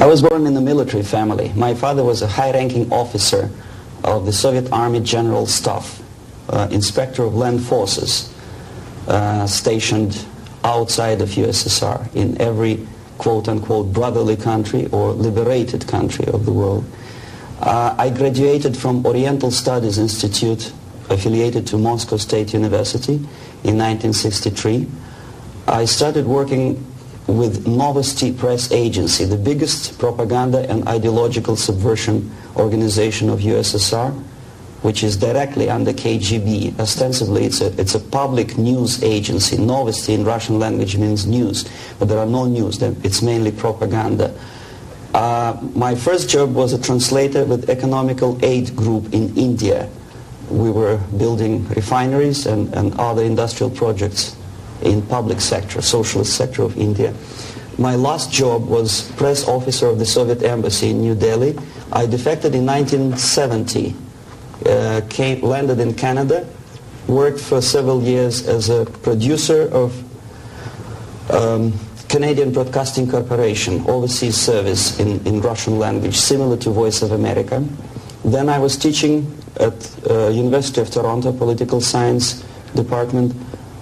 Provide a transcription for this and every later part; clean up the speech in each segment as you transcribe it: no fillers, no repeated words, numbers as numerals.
I was born in a military family. My father was a high-ranking officer of the Soviet Army General Staff, inspector of land forces, stationed outside of USSR in every quote-unquote brotherly country or liberated country of the world. I graduated from Oriental Studies Institute, affiliated to Moscow State University, in 1963. I started working with Novosti Press Agency, the biggest propaganda and ideological subversion organization of USSR, which is directly under KGB. Ostensibly, it's a public news agency. Novosti in Russian language means news, but there are no news. It's mainly propaganda. My first job was a translator with Economical Aid Group in India. We were building refineries and other industrial projects in public sector, socialist sector of India. My last job was press officer of the Soviet Embassy in New Delhi. I defected in 1970, landed in Canada, worked for several years as a producer of Canadian Broadcasting Corporation, overseas service in Russian language, similar to Voice of America. Then I was teaching at University of Toronto, Political Science Department,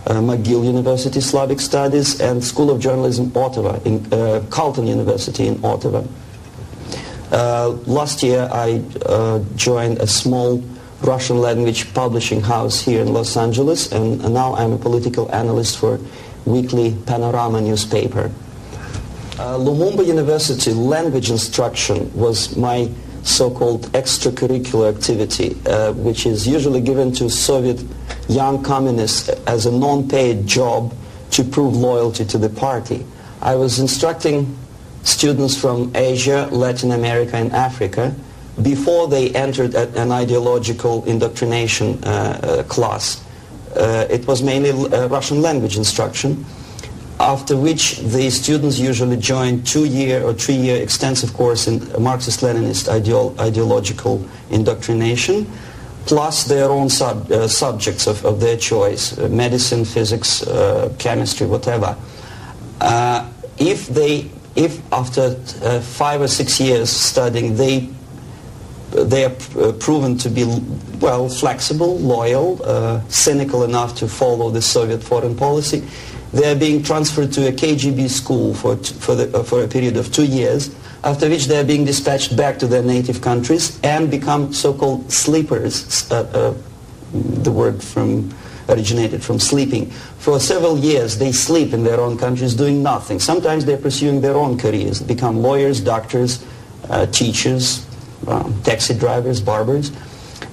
McGill University, Slavic Studies, and School of Journalism, Ottawa, in Carleton University in Ottawa. Last year I joined a small Russian language publishing house here in Los Angeles, and now I'm a political analyst for weekly Panorama newspaper. Lumumba University language instruction was my so-called extracurricular activity, which is usually given to Soviet young communists as a non-paid job to prove loyalty to the party. I was instructing students from Asia, Latin America, and Africa before they entered an ideological indoctrination class. It was mainly Russian language instruction, after which the students usually joined 2-year or 3-year extensive course in Marxist-Leninist ideological indoctrination, plus their own subjects of their choice, medicine, physics, chemistry, whatever. If after 5 or 6 years studying they are proven to be, well, flexible, loyal, cynical enough to follow the Soviet foreign policy, they are being transferred to a KGB school for a period of 2 years, after which they are being dispatched back to their native countries and become so-called sleepers. The word originated from sleeping. For several years they sleep in their own countries doing nothing. Sometimes they're pursuing their own careers, become lawyers, doctors, teachers, taxi drivers, barbers.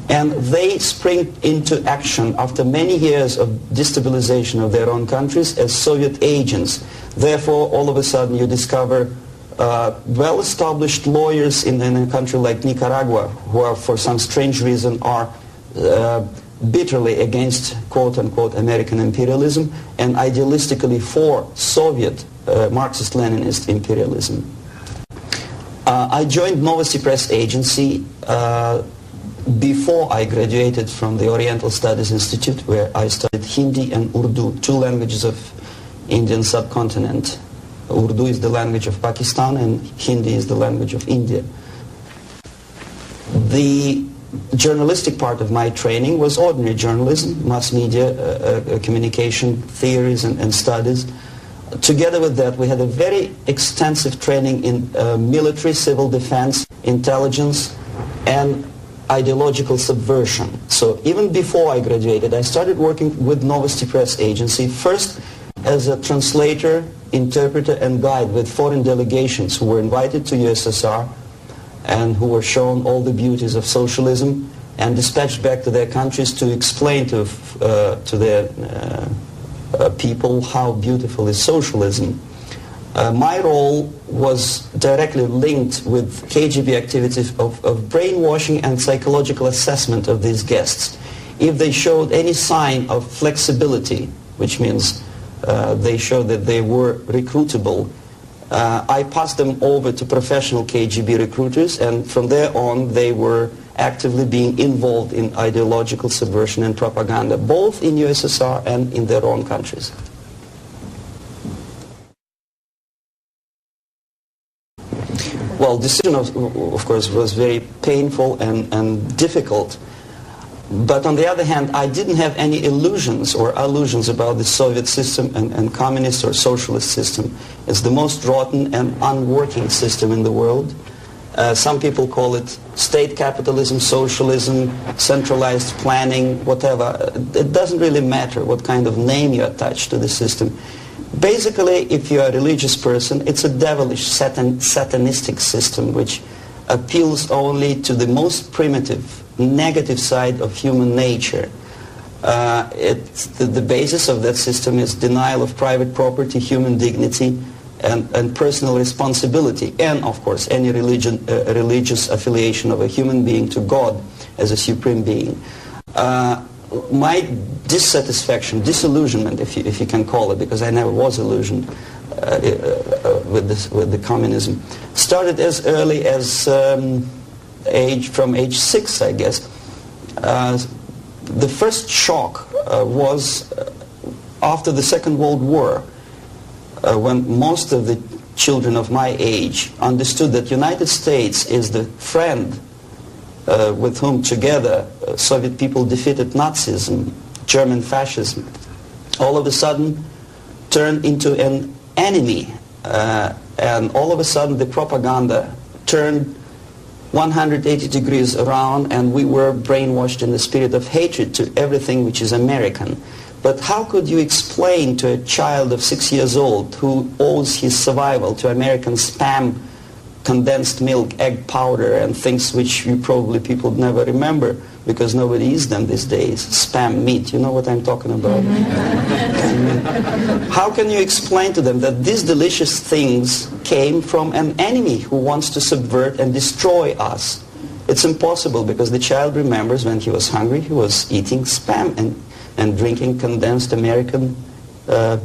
And they spring into action after many years of destabilization of their own countries as Soviet agents. Therefore, all of a sudden you discover well-established lawyers in a country like Nicaragua who are, for some strange reason, are bitterly against quote-unquote American imperialism and idealistically for Soviet Marxist-Leninist imperialism. I joined Novosti Press Agency before I graduated from the Oriental Studies Institute, where I studied Hindi and Urdu, 2 languages of Indian subcontinent. Urdu is the language of Pakistan and Hindi is the language of India. The journalistic part of my training was ordinary journalism, mass media, communication theories and studies. Together with that, we had a very extensive training in military, civil defense, intelligence, and ideological subversion. So even before I graduated, I started working with Novosti Press Agency, first as a translator, interpreter, and guide with foreign delegations who were invited to USSR and who were shown all the beauties of socialism and dispatched back to their countries to explain to their people how beautiful is socialism. My role was directly linked with KGB activities of brainwashing and psychological assessment of these guests. If they showed any sign of flexibility, which means they showed that they were recruitable, I passed them over to professional KGB recruiters, and from there on they were actively being involved in ideological subversion and propaganda, both in USSR and in their own countries. Well, decision, of course, was very painful and difficult. But on the other hand, I didn't have any illusions or illusions about the Soviet system and communist or socialist system. It's the most rotten and unworking system in the world. Some people call it state capitalism, socialism, centralized planning, whatever. It doesn't really matter what kind of name you attach to the system. Basically, if you're a religious person, it's a devilish, satanistic system which appeals only to the most primitive, negative side of human nature. The basis of that system is denial of private property, human dignity, and personal responsibility, and of course any religious affiliation of a human being to God as a supreme being. My dissatisfaction, disillusionment, if you can call it, because I never was illusioned with the communism, started as early as from age 6, I guess. The first shock was after the Second World War, when most of the children of my age understood that United States is the friend with whom together Soviet people defeated Nazism, German fascism, all of a sudden turned into an enemy. And all of a sudden the propaganda turned 180 degrees around, and we were brainwashed in the spirit of hatred to everything which is American. But how could you explain to a child of 6 years old who owes his survival to American spam, condensed milk, egg powder, and things which you probably people never remember because nobody eats them these days, spam meat, you know what I'm talking about? How can you explain to them that these delicious things came from an enemy who wants to subvert and destroy us? It's impossible, because the child remembers when he was hungry, he was eating spam and drinking condensed American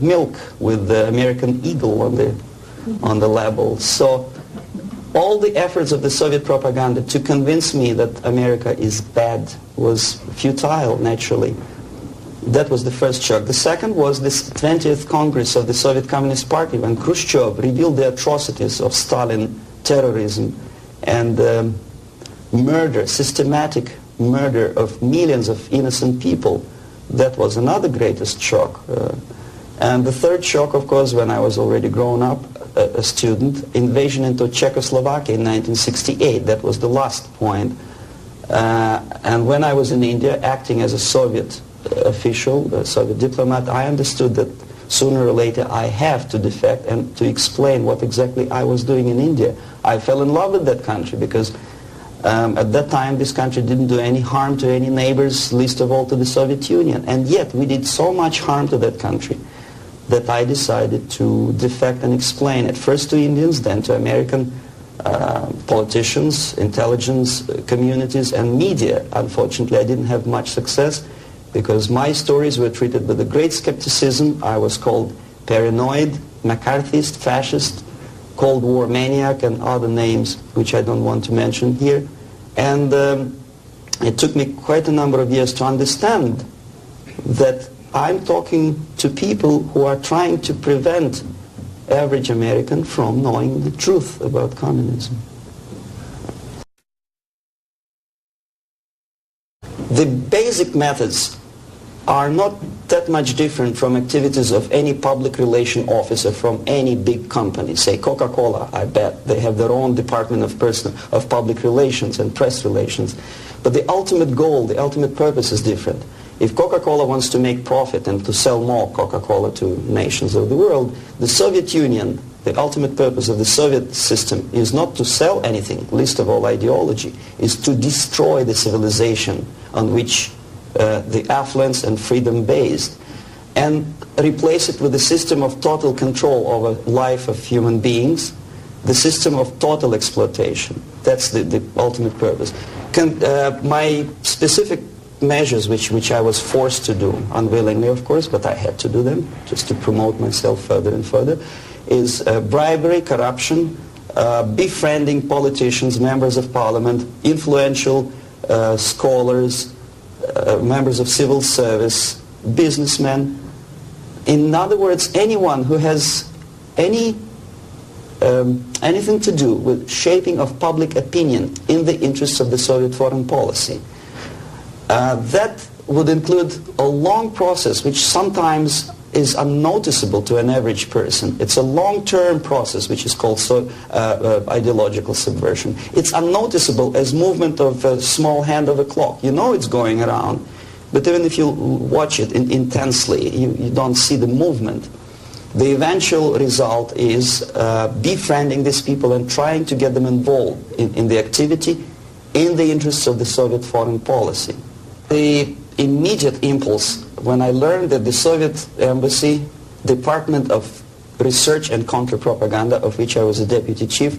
milk with the American eagle on the label. So all the efforts of the Soviet propaganda to convince me that America is bad was futile, naturally. That was the first shock. The second was this 20th Congress of the Soviet Communist Party, when Khrushchev revealed the atrocities of Stalin, terrorism, and murder, systematic murder of millions of innocent people. That was another greatest shock. And the third shock, of course, when I was already grown up, a student, invasion into Czechoslovakia in 1968. That was the last point. And when I was in India acting as a Soviet official, a Soviet diplomat, I understood that sooner or later I have to defect and to explain what exactly I was doing in India. I fell in love with that country because at that time this country didn't do any harm to any neighbors, least of all to the Soviet Union. And yet we did so much harm to that country that I decided to defect and explain it, first to Indians, then to American politicians, intelligence communities, and media. Unfortunately, I didn't have much success because my stories were treated with a great skepticism. I was called paranoid, McCarthyist, fascist, Cold War maniac, and other names which I don't want to mention here. And it took me quite a number of years to understand that I'm talking to people who are trying to prevent average American from knowing the truth about communism. The basic methods are not that much different from activities of any public relation officer from any big company. Say Coca-Cola, I bet. They have their own department of public relations and press relations. But the ultimate goal, the ultimate purpose is different. If Coca-Cola wants to make profit and to sell more Coca-Cola to nations of the world, the Soviet Union, the ultimate purpose of the Soviet system is not to sell anything, least of all ideology, is to destroy the civilization on which the affluence and freedom based, and replace it with a system of total control over life of human beings, the system of total exploitation. That's the ultimate purpose. My specific measures which I was forced to do, unwillingly of course, but I had to do them just to promote myself further and further, is bribery, corruption, befriending politicians, members of parliament, influential scholars, members of civil service, businessmen. In other words, anyone who has any anything to do with shaping of public opinion in the interests of the Soviet foreign policy. That would include a long process which sometimes is unnoticeable to an average person. It's a long-term process which is called ideological subversion. It's unnoticeable as movement of a small hand of a clock. You know it's going around, but even if you watch it intensely, you don't see the movement. The eventual result is befriending these people and trying to get them involved in the activity in the interests of the Soviet foreign policy. The immediate impulse when I learned that the Soviet Embassy, Department of Research and Counter-Propaganda, of which I was a deputy chief,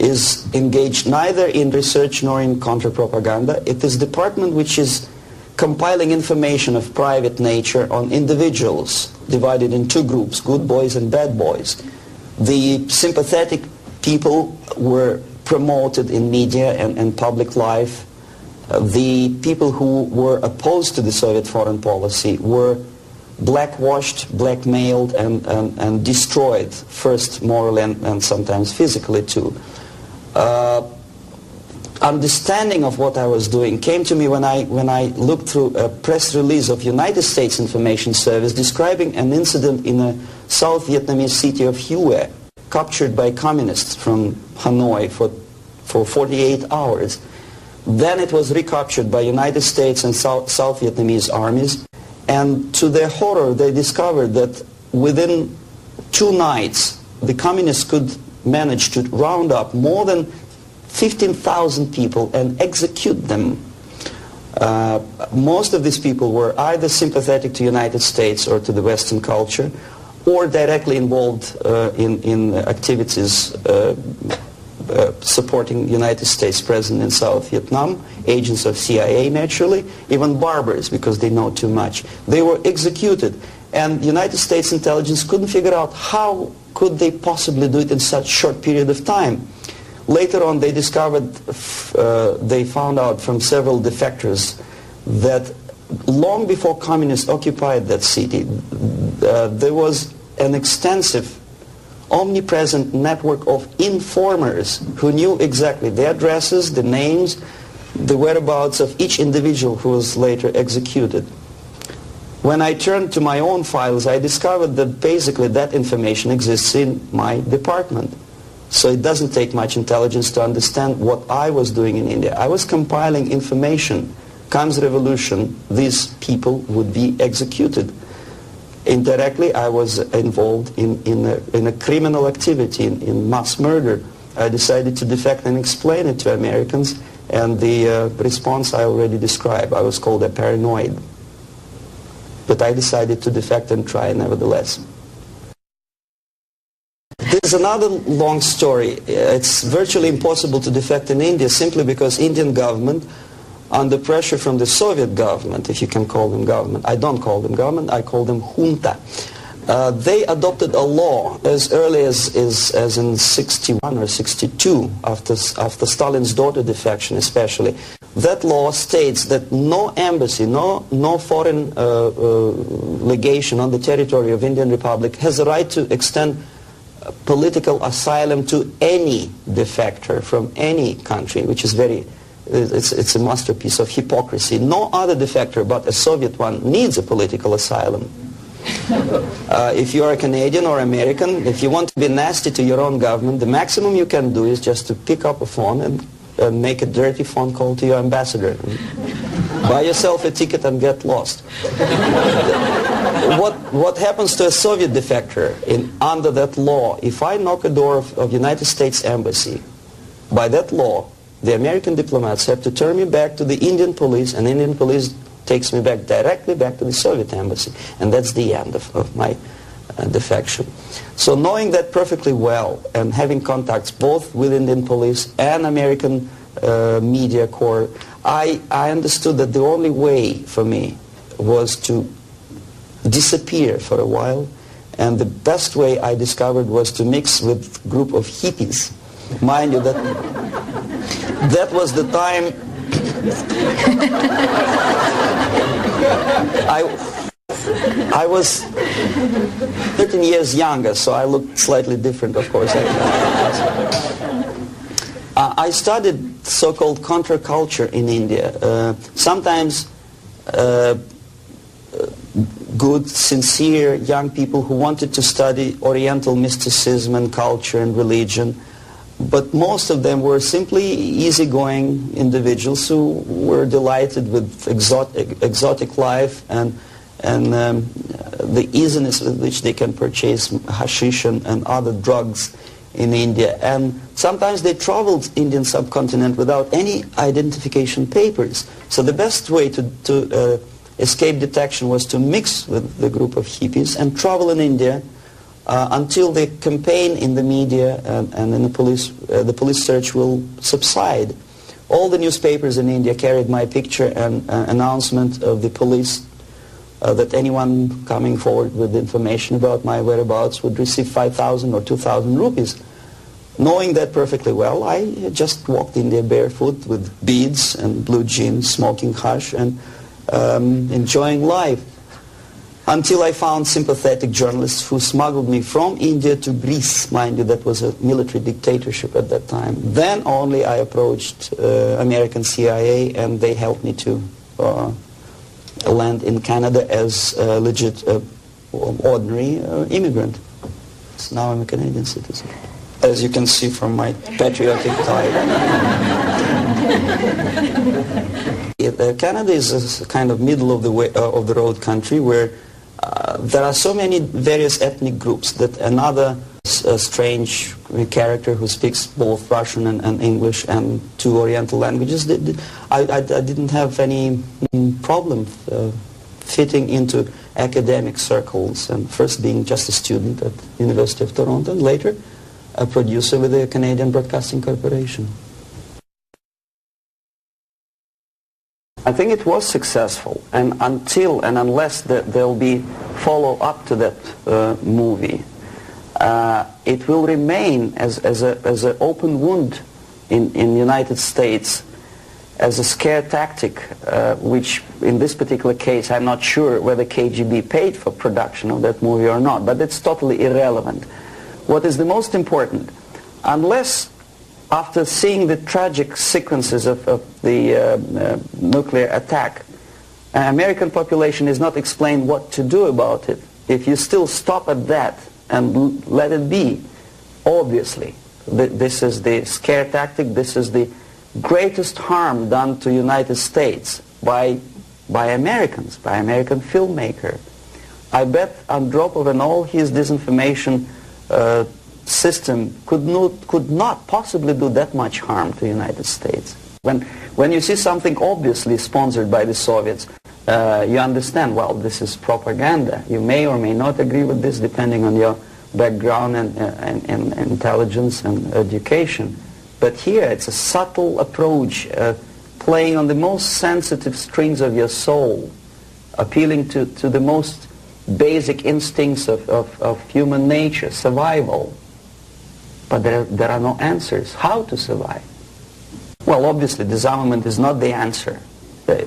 is engaged neither in research nor in counter-propaganda. It is a department which is compiling information of private nature on individuals divided in two groups, good boys and bad boys. The sympathetic people were promoted in media and public life. The people who were opposed to the Soviet foreign policy were blackwashed, blackmailed, and destroyed, first morally and sometimes physically too. Understanding of what I was doing came to me when I looked through a press release of United States Information Service describing an incident in a South Vietnamese city of Hue, captured by communists from Hanoi for 48 hours. Then it was recaptured by United States and South Vietnamese armies, and to their horror they discovered that within 2 nights the communists could manage to round up more than 15,000 people and execute them. Most of these people were either sympathetic to United States or to the Western culture, or directly involved in activities supporting United States President in South Vietnam, agents of CIA naturally, even barbers because they know too much. They were executed, and United States intelligence couldn't figure out how could they possibly do it in such short period of time. Later on they discovered, they found out from several defectors that long before communists occupied that city, there was an extensive omnipresent network of informers who knew exactly the addresses, the names, the whereabouts of each individual who was later executed. When I turned to my own files, I discovered that basically that information exists in my department. So it doesn't take much intelligence to understand what I was doing in India. I was compiling information. Comes revolution, these people would be executed. Indirectly, I was involved in a criminal activity, in mass murder. I decided to defect and explain it to Americans, and the response I already described. I was called a paranoid. But I decided to defect and try nevertheless. There's another long story. It's virtually impossible to defect in India simply because Indian government, under pressure from the Soviet government, if you can call them government. I don't call them government, I call them junta. They adopted a law as early as in 61 or 62, after Stalin's daughter defection especially. That law states that no embassy, no foreign legation on the territory of Indian Republic has the right to extend political asylum to any defector from any country, which is it's a masterpiece of hypocrisy. No other defector but a Soviet one needs a political asylum. If you are a Canadian or American, if you want to be nasty to your own government, the maximum you can do is just to pick up a phone and make a dirty phone call to your ambassador. Buy yourself a ticket and get lost. What happens to a Soviet defector under that law? If I knock a door of United States Embassy, by that law, the American diplomats have to turn me back to the Indian police, and Indian police takes me directly back to the Soviet embassy. And that's the end of my defection. So knowing that perfectly well and having contacts both with Indian police and American media corps, I understood that the only way for me was to disappear for a while, and the best way I discovered was to mix with a group of hippies. Mind you, that was the time I was 13 years younger, so I looked slightly different, of course. I studied so-called counterculture in India. Sometimes good, sincere young people who wanted to study Oriental mysticism and culture and religion, but most of them were simply easygoing individuals who were delighted with exotic life and the easiness with which they can purchase hashish and other drugs in India. And sometimes they traveled Indian subcontinent without any identification papers. So the best way to escape detection was to mix with the group of hippies and travel in India until the campaign in the media and in the police search will subside. All the newspapers in India carried my picture and announcement of the police that anyone coming forward with information about my whereabouts would receive 5,000 or 2,000 rupees. Knowing that perfectly well, I just walked India barefoot with beads and blue jeans, smoking hash and enjoying life. Until I found sympathetic journalists who smuggled me from India to Greece. Mind you, that was a military dictatorship at that time. Then only I approached American CIA, and they helped me to land in Canada as a legit, ordinary immigrant. So now I'm a Canadian citizen, as you can see from my patriotic tie. Canada is a kind of middle of the road country where there are so many various ethnic groups that another strange character who speaks both Russian and English and two Oriental languages, I didn't have any problem fitting into academic circles, and first being just a student at University of Toronto and later a producer with the Canadian Broadcasting Corporation. I think it was successful, and until and unless there'll be follow-up to that movie, it will remain as an open wound in the United States, as a scare tactic, which in this particular case I'm not sure whether KGB paid for production of that movie or not, but it's totally irrelevant. What is the most important, unless after seeing the tragic sequences of the nuclear attack, American population is not explained what to do about it. If you still stop at that and let it be, obviously, this is the scare tactic, this is the greatest harm done to United States by Americans, by American filmmaker. I bet Andropov and all his disinformation system could not possibly do that much harm to the United States. When you see something obviously sponsored by the Soviets, you understand, well, this is propaganda. You may or may not agree with this depending on your background and intelligence and education. But here it's a subtle approach, playing on the most sensitive strings of your soul, appealing to the most basic instincts of human nature, survival. But there are no answers. How to survive? Well, obviously, disarmament is not the answer,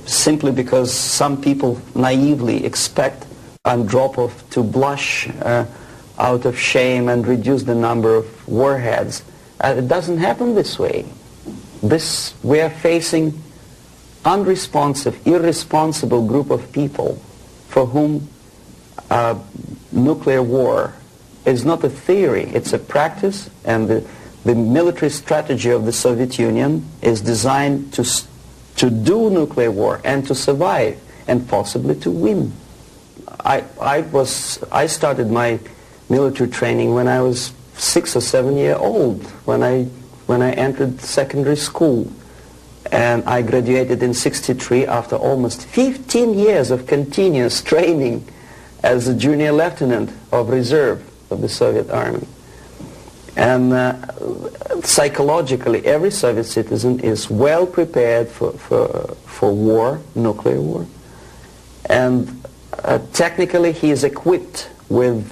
simply because some people naively expect Andropov to blush out of shame and reduce the number of warheads. It doesn't happen this way. We are facing unresponsive, irresponsible group of people for whom nuclear war is not a theory, it's a practice, and the military strategy of the Soviet Union is designed to do nuclear war and to survive and possibly to win. I started my military training when I was 6 or 7 years old, when I entered secondary school, and I graduated in '63 after almost 15 years of continuous training as a junior lieutenant of reserve of the Soviet Army. And psychologically, every Soviet citizen is well prepared for war, nuclear war. And technically he is equipped with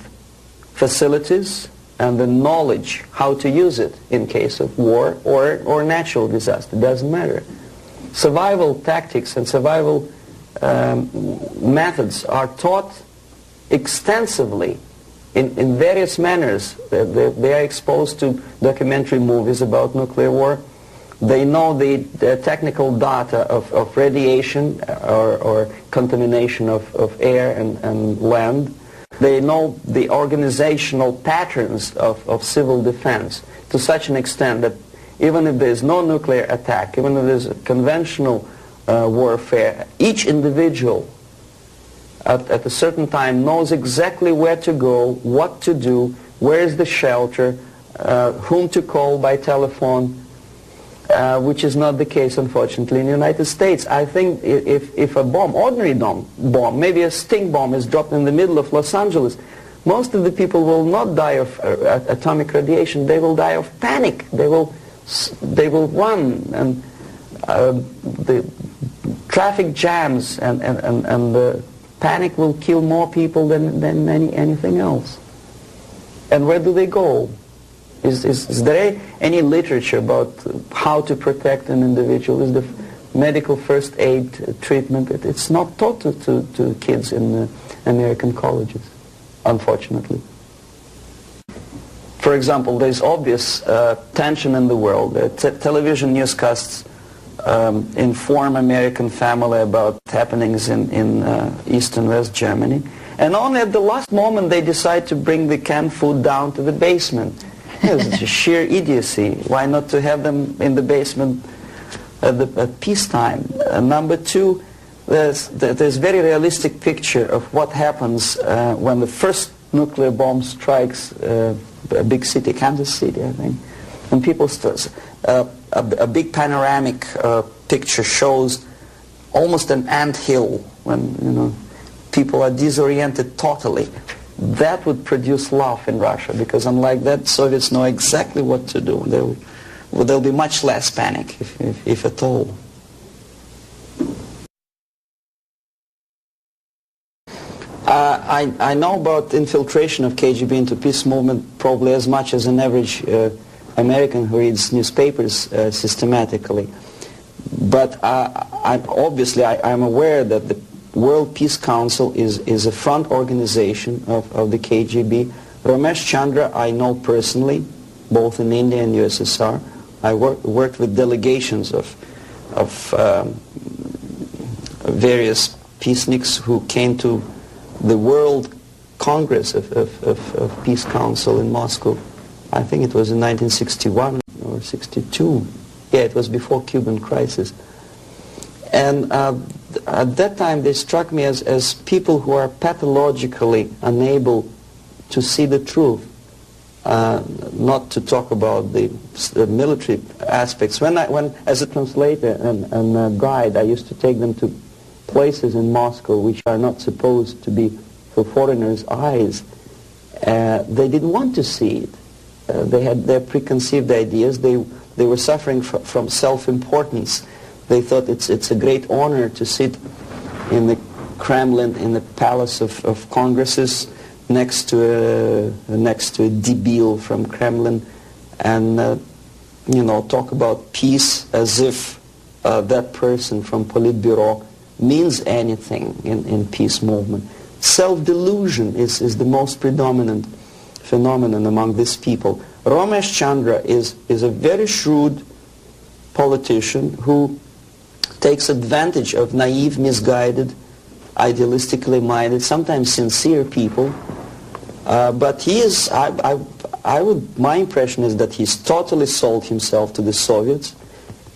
facilities and the knowledge how to use it in case of war or natural disaster. It doesn't matter. Survival tactics and survival methods are taught extensively in various manners. They are exposed to documentary movies about nuclear war. They know the technical data of radiation or contamination of air and land. They know the organizational patterns of civil defense to such an extent that even if there is no nuclear attack, even if there is conventional warfare, each individual at a certain time knows exactly where to go, what to do, where is the shelter, whom to call by telephone, which is not the case, unfortunately, in the United States. I think if a bomb, ordinary bomb, maybe a sting bomb is dropped in the middle of Los Angeles, most of the people will not die of atomic radiation. They will die of panic. They will run, and the traffic jams and the panic will kill more people than anything else. And where do they go? Is there any literature about how to protect an individual? Is the medical first aid treatment? It's not taught to kids in American colleges, unfortunately. For example, there's obvious tension in the world. Television newscasts inform American family about happenings in East and West Germany. And only at the last moment they decide to bring the canned food down to the basement. It's just sheer idiocy. Why not to have them in the basement at peacetime? Number two, there's very realistic picture of what happens when the first nuclear bomb strikes a big city, Kansas City, I think. And people start, a big panoramic picture shows almost an anthill when people are disoriented totally. That would produce love in Russia, because unlike that, Soviets know exactly what to do. There'll be much less panic, if at all. I know about infiltration of KGB into peace movement probably as much as an average American who reads newspapers systematically. But I'm aware that the World Peace Council is a front organization of the KGB. Ramesh Chandra I know personally, both in India and USSR. I worked with delegations of various peaceniks who came to the World Congress of Peace Council in Moscow. I think it was in 1961 or 62. Yeah, it was before Cuban crisis. And at that time they struck me as people who are pathologically unable to see the truth, not to talk about the military aspects. When as a translator and a guide, I used to take them to places in Moscow which are not supposed to be for foreigners' eyes. They didn't want to see it. They had their preconceived ideas. They were suffering from self-importance. They thought it's a great honor to sit in the Kremlin, in the Palace of Congresses, next to a debil from Kremlin, and talk about peace as if that person from Politburo means anything in peace movement. Self-delusion is the most predominant phenomenon among these people. Ramesh Chandra is a very shrewd politician who takes advantage of naive, misguided, idealistically minded, sometimes sincere people. But he is, my impression is that he's totally sold himself to the Soviets.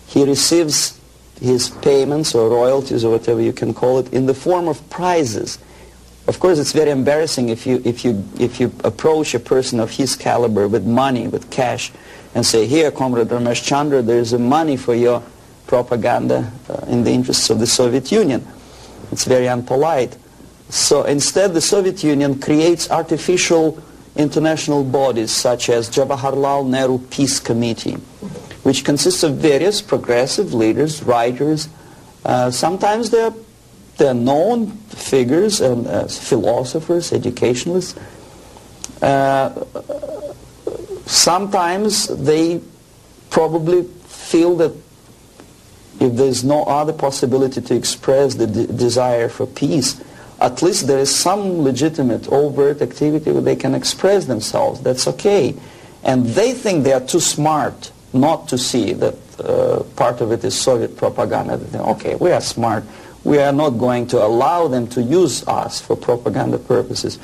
He receives his payments or royalties or whatever you can call it in the form of prizes. Of course, it's very embarrassing if you approach a person of his caliber with money, with cash, and say, "Here, Comrade Ramesh Chandra, there's money for your propaganda in the interests of the Soviet Union." It's very unpolite. So instead, the Soviet Union creates artificial international bodies such as Jawaharlal Nehru Peace Committee, which consists of various progressive leaders, writers. Sometimes they're known figures and philosophers, educationalists. Sometimes they probably feel that if there's no other possibility to express the desire for peace, at least there is some legitimate overt activity where they can express themselves. That's okay. And they think they are too smart not to see that part of it is Soviet propaganda. They think, okay, we are smart. We are not going to allow them to use us for propaganda purposes.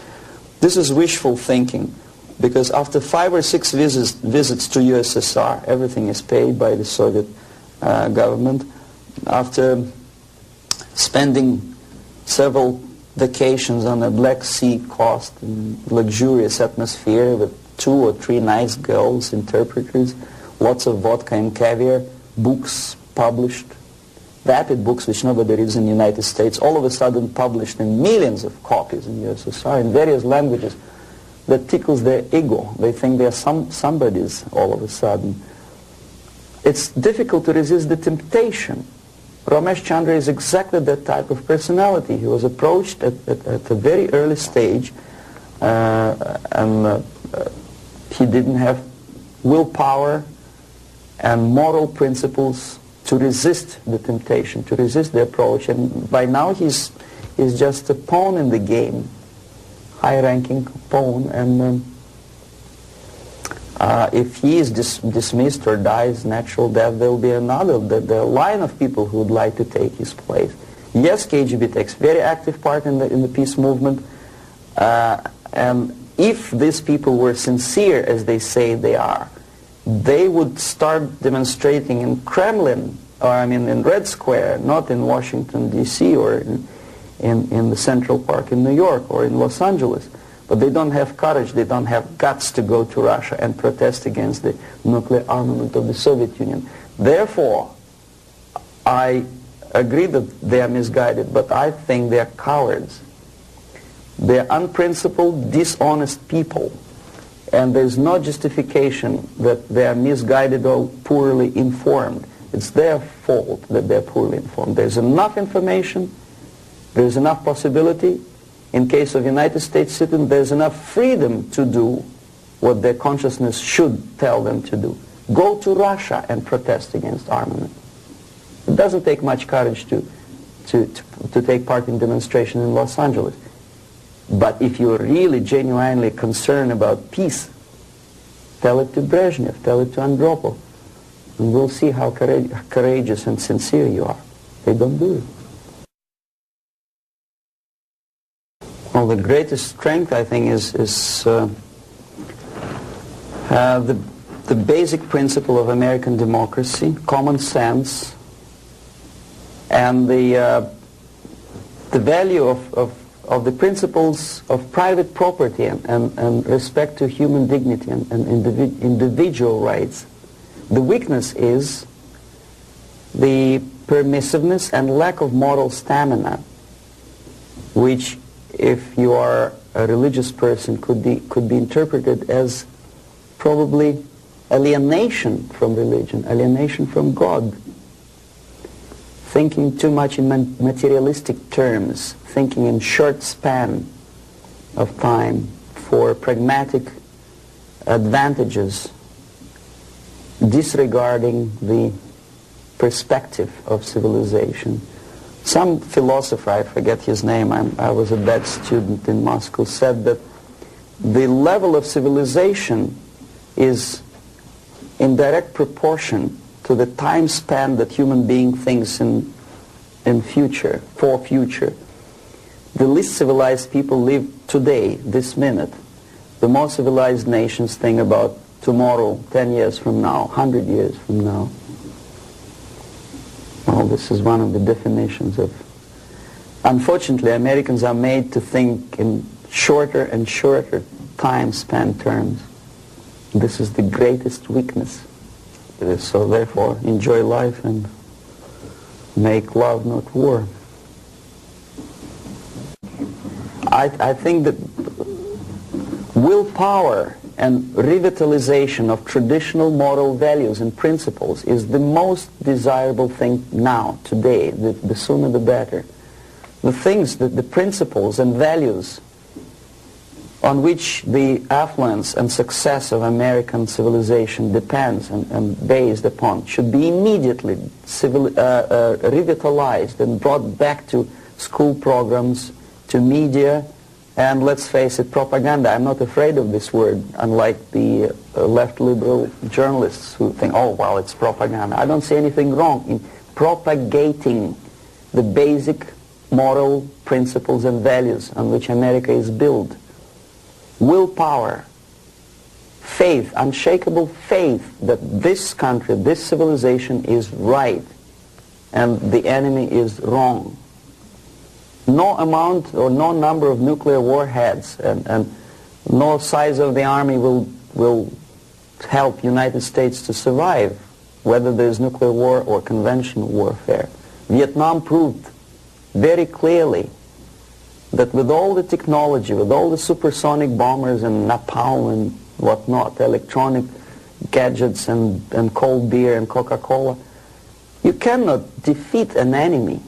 This is wishful thinking, because after 5 or 6 visits to USSR, everything is paid by the Soviet government. After spending several vacations on a Black Sea coast in luxurious atmosphere with 2 or 3 nice girls, interpreters, lots of vodka and caviar, books published, vapid books which nobody reads in the United States, all of a sudden published in millions of copies in USSR in various languages, that tickles their ego. They think they are somebodies all of a sudden. It's difficult to resist the temptation. Ramesh Chandra is exactly that type of personality. He was approached at a very early stage, and he didn't have willpower and moral principles to resist the temptation, to resist the approach. And by now he's just a pawn in the game, high-ranking pawn. And if he is dismissed or dies natural death, there will be another, the line of people who would like to take his place. Yes, KGB takes very active part in the peace movement, and if these people were sincere as they say they are, they would start demonstrating in Kremlin, or I mean in Red Square, not in Washington, D.C., or in the Central Park in New York, or in Los Angeles. But they don't have courage, they don't have guts to go to Russia and protest against the nuclear armament of the Soviet Union. Therefore, I agree that they are misguided, but I think they are cowards. They are unprincipled, dishonest people. And there's no justification that they are misguided or poorly informed. It's their fault that they're poorly informed. There's enough information, there's enough possibility. In case of United States citizens, there's enough freedom to do what their consciousness should tell them to do. Go to Russia and protest against armament. It doesn't take much courage to take part in demonstration in Los Angeles. But if you're really genuinely concerned about peace, tell it to Brezhnev, tell it to Andropov, and we'll see how courageous and sincere you are. They don't do it. Well, the greatest strength, I think, is the basic principle of American democracy, common sense, and the value of the principles of private property and respect to human dignity and individual rights. The weakness is the permissiveness and lack of moral stamina, which, if you are a religious person, could be interpreted as probably alienation from religion, alienation from God. Thinking too much in materialistic terms, thinking in short span of time for pragmatic advantages, disregarding the perspective of civilization. Some philosopher, I forget his name, I was a bad student in Moscow, said that the level of civilization is in direct proportion to the time span that human being thinks in future, for future. The least civilized people live today, this minute. The most civilized nations think about tomorrow, 10 years from now, 100 years from now. Well, this is one of the definitions of... Unfortunately, Americans are made to think in shorter and shorter time span terms. This is the greatest weakness. So therefore, enjoy life and make love, not war. I think that willpower and revitalization of traditional moral values and principles is the most desirable thing now, today. The sooner the better. The things, the principles and values on which the affluence and success of American civilization depends and based upon should be immediately revitalized and brought back to school programs, to media and, let's face it, propaganda. I'm not afraid of this word, unlike the left liberal journalists who think, oh, well, it's propaganda. I don't see anything wrong in propagating the basic moral principles and values on which America is built. Willpower, faith, unshakable faith that this country, this civilization is right and the enemy is wrong. No amount or no number of nuclear warheads and no size of the army will help United States to survive, whether there's nuclear war or conventional warfare. Vietnam proved very clearly that with all the technology, with all the supersonic bombers and napalm and whatnot, electronic gadgets and cold beer and Coca-Cola, you cannot defeat an enemy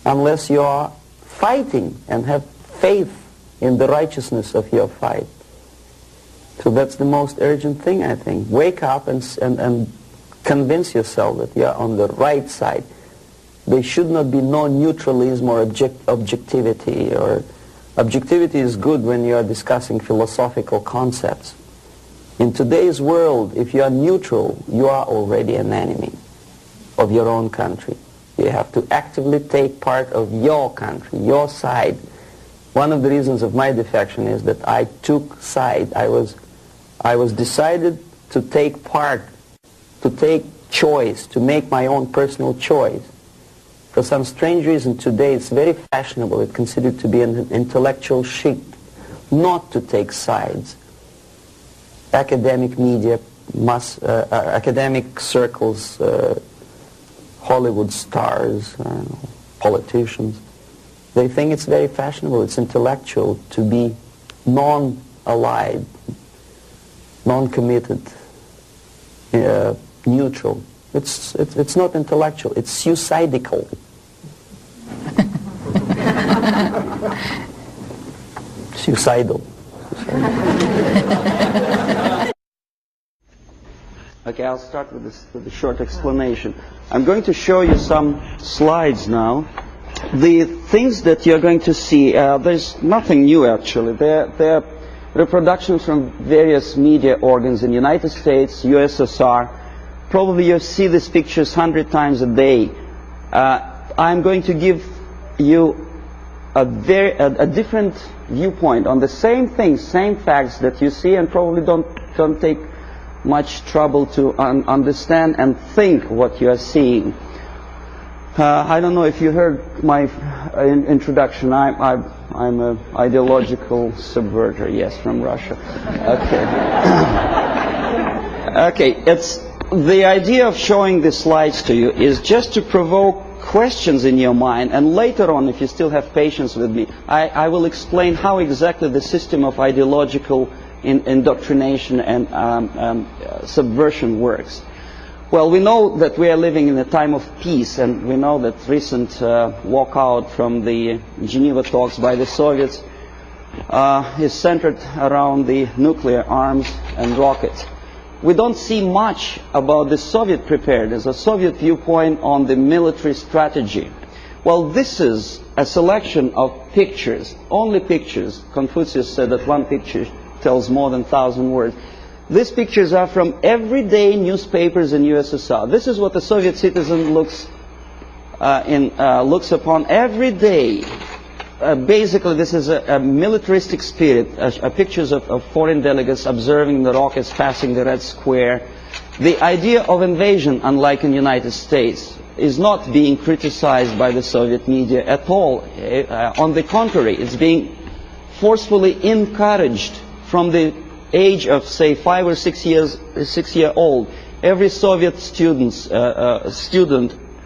unless you are fighting and have faith in the righteousness of your fight. So that's the most urgent thing, I think. Wake up and convince yourself that you are on the right side. There should not be no neutralism or objectivity. Or objectivity is good when you are discussing philosophical concepts. In today's world, if you are neutral, you are already an enemy of your own country. You have to actively take part of your country, your side. One of the reasons of my defection is that I took side. I was decided to take part, to take choice, to make my own personal choice. For some strange reason today it's very fashionable, it's considered to be an intellectual chic, not to take sides. Academic media, academic circles, Hollywood stars, politicians, they think it's very fashionable, it's intellectual to be non-allied, non-committed, neutral. It's not intellectual, it's suicidal. Suicidal. Okay, I'll start with a short explanation. I'm going to show you some slides now. The things that you're going to see, there's nothing new actually. They're reproductions from various media organs in the United States, USSR. Probably you see these pictures 100 times a day. I'm going to give you a different viewpoint on the same things, same facts that you see, and probably don't take much trouble to understand and think what you are seeing. I don't know if you heard my introduction. I'm an ideological subverter, yes, from Russia. Okay. Okay, the idea of showing the slides to you is just to provoke questions in your mind, and later on, if you still have patience with me, I will explain how exactly the system of ideological indoctrination and subversion works. Well, we know that we are living in a time of peace, and we know that recent walkout from the Geneva talks by the Soviets is centered around the nuclear arms and rockets. We don't see much about the Soviet preparedness, a Soviet viewpoint on the military strategy. Well, this is a selection of pictures, only pictures. Confucius said that one picture tells more than 1,000 words. These pictures are from everyday newspapers in USSR. This is what the Soviet citizen looks upon every day. Basically, this is a militaristic spirit, pictures of foreign delegates observing the rockets passing the Red Square. The idea of invasion, unlike in the United States, is not being criticized by the Soviet media at all. On the contrary, it's being forcefully encouraged from the age of, say, 5 or 6 year old. Every Soviet student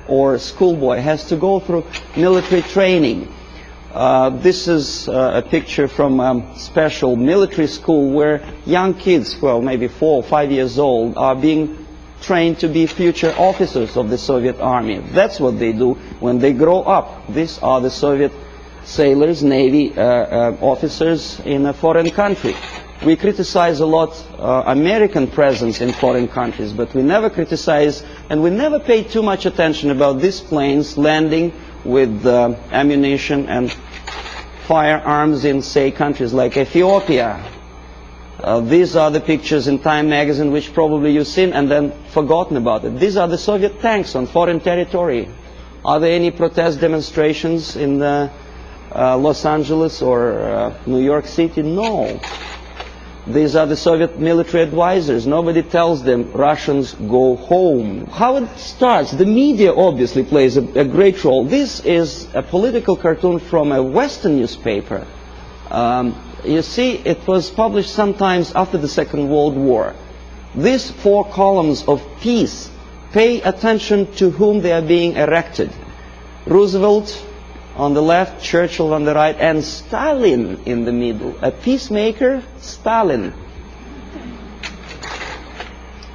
or schoolboy has to go through military training. This is a picture from a special military school where young kids, well, maybe 4 or 5 years old, are being trained to be future officers of the Soviet army. That's what they do when they grow up. These are the Soviet sailors, Navy officers in a foreign country. We criticize a lot American presence in foreign countries, but we never criticize and we never pay too much attention about these planes landing with ammunition and firearms in, say, countries like Ethiopia. These are the pictures in Time magazine which probably you've seen and then forgotten about it. These are the Soviet tanks on foreign territory. Are there any protest demonstrations in Los Angeles or New York City? No. These are the Soviet military advisors. Nobody tells them Russians go home. How it starts? The media obviously plays a great role. This is a political cartoon from a Western newspaper. You see, it was published sometimes after the Second World War. These 4 columns of peace, pay attention to whom they are being erected. Roosevelt on the left, Churchill on the right, and Stalin in the middle. A peacemaker, Stalin.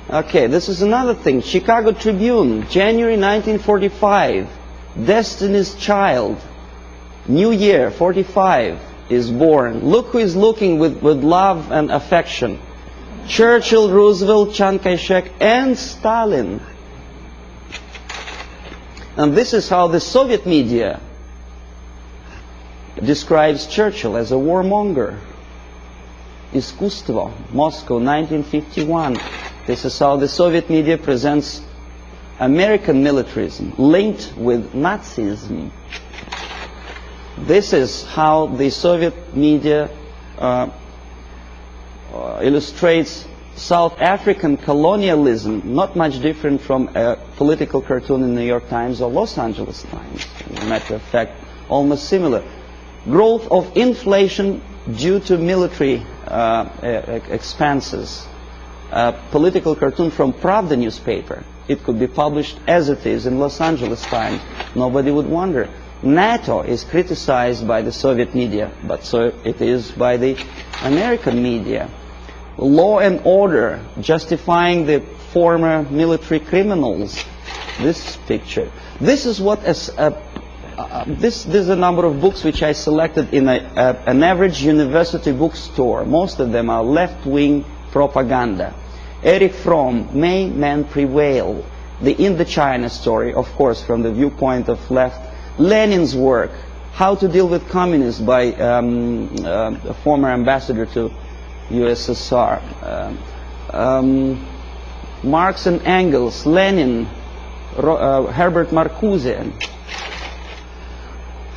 Okay, this is another thing. Chicago Tribune, January 1945. Destiny's Child. New Year, 45, is born. Look who is looking with love and affection. Churchill, Roosevelt, Chiang Kai-shek, and Stalin. And this is how the Soviet media describes Churchill as a warmonger. Искусство, Moscow, 1951. This is how the Soviet media presents American militarism linked with Nazism. This is how the Soviet media illustrates South African colonialism, not much different from a political cartoon in New York Times or Los Angeles Times. As a matter of fact, almost similar. Growth of inflation due to military expenses. A political cartoon from Pravda newspaper. It could be published as it is in Los Angeles Times. Nobody would wonder. NATO is criticized by the Soviet media, but so it is by the American media. Law and order, justifying the former military criminals. This picture. This is what this is a number of books which I selected in an average university bookstore. Most of them are left-wing propaganda. Erich Fromm, May Men Prevail? The Indochina story, of course, from the viewpoint of left. Lenin's work, How to Deal with Communists, by a former ambassador to USSR. Marx and Engels, Lenin, Herbert Marcuse.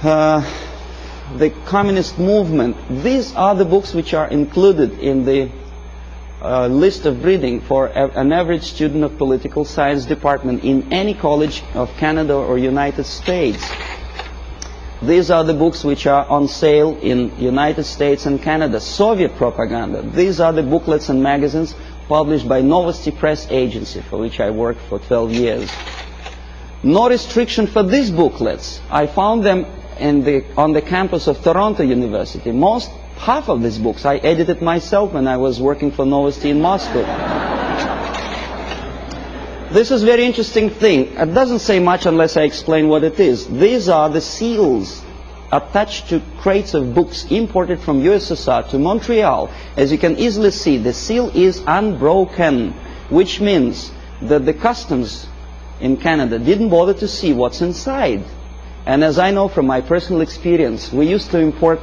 The communist movement. These are the books which are included in the list of reading for an average student of political science department in any college of Canada or United States. These are the books which are on sale in United States and Canada. Soviet propaganda. These are the booklets and magazines published by Novosti Press Agency, for which I worked for 12 years. No restriction for these booklets. I found them on the campus of Toronto University. Half of these books I edited myself when I was working for Novosti in Moscow. This is a very interesting thing. It doesn't say much unless I explain what it is. These are the seals attached to crates of books imported from USSR to Montreal. As you can easily see, the seal is unbroken, which means that the customs in Canada didn't bother to see what's inside. And as I know from my personal experience, we used to import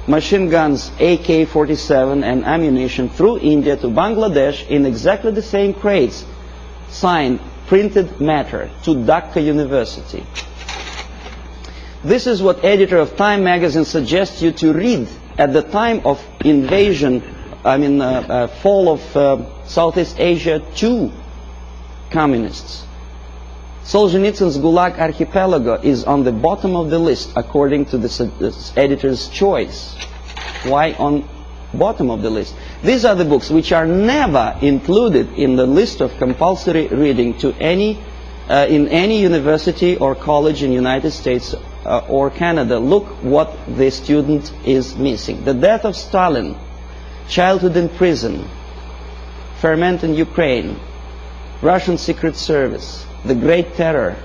machine guns, AK-47 and ammunition through India to Bangladesh in exactly the same crates, signed printed matter to Dhaka University. This is what editor of Time magazine suggests you to read at the time of invasion, fall of Southeast Asia to communists. Solzhenitsyn's Gulag Archipelago is on the bottom of the list according to the editor's choice. Why on bottom of the list? These are the books which are never included in the list of compulsory reading to in any university or college in the United States or Canada. Look what the student is missing. The Death of Stalin, Childhood in Prison, Ferment in Ukraine, Russian Secret Service, The Great Terror.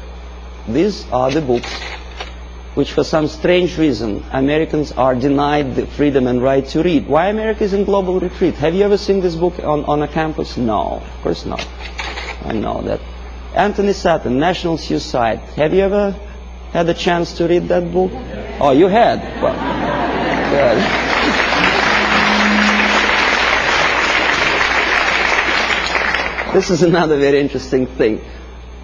These are the books which for some strange reason Americans are denied the freedom and right to read. Why America is in global retreat? Have you ever seen this book on a campus? No, of course not. I know that. Anthony Sutton, National Suicide. Have you ever had a chance to read that book? Oh, you had? Well, This is another very interesting thing.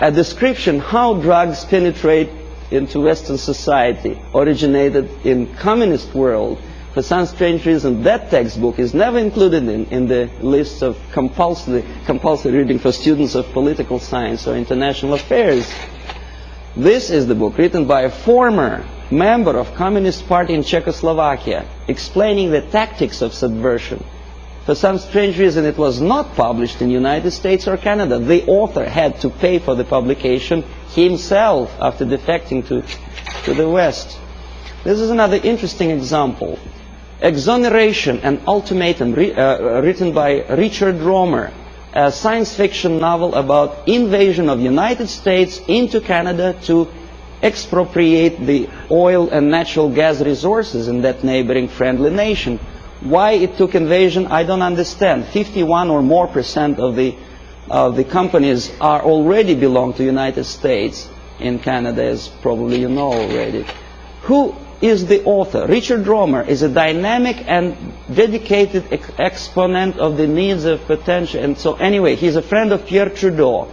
A description how drugs penetrate into Western society originated in communist world. For some strange reason, that textbook is never included in the list of compulsory reading for students of political science or international affairs. This is the book written by a former member of Communist Party in Czechoslovakia, explaining the tactics of subversion. For some strange reason, it was not published in the United States or Canada. The author had to pay for the publication himself after defecting to the West. This is another interesting example. Exoneration and Ultimatum, written by Richard Romer, a science fiction novel about invasion of the United States into Canada to expropriate the oil and natural gas resources in that neighboring friendly nation. Why it took invasion, I don't understand. 51% or more of the companies are already belong to the United States. In Canada, as probably you know already. Who is the author? Richard Romer is a dynamic and dedicated exponent of the needs of potential. And so anyway, he's a friend of Pierre Trudeau,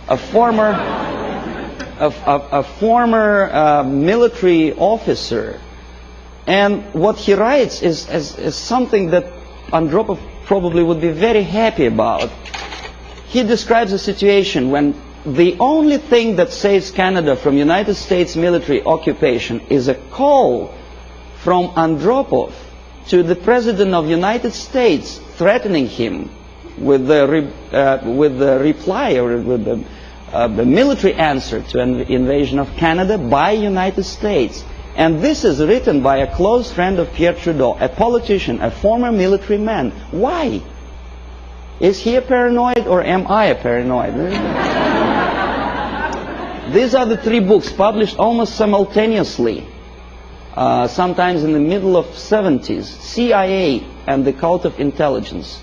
a former military officer. And what he writes is something that Andropov probably would be very happy about. He describes a situation when the only thing that saves Canada from United States military occupation is a call from Andropov to the President of the United States, threatening him with the reply or with the military answer to an invasion of Canada by United States. And this is written by a close friend of Pierre Trudeau, a politician, a former military man. Why? Is he a paranoid or am I a paranoid? These are the three books published almost simultaneously, sometimes in the middle of 70s. CIA and the Cult of Intelligence.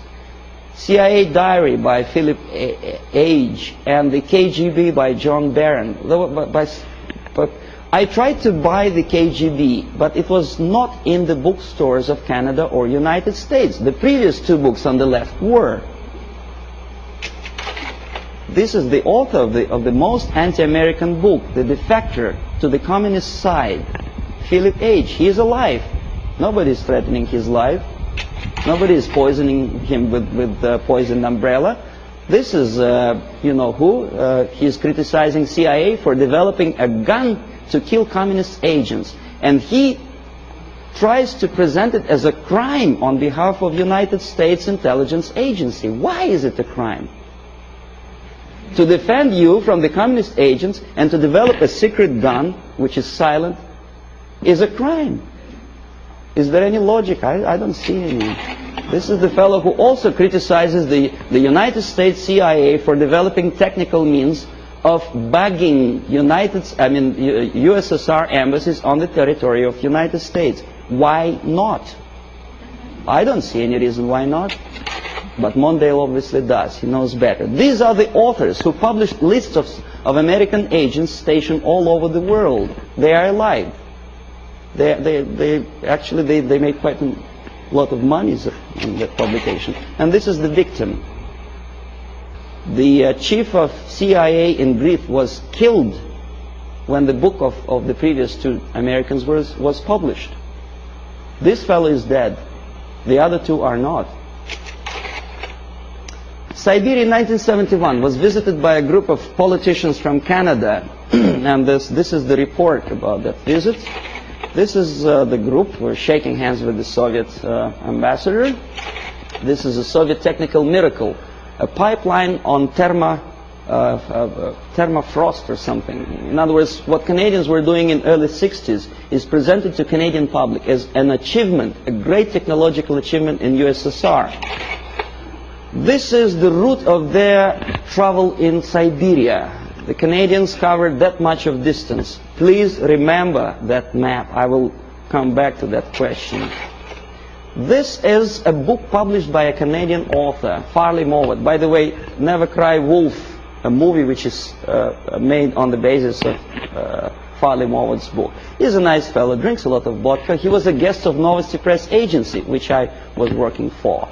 CIA Diary by Philip Age and the KGB by John Barron. But I tried to buy the KGB, but it was not in the bookstores of Canada or United States. The previous two books on the left were. This is the author of the most anti-American book, The Defector to the Communist Side, Philip Age. He is alive. Nobody is threatening his life. Nobody is poisoning him with the poisoned umbrella. This is, you know who? He is criticizing CIA for developing a gun to kill communist agents. And he tries to present it as a crime on behalf of United States Intelligence Agency. Why is it a crime? To defend you from the communist agents and to develop a secret gun, which is silent, is a crime. Is there any logic? I don't see any. This is the fellow who also criticizes the United States CIA for developing technical means of bugging USSR embassies on the territory of the United States. Why not? I don't see any reason why not. But Mondale obviously does. He knows better. These are the authors who published lists of American agents stationed all over the world. They are alive. They actually make quite a lot of money on that publication. And this is the victim. The chief of CIA in brief was killed when the book of the previous two Americans was published. This fellow is dead. The other two are not. Siberia in 1971 was visited by a group of politicians from Canada. And this is the report about that visit. This is the group. We're shaking hands with the Soviet ambassador. This is a Soviet technical miracle. A pipeline on thermofrost or something. In other words, what Canadians were doing in early 60s is presented to Canadian public as an achievement, a great technological achievement in USSR. This is the route of their travel in Siberia. The Canadians covered that much of distance. Please remember that map. I will come back to that question. This is a book published by a Canadian author, Farley Mowat. By the way, Never Cry Wolf, a movie which is made on the basis of Farley-Mowatt's book. He's a nice fellow, drinks a lot of vodka. He was a guest of Novosti Press Agency, which I was working for.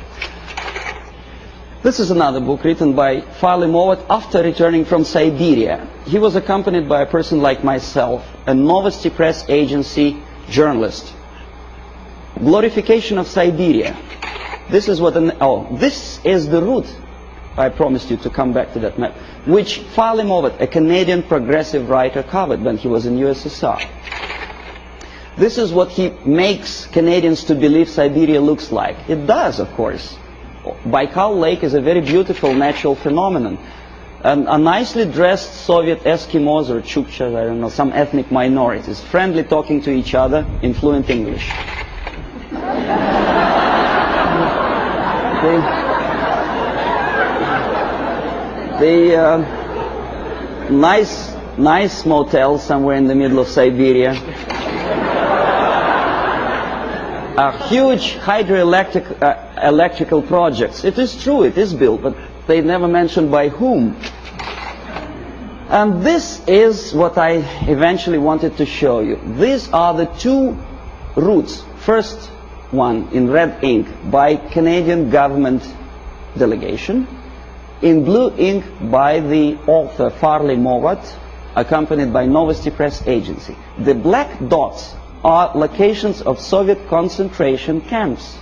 This is another book written by Farley-Mowat after returning from Siberia. He was accompanied by a person like myself, a Novosti Press Agency journalist. Glorification of Siberia. This is what this is the route, I promised you to come back to that map, which Farley-Mowat, a Canadian progressive writer, covered when he was in USSR. This is what he makes Canadians to believe Siberia looks like. It does, of course. Baikal Lake is a very beautiful natural phenomenon. A nicely dressed Soviet Eskimos or Chukchas, I don't know, some ethnic minorities, friendly talking to each other in fluent English. Nice motel somewhere in the middle of Siberia. Huge hydroelectrical projects. It is true, it is built, but they never mentioned by whom. And this is what I eventually wanted to show you. These are the two routes. First one in red ink by Canadian government delegation. In blue ink by the author Farley-Mowat, accompanied by Novosti Press Agency. The black dots are locations of Soviet concentration camps.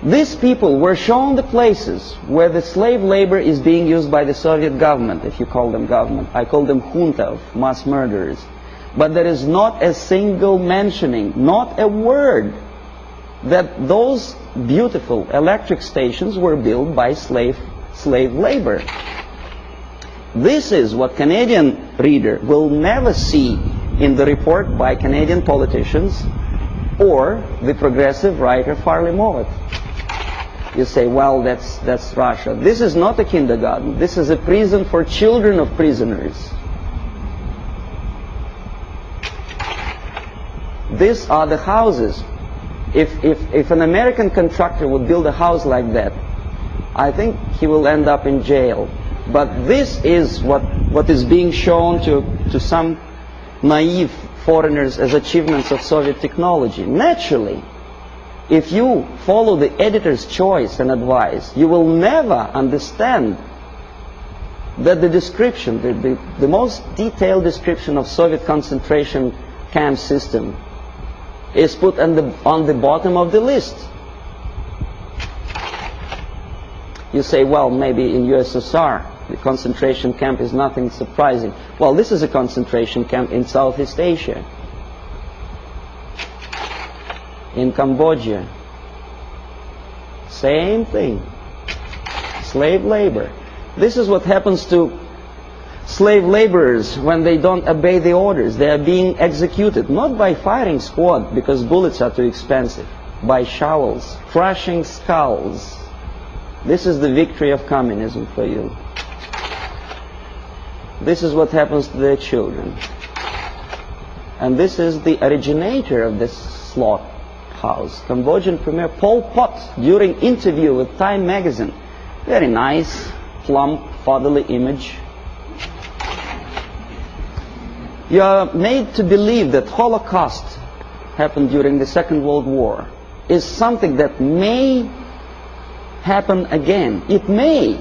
These people were shown the places where the slave labor is being used by the Soviet government, if you call them government. I call them junta of mass murderers. But there is not a single mentioning, not a word, that those beautiful electric stations were built by slave labor. This is what Canadian reader will never see in the report by Canadian politicians or the progressive writer Farley-Mowat. You say, well, that's Russia. This is not a kindergarten. This is a prison for children of prisoners. These are the houses. If an American contractor would build a house like that, I think he will end up in jail. But this is what is being shown to some naive foreigners as achievements of Soviet technology. Naturally, if you follow the editor's choice and advice, you will never understand that the description, the most detailed description of Soviet concentration camp system is put on the bottom of the list. You say, well, maybe in USSR the concentration camp is nothing surprising. Well, this is a concentration camp in Southeast Asia, in Cambodia. Same thing. Slave labor. This is what happens to slave laborers when they don't obey the orders. They are being executed, not by firing squad, because bullets are too expensive, by shovels, crushing skulls. This is the victory of communism for you. This is what happens to their children. And this is the originator of this slaughterhouse, Cambodian Premier Pol Pot, during interview with Time magazine. Very nice, plump, fatherly image. You are made to believe that Holocaust happened during the Second World War is something that may happen again. It may.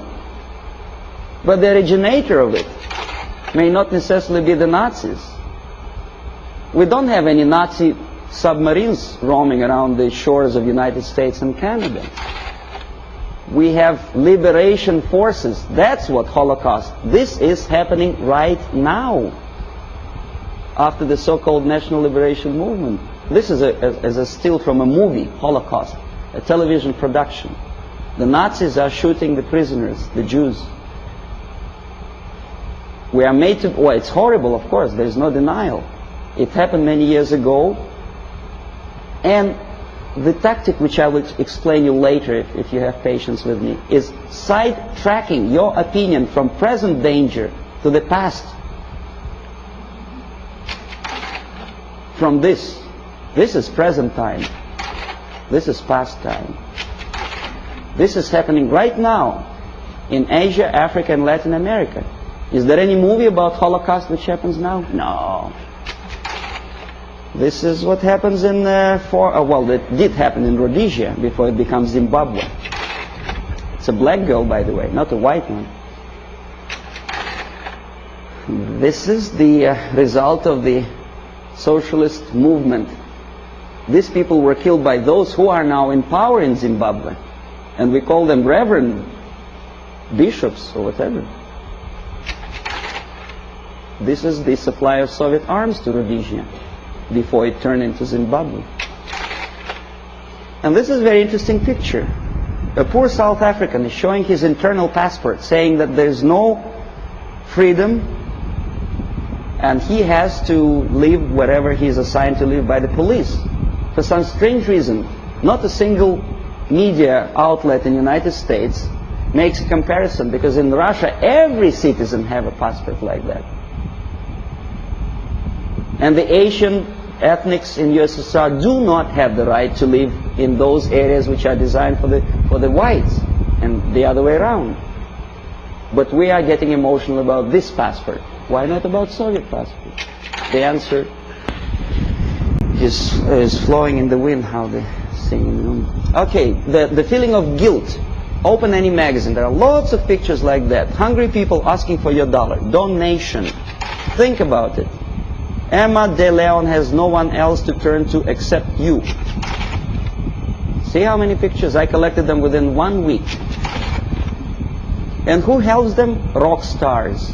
But the originator of it may not necessarily be the Nazis. We don't have any Nazi submarines roaming around the shores of the United States and Canada. We have liberation forces. That's what Holocaust. This is happening right now, after the so-called National Liberation Movement. This is a still from a movie, Holocaust, a television production. The Nazis are shooting the prisoners, the Jews. We are made to, well, it's horrible, of course, there's no denial. It happened many years ago, and the tactic which I will explain you later, if you have patience with me, is sidetracking your opinion from present danger to the past. From this is present time, this is past time. This is happening right now in Asia, Africa, and Latin America. Is there any movie about Holocaust which happens now? No. This is what happens in, well, it did happen in Rhodesia before it becomes Zimbabwe. It's a black girl, by the way, not a white one. This is the result of the socialist movement. These people were killed by those who are now in power in Zimbabwe. And we call them reverend bishops or whatever. This is the supply of Soviet arms to Rhodesia before it turned into Zimbabwe. And this is a very interesting picture. A poor South African is showing his internal passport, saying that there's no freedom and he has to live wherever he's assigned to live by the police. For some strange reason, not a single media outlet in the United States makes a comparison, because in Russia every citizen have a passport like that. And the Asian ethnics in USSR do not have the right to live in those areas which are designed for the whites, and the other way around. But we are getting emotional about this passport. Why not about Soviet passport? The answer is flowing in the wind, how they sing in the room. Okay, the feeling of guilt. Open any magazine, there are lots of pictures like that. Hungry people asking for your dollar. Donation. Think about it. Emma De Leon has no one else to turn to except you. See how many pictures? I collected them within 1 week. And who helps them? Rock stars.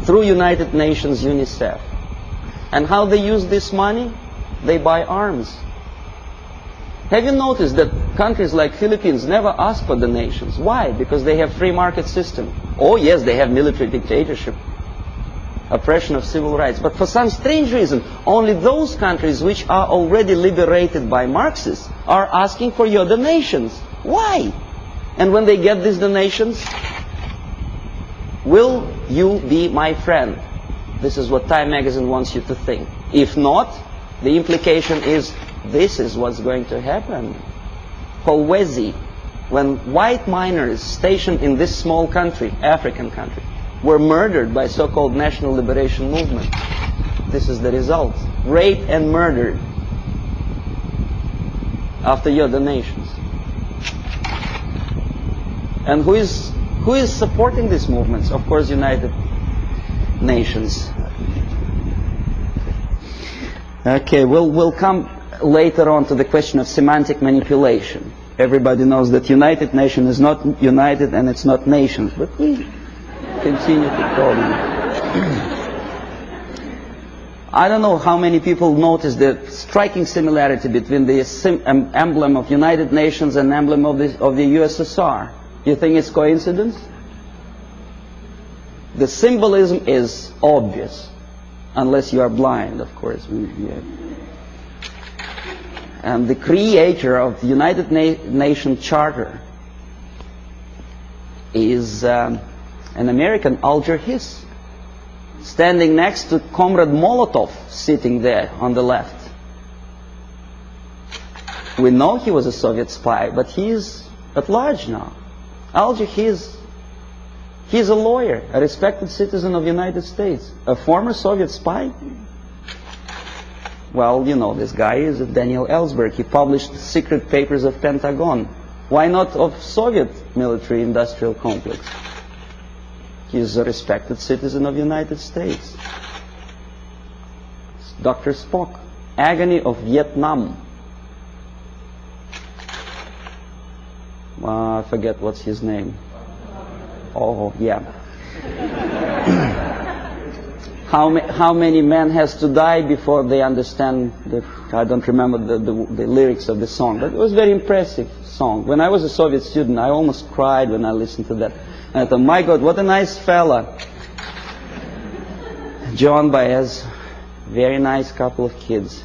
Through United Nations, UNICEF. And how they use this money? They buy arms. Have you noticed that countries like Philippines never ask for donations? Why? Because they have free market system. Oh yes, they have military dictatorship, oppression of civil rights. But for some strange reason, only those countries which are already liberated by Marxists are asking for your donations. Why? And when they get these donations, will you be my friend? This is what Time magazine wants you to think. If not, the implication is this is what's going to happen. Kolwezi, when white miners stationed in this small country, African country, were murdered by so-called National Liberation Movement. This is the result. Raped and murdered after your donations. And who is supporting these movements? Of course, United Nations. Okay, we'll come later on to the question of semantic manipulation. Everybody knows that United Nations is not united and it's not nations, but we continue to call them. I don't know how many people notice the striking similarity between the emblem of United Nations and emblem of the USSR. You think it's coincidence? The symbolism is obvious, unless you are blind, of course. And the creator of the United Nations Charter is an American, Alger Hiss, standing next to Comrade Molotov, sitting there on the left. We know he was a Soviet spy, but he is at large now. Alger Hiss, he's a lawyer, a respected citizen of the United States, a former Soviet spy. Well, you know, this guy is Daniel Ellsberg. He published secret papers of Pentagon. Why not of Soviet military-industrial complex? He's a respected citizen of the United States. Dr. Spock, Agony of Vietnam. I forget what's his name. Oh, yeah. How many men has to die before they understand the, I don't remember the lyrics of the song, but it was a very impressive song. When I was a Soviet student, I almost cried when I listened to that. And I thought, my God, what a nice fella. John Baez, very nice couple of kids.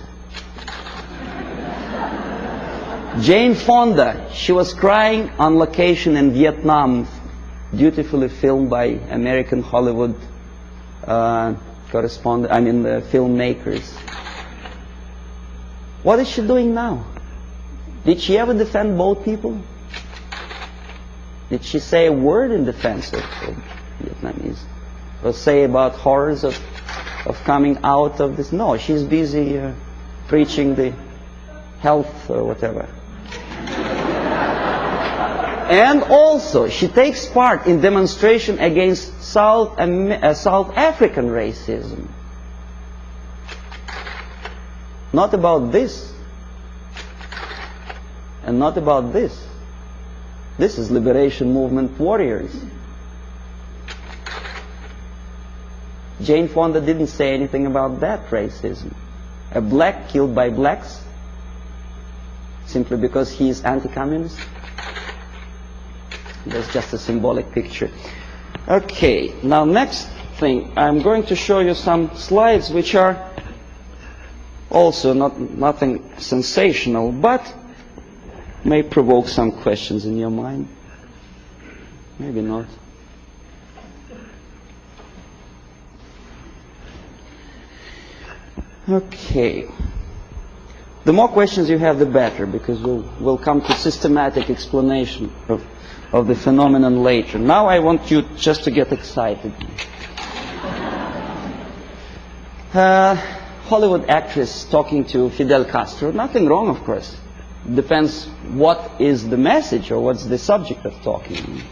Jane Fonda, she was crying on location in Vietnam, beautifully filmed by American Hollywood filmmakers. What is she doing now? Did she ever defend both people? Did she say a word in defense of Vietnamese? or say about horrors of coming out of this. No, she's busy preaching the health or whatever. And also, she takes part in demonstration against South African racism. Not about this. And not about this. This is liberation movement warriors. Jane Fonda didn't say anything about that racism. A black killed by blacks simply because he is anti-communist. That's just a symbolic picture. Okay, now next thing, I'm going to show you some slides which are also nothing sensational, but may provoke some questions in your mind. Maybe not. Okay. The more questions you have, the better, because we'll come to systematic explanation of the phenomenon later. Now I want you just to get excited. Hollywood actress talking to Fidel Castro. Nothing wrong, of course. Depends what is the message or what's the subject of talking.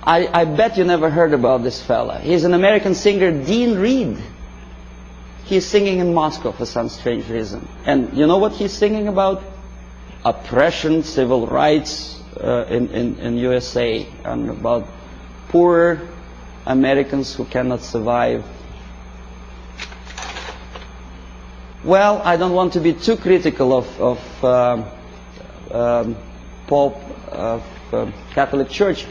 I bet you never heard about this fella. He's an American singer, Dean Reed. He's singing in Moscow for some strange reason. And you know what he's singing about? Oppression, civil rights in USA, and about poor Americans who cannot survive. Well, I don't want to be too critical of Pope, of Catholic Church,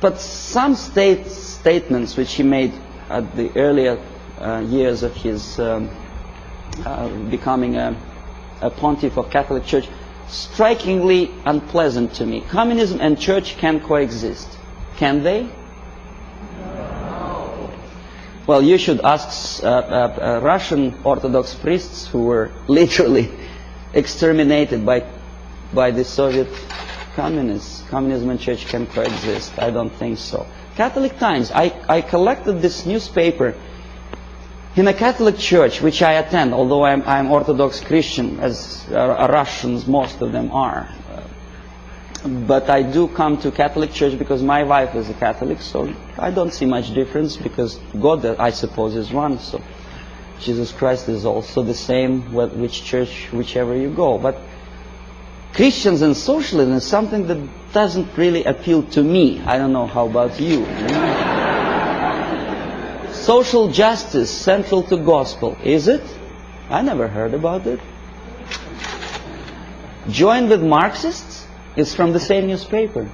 but some statements which he made at the earlier years of his becoming a pontiff of Catholic Church, strikingly unpleasant to me. Communism and church can coexist. Can they? Well, you should ask Russian Orthodox priests who were literally exterminated by the Soviet communists. Communism and church can coexist. I don't think so. Catholic Times. I collected this newspaper in a Catholic church which I attend, although I'm Orthodox Christian, as Russians, most of them are. But I do come to Catholic church because my wife is a Catholic, so I don't see much difference, because God, I suppose, is one, so Jesus Christ is also the same which church, whichever you go. But Christians and socialism is something that doesn't really appeal to me. I don't know, how about you? Social justice central to gospel, is it? I never heard about it. Join with Marxists? It's from the same newspaper.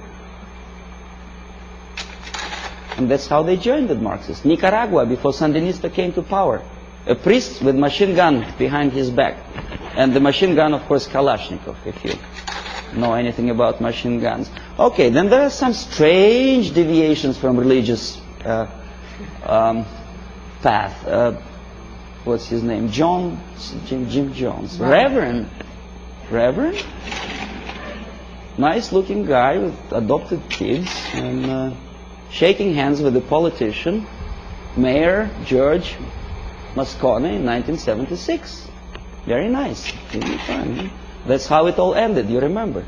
And that's how they joined with Marxists. Nicaragua, before Sandinista came to power. A priest with machine gun behind his back. And the machine gun, of course, Kalashnikov, if you know anything about machine guns. Okay, then there are some strange deviations from religious path. What's his name? Jim Jones. Reverend? Nice looking guy with adopted kids, and shaking hands with a politician, Mayor George Moscone in 1976. Very nice. Really fun. That's how it all ended, you remember.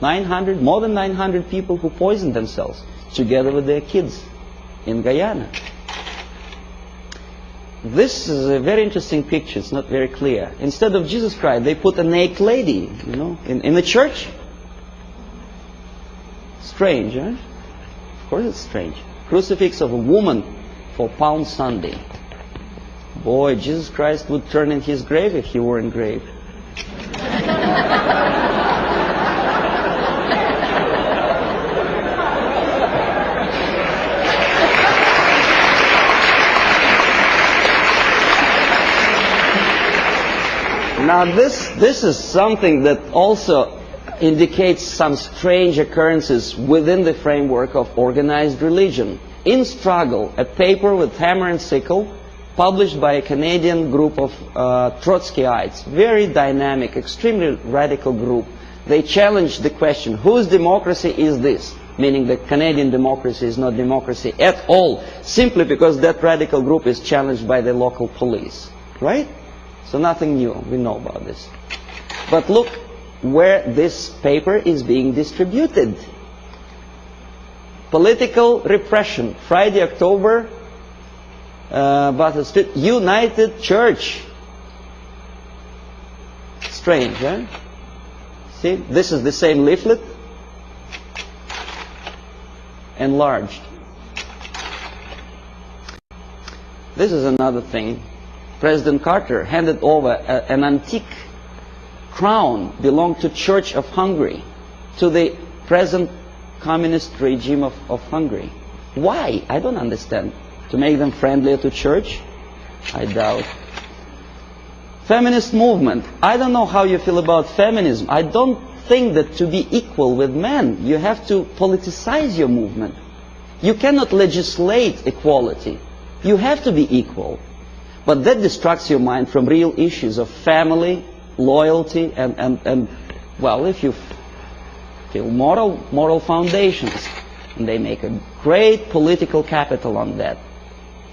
More than 900 people who poisoned themselves together with their kids in Guyana. This is a very interesting picture. It's not very clear. Instead of Jesus Christ, they put a naked lady, you know, in the church. Strange, huh? Of course it's strange. Crucifix of a woman for Palm Sunday. Boy, Jesus Christ would turn in his grave if he were engraved. Now this is something that also indicates some strange occurrences within the framework of organized religion. In Struggle, a paper with hammer and sickle, published by a Canadian group of Trotskyites, very dynamic, extremely radical group. They challenged the question, whose democracy is this? meaning that Canadian democracy is not democracy at all, simply because that radical group is challenged by the local police, right? So nothing new, we know about this. But look where this paper is being distributed. Political repression, Friday, October, Battle Street, United Church. Strange, eh? See, this is the same leaflet, enlarged. This is another thing. President Carter handed over an antique crown belonged to Church of Hungary to the present communist regime of Hungary. Why? I don't understand. To make them friendlier to church? I doubt. Feminist movement. I don't know how you feel about feminism. I don't think that to be equal with men, you have to politicize your movement. You cannot legislate equality. You have to be equal. But that distracts your mind from real issues of family, loyalty, and well, if you feel moral foundations, and they make a great political capital on that.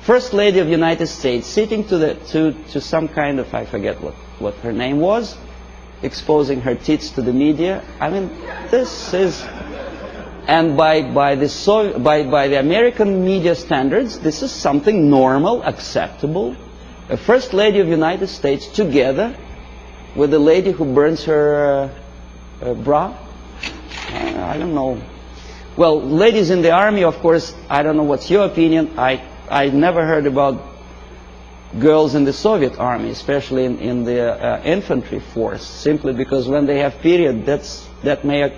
First Lady of the United States sitting to some kind of, I forget what her name was, exposing her tits to the media. I mean, this is, and by the American media standards, this is something normal, acceptable. A First Lady of the United States together with a lady who burns her bra. I don't know. Well, ladies in the army, of course, I don't know what's your opinion. I never heard about girls in the Soviet army, especially in the infantry force, simply because when they have period, that may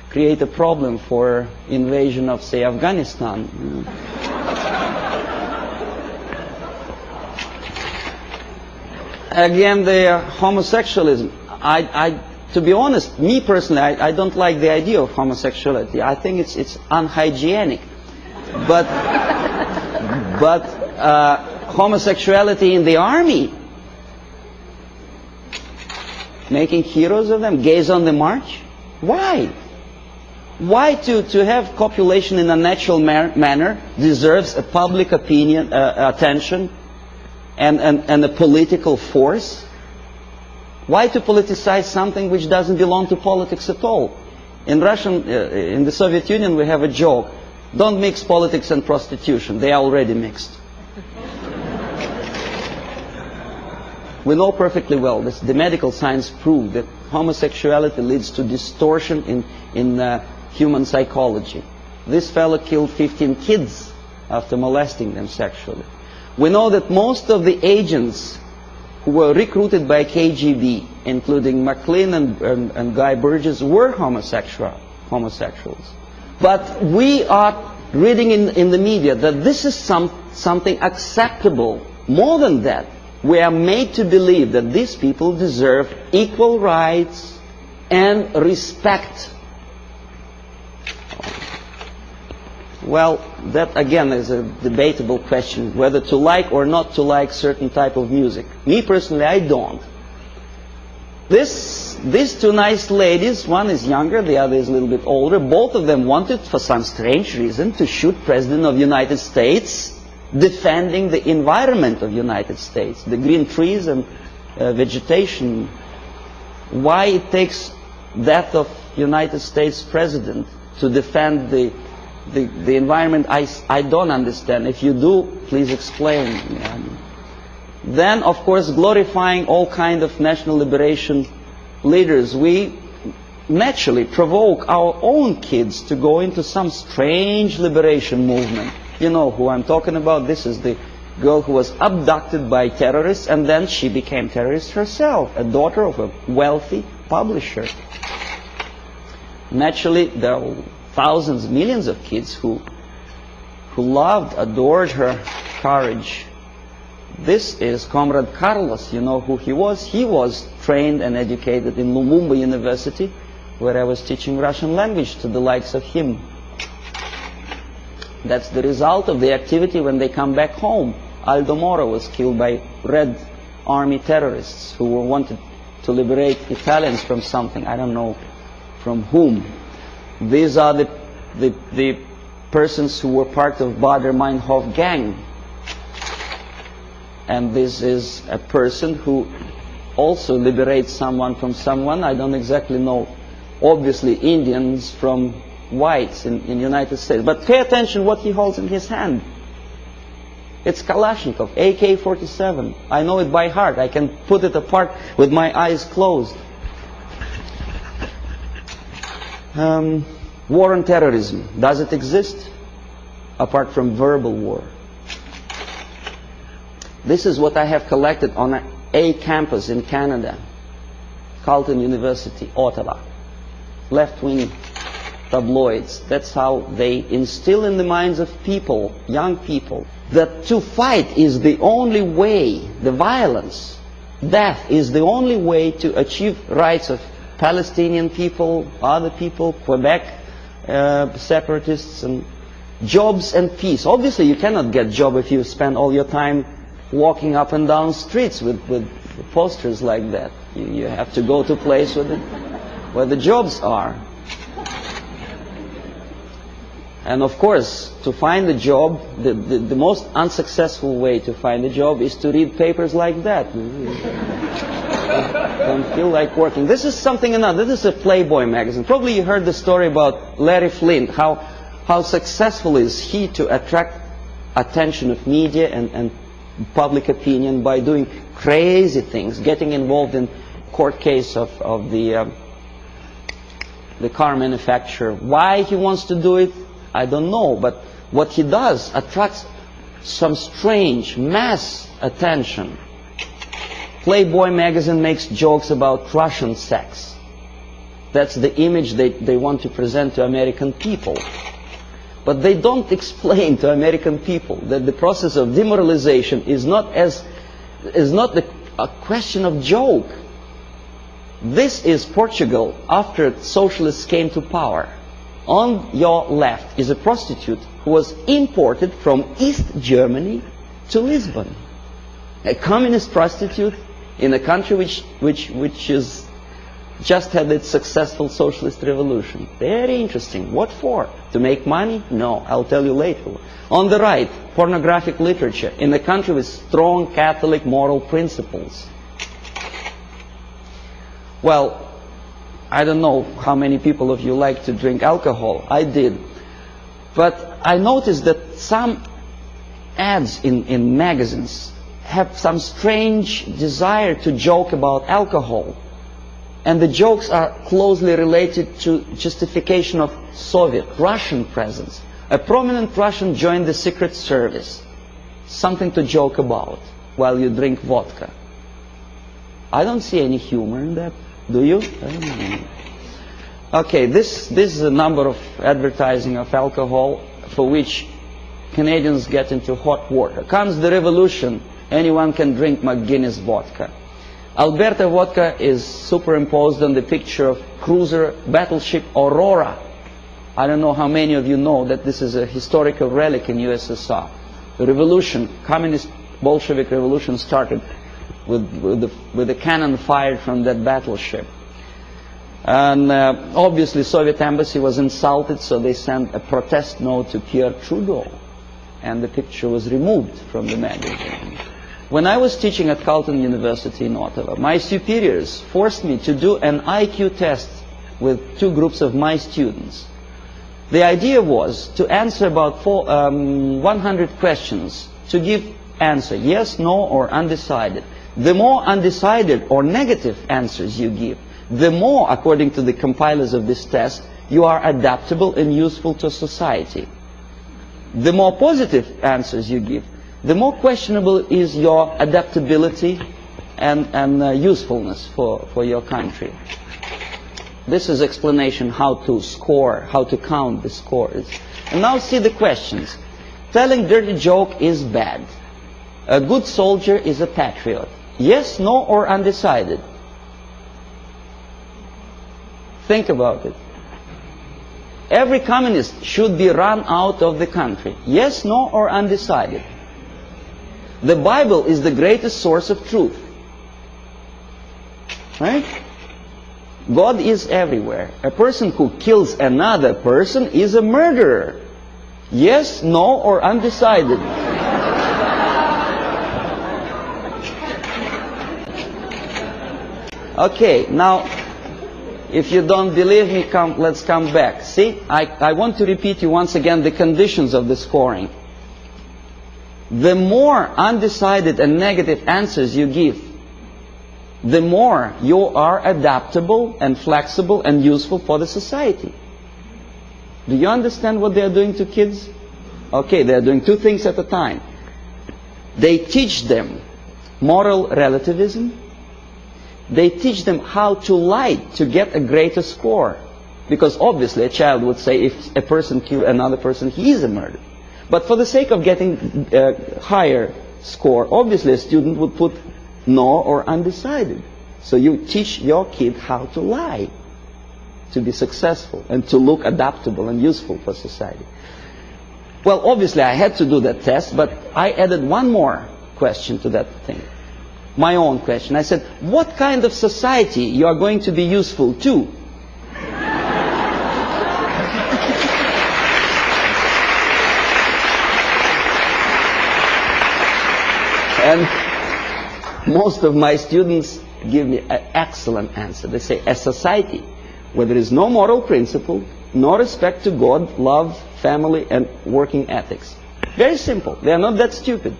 create a problem for invasion of, say, Afghanistan. Again, the homosexualism. To be honest, me personally, I don't like the idea of homosexuality. I think it's unhygienic. But homosexuality in the army, making heroes of them, gays on the march. Why? Why to have copulation in a natural manner deserves a public opinion, attention, and a political force? Why to politicize something which doesn't belong to politics at all? In the Soviet Union, we have a joke: don't mix politics and prostitution. They are already mixed. We know perfectly well, the medical science proved that homosexuality leads to distortion in human psychology. This fellow killed 15 kids after molesting them sexually. We know that most of the agents who were recruited by KGB, including McLean and Guy Burgess, were homosexuals. But we are reading in the media that this is something acceptable. More than that, we are made to believe that these people deserve equal rights and respect. Well, that again is a debatable question, whether to like or not to like certain type of music. Me personally, I don't. These two nice ladies, one is younger, the other is a little bit older, both of them wanted, for some strange reason, to shoot President of the United States, defending the environment of the United States, the green trees and vegetation. Why it takes death of United States President to defend the environment, I don't understand. If you do, please explain. Then, of course, glorifying all kind of national liberation leaders, we naturally provoke our own kids to go into some strange liberation movement. You know who I'm talking about. This is the girl who was abducted by terrorists, and then she became terrorist herself, a daughter of a wealthy publisher. Naturally, there are thousands, millions of kids who loved, adored her courage. This is Comrade Carlos. You know who he was? He was trained and educated in Lumumba University, where I was teaching Russian language to the likes of him. That's the result of the activity when they come back home. Aldo Moro was killed by Red Army terrorists who wanted to liberate Italians from something. I don't know from whom. These are the persons who were part of Baader-Meinhof gang. And this is a person who also liberates someone from someone. I don't exactly know, obviously, Indians from whites in the United States. But pay attention what he holds in his hand. It's Kalashnikov, AK-47. I know it by heart. I can put it apart with my eyes closed. War on terrorism. Does it exist? Apart from verbal war. This is what I have collected on a campus in Canada. Carleton University, Ottawa. Left-wing tabloids. That's how they instill in the minds of people, young people, that to fight is the only way, the violence, death is the only way to achieve rights of Palestinian people, other people, Quebec separatists, and jobs and peace. Obviously you cannot get job if you spend all your time walking up and down streets with posters like that. You have to go to a place where the jobs are. And of course, to find a job, the most unsuccessful way to find a job is to read papers like that. Don't feel like working. This is something another. This is a Playboy magazine. Probably you heard the story about Larry Flint, how successful is he to attract attention of media and public opinion by doing crazy things, getting involved in court case of the car manufacturer. Why he wants to do it, I don't know, but what he does attracts some strange mass attention. Playboy magazine makes jokes about Russian sex. That's the image they want to present to American people. But they don't explain to American people that the process of demoralization is not a question of joke. This is Portugal after socialists came to power. On your left is a prostitute who was imported from East Germany to Lisbon. A communist prostitute in a country which is just had its successful socialist revolution. Very interesting. What for? To make money? No, I'll tell you later. On the right, pornographic literature in a country with strong Catholic moral principles. Well, I don't know how many people of you like to drink alcohol. I did. But I noticed that some ads in magazines have some strange desire to joke about alcohol. And the jokes are closely related to justification of Soviet, Russian presence. A prominent Russian joined the secret service. Something to joke about while you drink vodka. I don't see any humor in that. Do you? Okay, this is a number of advertising of alcohol for which Canadians get into hot water. Comes the revolution, anyone can drink McGuinness vodka. Alberta vodka is superimposed on the picture of cruiser battleship Aurora. I don't know how many of you know that this is a historical relic in USSR. The revolution, communist Bolshevik revolution started with the cannon fired from that battleship. And obviously Soviet embassy was insulted, so they sent a protest note to Pierre Trudeau. And the picture was removed from the magazine. When I was teaching at Carleton University in Ottawa, my superiors forced me to do an IQ test with two groups of my students. The idea was to answer about 100 questions, to give answer yes, no, or undecided. The more undecided or negative answers you give, the more, according to the compilers of this test, you are adaptable and useful to society. The more positive answers you give, the more questionable is your adaptability and usefulness for your country. This is explanation how to score, how to count the scores. And now see the questions. Telling dirty joke is bad. A good soldier is a patriot. Yes, no, or undecided? Think about it. Every communist should be run out of the country. Yes, no, or undecided? The Bible is the greatest source of truth. Right? God is everywhere. A person who kills another person is a murderer. Yes, no, or undecided. Okay, now, if you don't believe me, let's come back. See, I want to repeat you once again the conditions of the scoring. The more undecided and negative answers you give, the more you are adaptable and flexible and useful for the society. Do you understand what they are doing to kids? Okay, they are doing two things at a time. They teach them moral relativism. They teach them how to lie to get a greater score. Because obviously a child would say if a person kills another person, he is a murderer. But for the sake of getting a higher score, obviously a student would put no or undecided. So you teach your kid how to lie to be successful and to look adaptable and useful for society. Well, obviously I had to do that test, but I added one more question to that thing. My own question. I said, what kind of society you are going to be useful to? And most of my students give me an excellent answer. They say, a society where there is no moral principle, no respect to God, love, family, and working ethics. Very simple. They are not that stupid.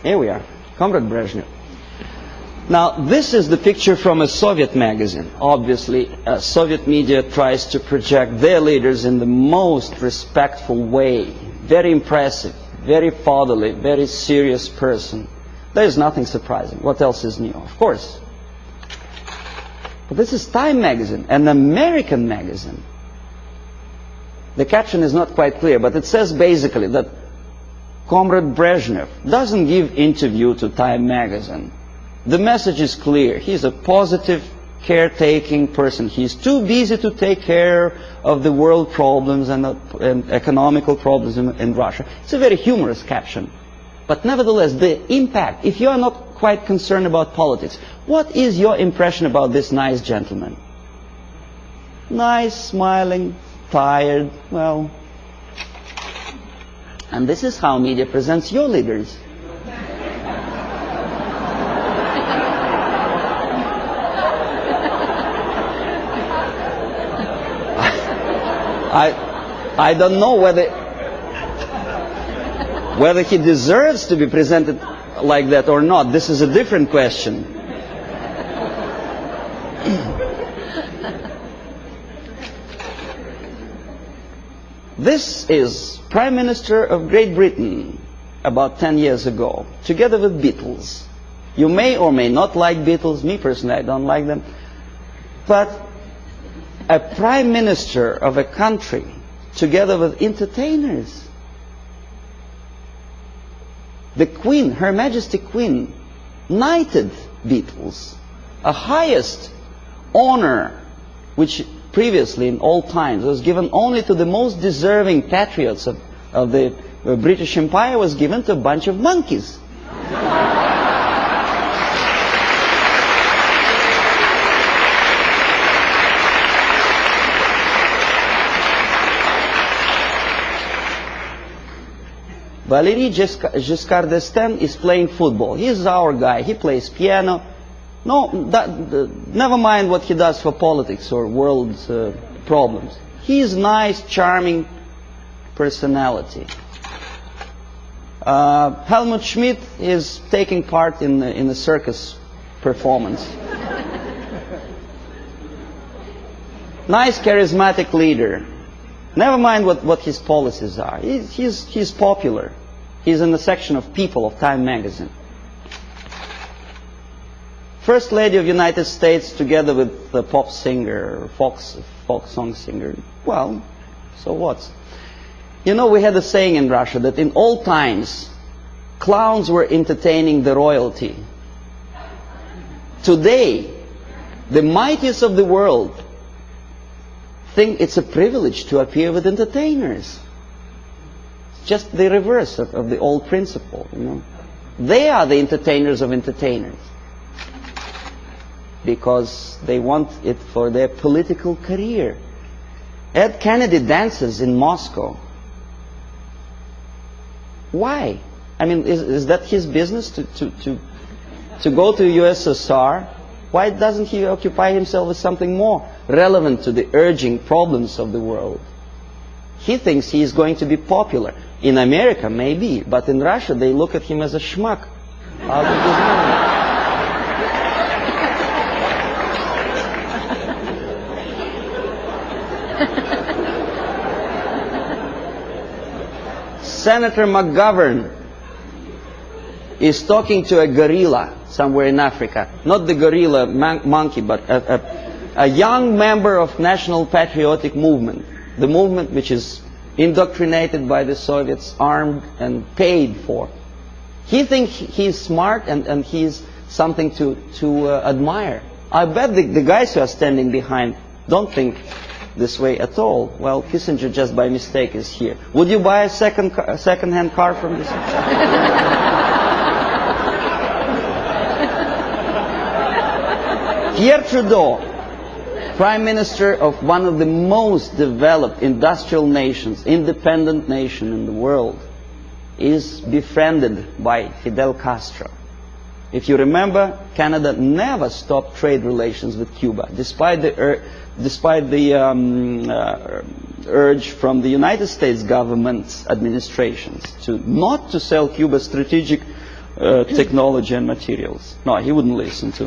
Here we are, Comrade Brezhnev. Now, this is the picture from a Soviet magazine. Obviously, Soviet media tries to project their leaders in the most respectful way. Very impressive, very fatherly, very serious person. There is nothing surprising. What else is new? Of course. But this is Time magazine, an American magazine. The caption is not quite clear, but it says basically that Comrade Brezhnev doesn't give interview to Time magazine. The message is clear. He's a positive, caretaking person. He's too busy to take care of the world problems and economical problems in Russia. It's a very humorous caption. But nevertheless, the impact, if you are not quite concerned about politics, what is your impression about this nice gentleman? Nice, smiling, tired, well... And this is how media presents your leaders. I don't know whether he deserves to be presented like that or not. This is a different question. This is Prime Minister of Great Britain about 10 years ago, together with Beatles. You may or may not like Beatles. Me personally, I don't like them. But a Prime Minister of a country together with entertainers. The Queen, Her Majesty Queen, knighted Beatles, a highest honor which previously in all times was given only to the most deserving patriots of the British Empire, was given to a bunch of monkeys. Valéry Giscard d'Estaing is playing football. He's our guy. He plays piano. No, never mind what he does for politics or world problems. He's nice, charming personality. Helmut Schmidt is taking part in a circus performance. Nice, charismatic leader. Never mind what his policies are. He's popular. He's in the section of People of Time magazine. First Lady of the United States together with the pop singer, folk song singer. Well, so what? You know, we had a saying in Russia that in old times, clowns were entertaining the royalty. Today, the mightiest of the world think it's a privilege to appear with entertainers. It's just the reverse of the old principle, you know. They are the entertainers of entertainers. because they want it for their political career. Ed Kennedy dances in Moscow. Why? I mean, is that his business to go to USSR? Why doesn't he occupy himself with something more relevant to the urging problems of the world? He thinks he is going to be popular. In America, maybe, but in Russia, they look at him as a schmuck out of his mind. Senator McGovern is talking to a gorilla somewhere in Africa. Not the gorilla monkey, but a young member of National Patriotic Movement. The movement which is indoctrinated by the Soviets, armed and paid for. He thinks he's smart and he's something to admire. I bet the guys who are standing behind don't think this way at all. Well, Kissinger just by mistake is here. Would you buy a second-hand car from this? Pierre Trudeau, Prime Minister of one of the most developed industrial nations, independent nation in the world, is befriended by Fidel Castro. If you remember, Canada never stopped trade relations with Cuba, despite the urge from the United States government's administrations not to sell Cuba strategic technology and materials. No, he wouldn't listen to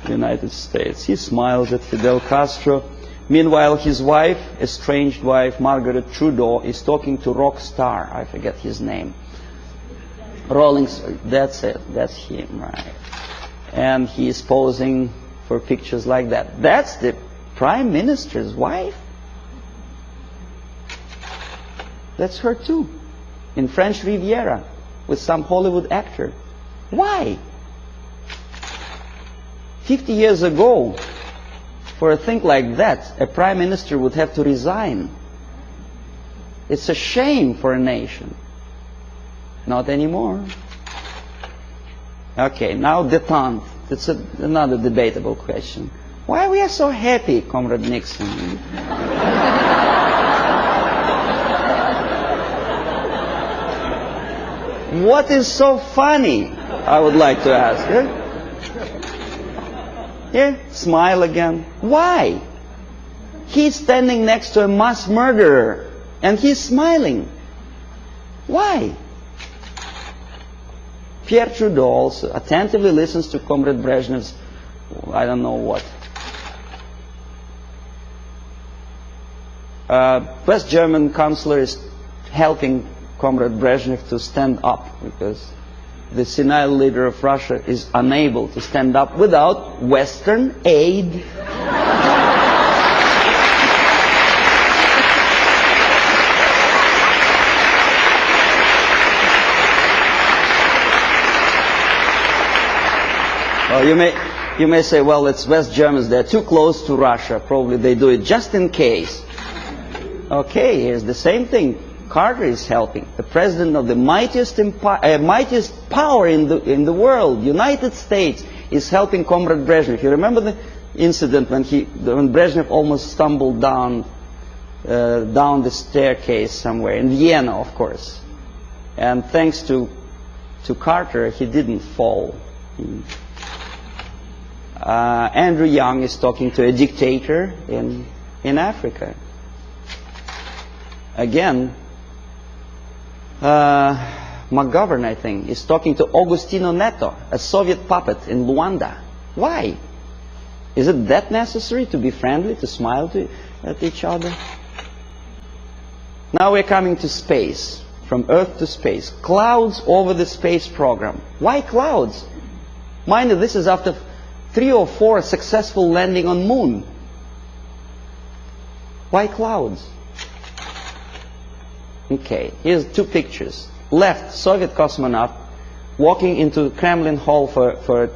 the United States. He smiles at Fidel Castro. Meanwhile, his wife, estranged wife, Margaret Trudeau, is talking to rock star. I forget his name. That's it. That's him, right? And he is posing for pictures like that. That's the Prime Minister's wife? That's her too. In French Riviera with some Hollywood actor. Why? 50 years ago, for a thing like that, a Prime Minister would have to resign. It's a shame for a nation. Not anymore. Okay, now détente. That's another debatable question. Why we are so happy, Comrade Nixon? What is so funny? I would like to ask. Yeah, smile again. Why? He's standing next to a mass murderer and he's smiling. Why? Pierre Trudeau also attentively listens to Comrade Brezhnev's, I don't know what. West German Chancellor is helping Comrade Brezhnev to stand up because the senile leader of Russia is unable to stand up without Western aid. Well, you may say, well, it's West Germans, they're too close to Russia, probably they do it just in case. Okay, here's the same thing. Carter is helping. The president of the mightiest power in the world, United States, is helping Comrade Brezhnev. You remember the incident when Brezhnev almost stumbled down the staircase somewhere in Vienna, of course. And thanks to Carter, he didn't fall. Andrew Young is talking to a dictator in Africa. Again, McGovern, I think, is talking to Agostino Neto, a Soviet puppet in Luanda. Why? Is it that necessary to be friendly, to smile at each other? Now we're coming to space, from Earth to space. Clouds over the space program. Why clouds? Mind you, this is after 3 or 4 successful landing on Moon. Why clouds? Okay, here's 2 pictures. Left, Soviet cosmonaut walking into Kremlin Hall for a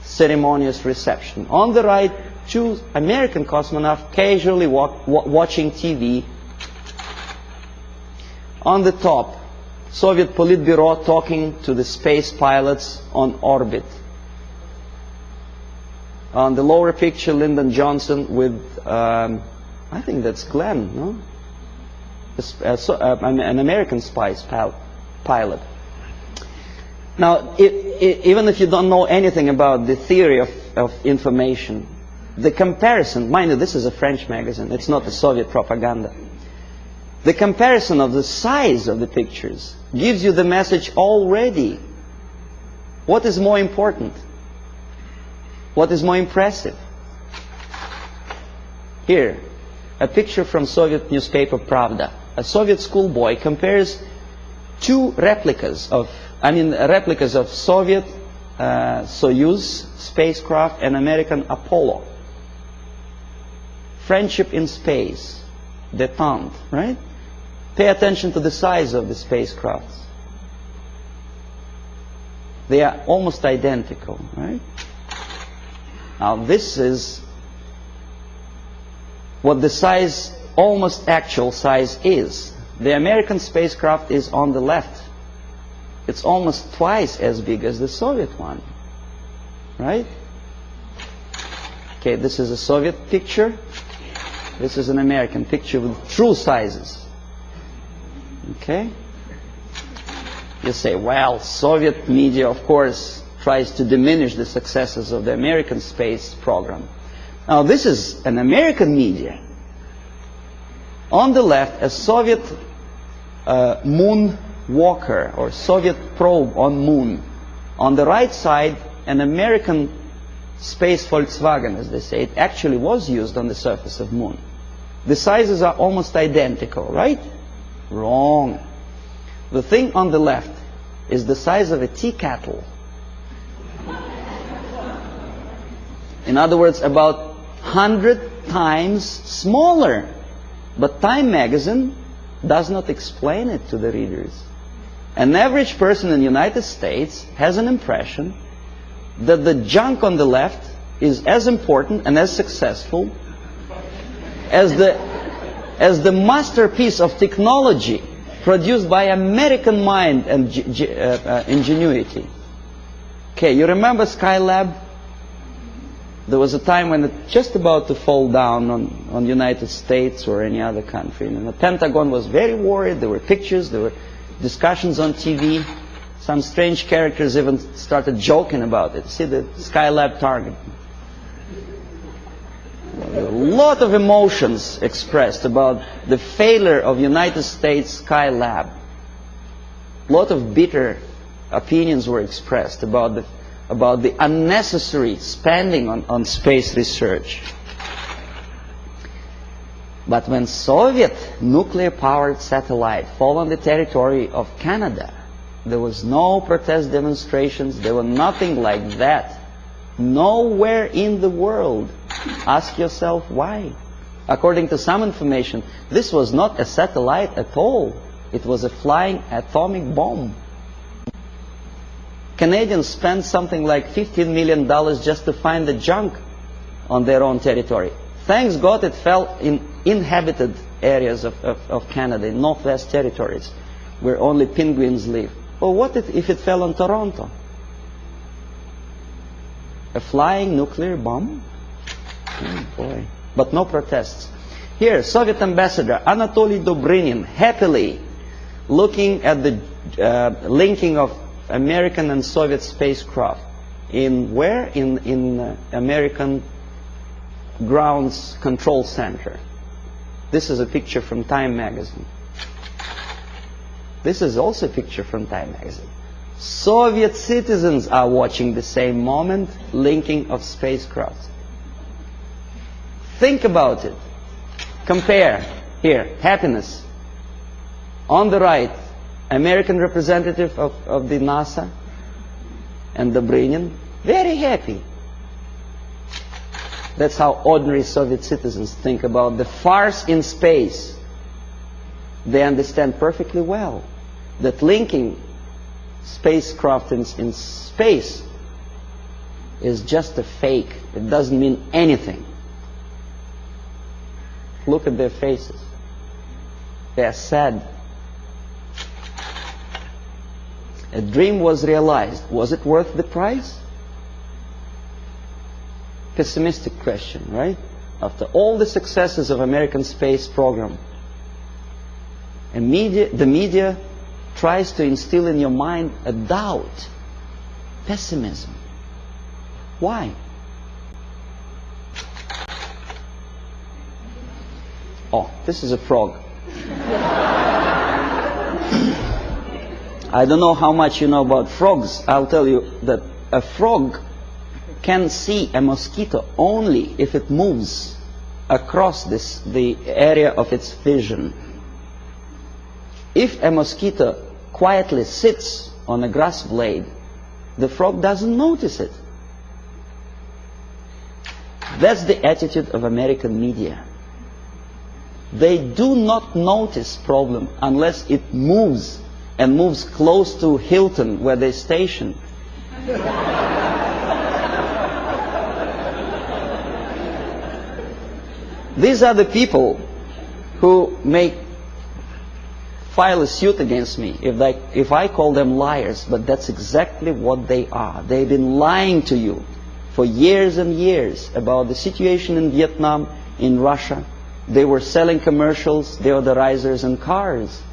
ceremonious reception. On the right, 2 American cosmonauts casually watching TV. On the top, Soviet Politburo talking to the space pilots on orbit. On the lower picture, Lyndon Johnson with, I think that's Glenn, no? An American spy pilot. Now, even if you don't know anything about the theory of information, the comparison, mind you, this is a French magazine, it's not a Soviet propaganda. The comparison of the size of the pictures gives you the message already. What is more important? What is more impressive? Here, a picture from Soviet newspaper Pravda. A Soviet schoolboy compares two replicas of Soviet Soyuz spacecraft and American Apollo. Friendship in space, détente, right? Pay attention to the size of the spacecrafts. They are almost identical, right? Now this is what the size, almost actual size is. The American spacecraft is on the left. It's almost twice as big as the Soviet one, right? Okay, this is a Soviet picture. This is an American picture with true sizes. Okay? You say, well, Soviet media, of course, tries to diminish the successes of the American space program. Now, this is an American media. On the left, a Soviet moon walker or Soviet probe on moon. On the right side, an American space Volkswagen, as they say. It actually was used on the surface of moon. The sizes are almost identical, right? Wrong. The thing on the left is the size of a tea kettle. In other words, about 100 times smaller. But Time magazine does not explain it to the readers. An average person in the United States has an impression that the junk on the left is as important and as successful as the masterpiece of technology produced by American mind and ingenuity. Okay, you remember Skylab? There was a time when it just about to fall down on the United States or any other country. And the Pentagon was very worried. There were pictures, there were discussions on TV. Some strange characters even started joking about it. See the Skylab target. A lot of emotions expressed about the failure of United States Skylab. A lot of bitter opinions were expressed about the unnecessary spending on space research. But when Soviet nuclear-powered satellite fell on the territory of Canada, there was no protest demonstrations. There were nothing like that. Nowhere in the world. Ask yourself why. According to some information, this was not a satellite at all. It was a flying atomic bomb. Canadians spent something like $15 million just to find the junk on their own territory. Thanks God it fell in inhabited areas of Canada, in Northwest Territories, where only penguins live. Well, what if it fell on Toronto? A flying nuclear bomb? Oh boy. But no protests. Here, Soviet ambassador Anatoly Dobrynin happily looking at the linking of American and Soviet spacecraft. In where? In American Grounds Control Center. This is a picture from Time magazine. This is also a picture from Time magazine. Soviet citizens are watching the same moment, linking of spacecraft. Think about it. Compare. Here, happiness. On the right, American representative of the NASA and Dobrynin, very happy. That's how ordinary Soviet citizens think about the farce in space. They understand perfectly well that linking spacecraft in space is just a fake. It doesn't mean anything. Look at their faces. They are sad. A dream was realized. Was it worth the price? pessimistic question, right? After all the successes of American space program, and the media tries to instill in your mind a doubt, pessimism. Why? Oh, this is a frog. I don't know how much you know about frogs. I'll tell you that a frog can see a mosquito only if it moves across the area of its vision. If a mosquito quietly sits on a grass blade, the frog doesn't notice it. That's the attitude of American media. They do not notice problem unless it moves, and moves close to Hilton where they station. These are the people who may file a suit against me if I call them liars, but that's exactly what they are. They've been lying to you for years and years about the situation in Vietnam, in Russia. They were selling commercials, deodorizers and cars.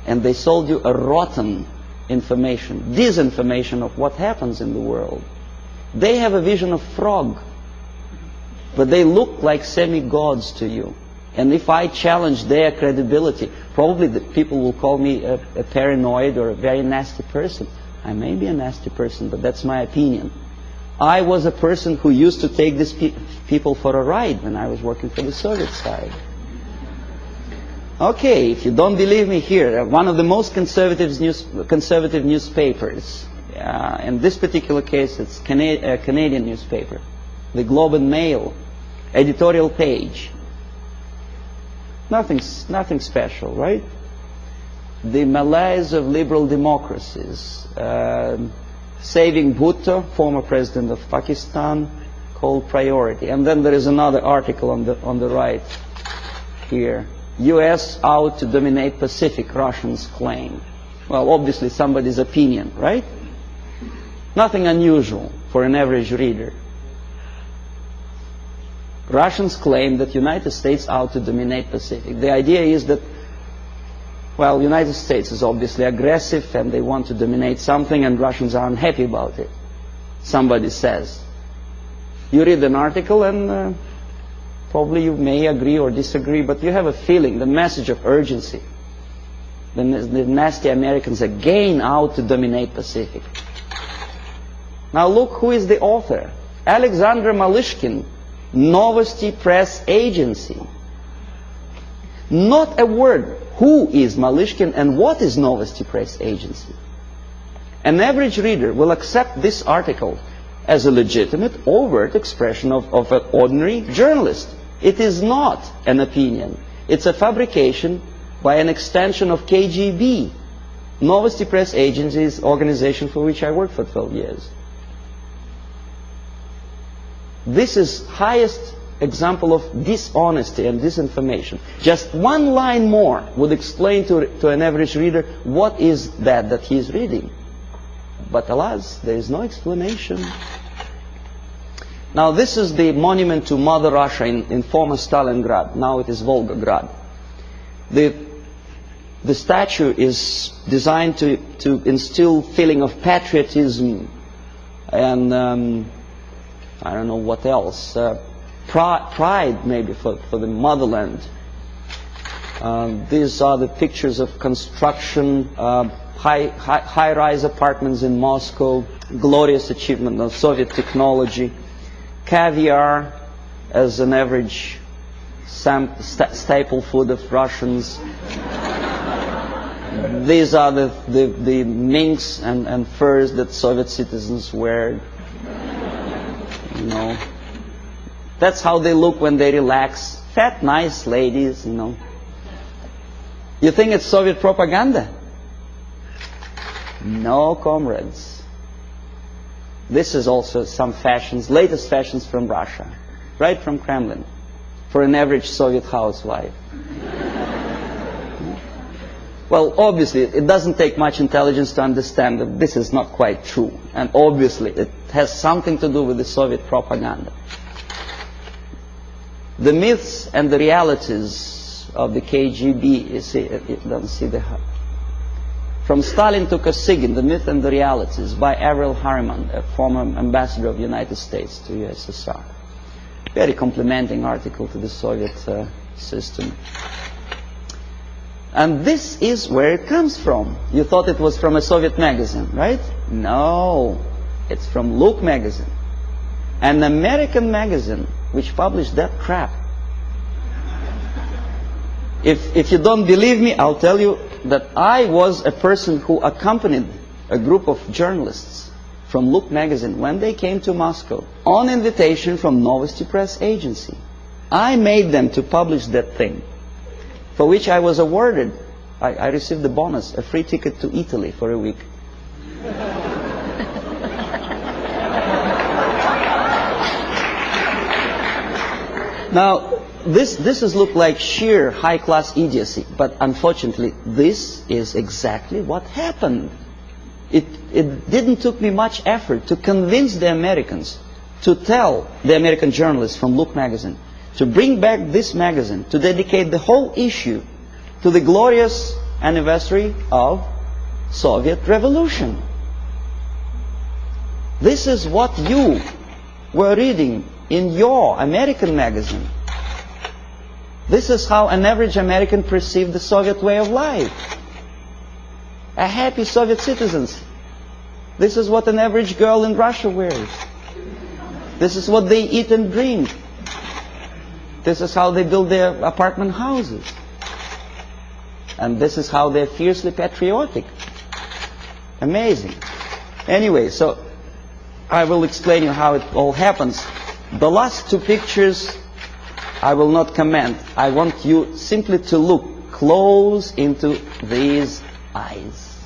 And they sold you a rotten information, disinformation of what happens in the world. They have a vision of frog, but they look like semi-gods to you. And if I challenge their credibility, probably the people will call me a paranoid or a very nasty person. I may be a nasty person, but that's my opinion. I was a person who used to take these people for a ride when I was working for the Soviet side. Okay, if you don't believe me here, one of the most conservative newspapers, in this particular case it's a Canadian newspaper, the Globe and Mail, editorial page. Nothing special, right? The malaise of liberal democracies. Saving Bhutto, former president of Pakistan, called priority. And then there is another article on the right here. US out to dominate Pacific, Russians claim. Well, obviously somebody's opinion, right? Nothing unusual for an average reader. Russians claim that United States out to dominate Pacific. The idea is that, well, United States is obviously aggressive and they want to dominate something and Russians are unhappy about it. Somebody says. You read an article and probably you may agree or disagree, but you have a feeling, the message of urgency. The nasty Americans again out to dominate Pacific. Now look who is the author. Alexander Malishkin, Novosti Press Agency. Not a word. Who is Malishkin and what is Novosti Press Agency? An average reader will accept this article as a legitimate, overt expression of an ordinary journalist. It is not an opinion. It's a fabrication by an extension of KGB. Novosti Press Agency is an organization for which I worked for 12 years. This is highest example of dishonesty and disinformation. Just one line more would explain to an average reader what is that he is reading. But alas, there is no explanation. Now this is the monument to Mother Russia in former Stalingrad. Now it is Volgograd. The statue is designed to instill feeling of patriotism and I don't know what else. Pride maybe for the motherland. These are the pictures of construction, high-rise apartments in Moscow, glorious achievement of Soviet technology, caviar as an average staple food of Russians. These are the minks and furs that Soviet citizens wear. You know, that's how they look when they relax. Fat, nice ladies, you know. You think it's Soviet propaganda? No, comrades. This is also some fashions, latest fashions from Russia, right from Kremlin, for an average Soviet housewife. Well, obviously, it doesn't take much intelligence to understand that this is not quite true. And obviously, it has something to do with the Soviet propaganda. the myths and the realities of the KGB. You see, you don't see the... From Stalin to Kosygin, The Myth and the Realities, by Avril Harriman, a former ambassador of the United States to USSR. Very complimenting article to the Soviet system. And this is where it comes from. You thought it was from a Soviet magazine, right? No, it's from Look magazine, an American magazine which published that crap. If you don't believe me, I'll tell you that I was a person who accompanied a group of journalists from Look magazine when they came to Moscow on invitation from Novosti Press agency. I made them to publish that thing, for which I was awarded, I received the bonus, a free ticket to Italy for a week. Now, this is look like sheer high-class idiocy, but unfortunately, this is exactly what happened. It didn't took me much effort to convince the Americans to tell the American journalists from Look magazine to bring back this magazine, to dedicate the whole issue to the glorious anniversary of Soviet Revolution. This is what you were reading in your American magazine. This is how an average American perceived the Soviet way of life. A happy Soviet citizens. This is what an average girl in Russia wears. This is what they eat and drink. This is how they build their apartment houses. And this is how they're fiercely patriotic. Amazing. Anyway, so I will explain you how it all happens. The last two pictures I will not comment. I want you simply to look close into these eyes.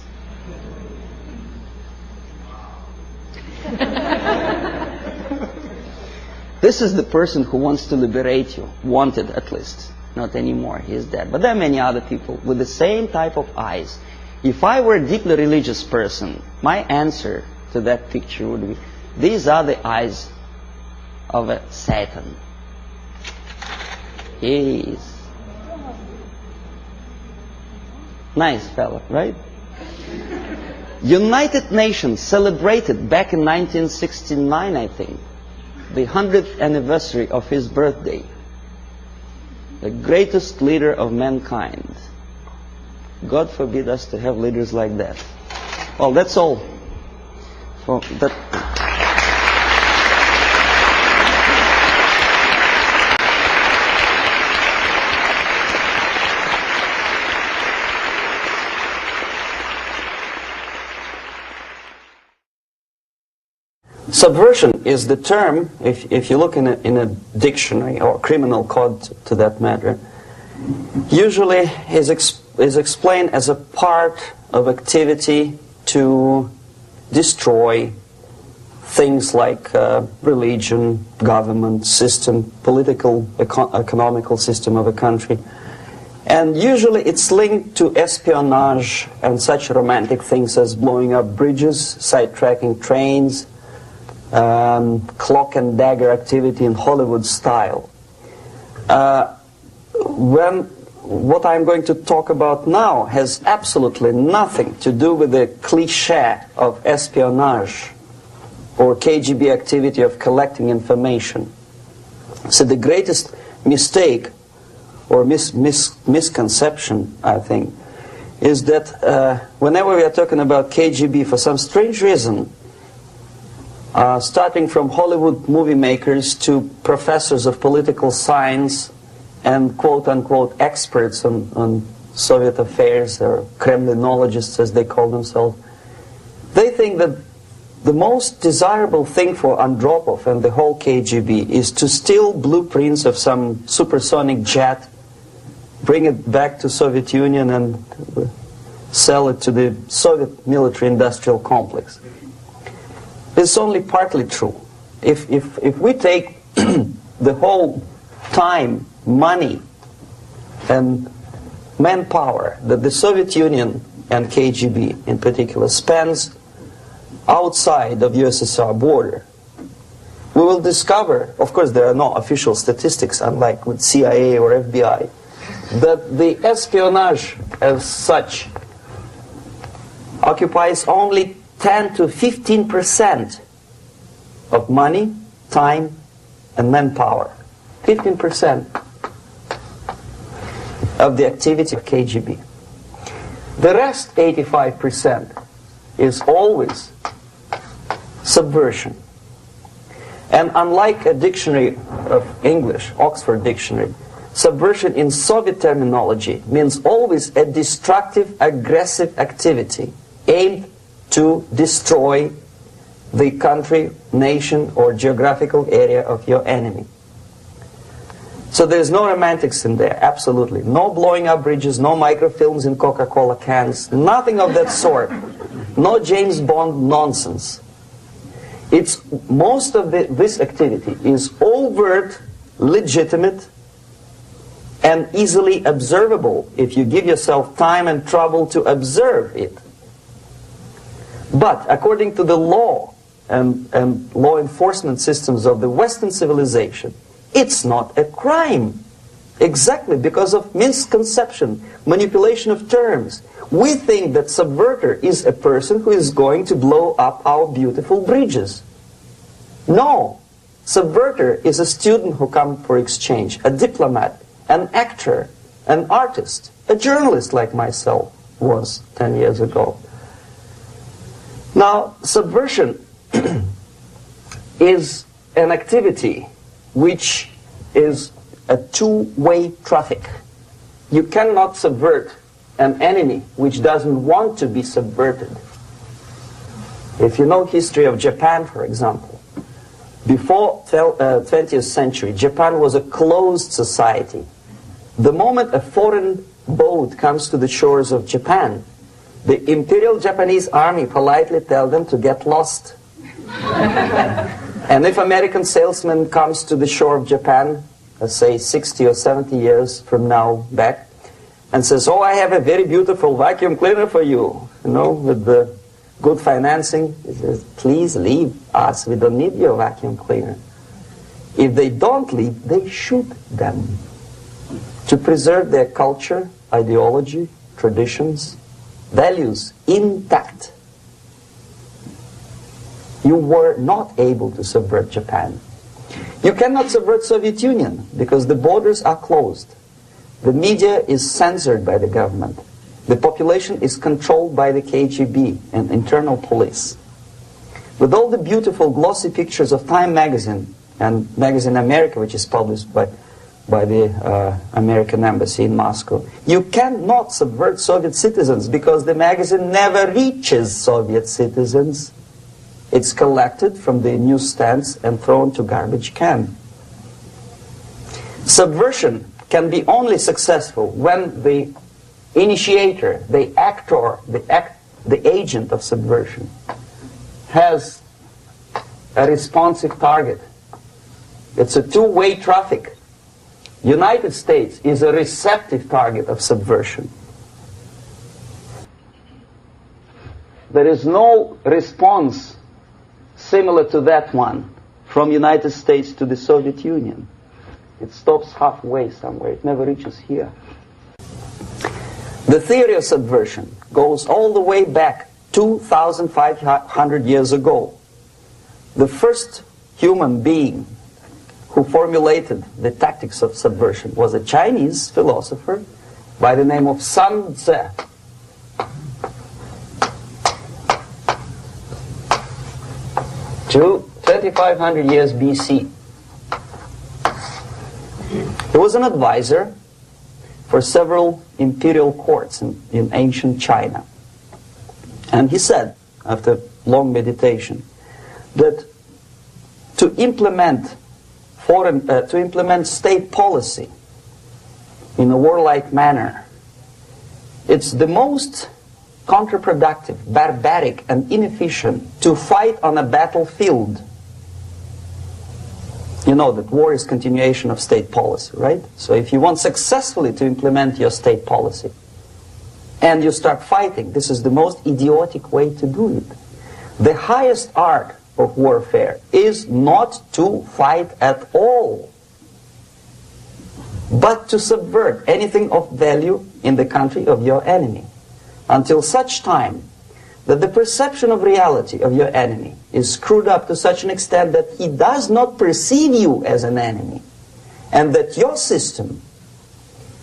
This is the person who wants to liberate you, wanted at least. Not anymore, he is dead. But there are many other people with the same type of eyes. If I were a deeply religious person, my answer to that picture would be, these are the eyes of a Satan. He is nice fellow, right? United Nations celebrated back in 1969, I think, the 100th anniversary of his birthday. The greatest leader of mankind. God forbid us to have leaders like that. Well, that's all. For that. Subversion is the term, if you look in a dictionary or criminal code to that matter, usually is explained as a part of activity to destroy things like religion, government, system, political, economical system of a country. And usually it's linked to espionage and such romantic things as blowing up bridges, sidetracking trains, cloak and dagger activity in Hollywood style. What I'm going to talk about now has absolutely nothing to do with the cliche of espionage or KGB activity of collecting information. So the greatest mistake or misconception, I think, is that whenever we are talking about KGB, for some strange reason, starting from Hollywood movie makers to professors of political science and quote-unquote experts on Soviet affairs, or Kremlinologists as they call themselves, they think that the most desirable thing for Andropov and the whole KGB is to steal blueprints of some supersonic jet, bring it back to Soviet Union and sell it to the Soviet military-industrial complex. It's only partly true. If we take the whole time, money, and manpower that the Soviet Union and KGB in particular spends outside of USSR border, we will discover, of course there are no official statistics, unlike with CIA or FBI, that the espionage as such occupies only 10 to 15% of money, time, and manpower. 15% of the activity of KGB. The rest, 85%, is always subversion. And unlike a dictionary of English, Oxford Dictionary, subversion in Soviet terminology means always a destructive, aggressive activity aimed to destroy the country, nation, or geographical area of your enemy. So there's no romantics in there, absolutely. No blowing up bridges, no microfilms in Coca-Cola cans, nothing of that sort. No James Bond nonsense. It's most of this activity is overt, legitimate, and easily observable if you give yourself time and trouble to observe it. But according to the law and law enforcement systems of the Western civilization, it's not a crime. Exactly because of misconception, manipulation of terms. We think that subverter is a person who is going to blow up our beautiful bridges. No. Subverter is a student who comes for exchange, a diplomat, an actor, an artist, a journalist like myself was 10 years ago. Now, subversion is an activity which is a two-way traffic. You cannot subvert an enemy which doesn't want to be subverted. If you know history of Japan, for example, before 20th century, Japan was a closed society. The moment a foreign boat comes to the shores of Japan, the Imperial Japanese Army politely tells them to get lost. And if American salesman comes to the shore of Japan, let's say 60 or 70 years from now back, and says, oh, I have a very beautiful vacuum cleaner for you, with the good financing, he says, please leave us, we don't need your vacuum cleaner. If they don't leave, they shoot them to preserve their culture, ideology, traditions, values intact. You were not able to subvert Japan. You cannot subvert Soviet Union because the borders are closed. The media is censored by the government. The population is controlled by the KGB and internal police. With all the beautiful glossy pictures of Time magazine and Magazine America, which is published by the American embassy in Moscow, you cannot subvert Soviet citizens because the magazine never reaches Soviet citizens. It's collected from the newsstands and thrown to garbage can. Subversion can be only successful when the initiator, the actor, the agent of subversion has a responsive target. It's a two-way traffic. United States is a receptive target of subversion. There is no response similar to that one from United States to the Soviet Union. It stops halfway somewhere. It never reaches here. The theory of subversion goes all the way back 2,500 years ago. The first human being who formulated the tactics of subversion was a Chinese philosopher by the name of Sun Tzu. 2,500 years BC. He was an advisor for several imperial courts in ancient China. And he said, after long meditation, that to implement state policy in a warlike manner, it's the most counterproductive, barbaric, and inefficient to fight on a battlefield. You know that war is continuation of state policy, right? So if you want successfully to implement your state policy and you start fighting, this is the most idiotic way to do it. The highest art of warfare is not to fight at all, but to subvert anything of value in the country of your enemy, until such time that the perception of reality of your enemy is screwed up to such an extent that he does not perceive you as an enemy, and that your system,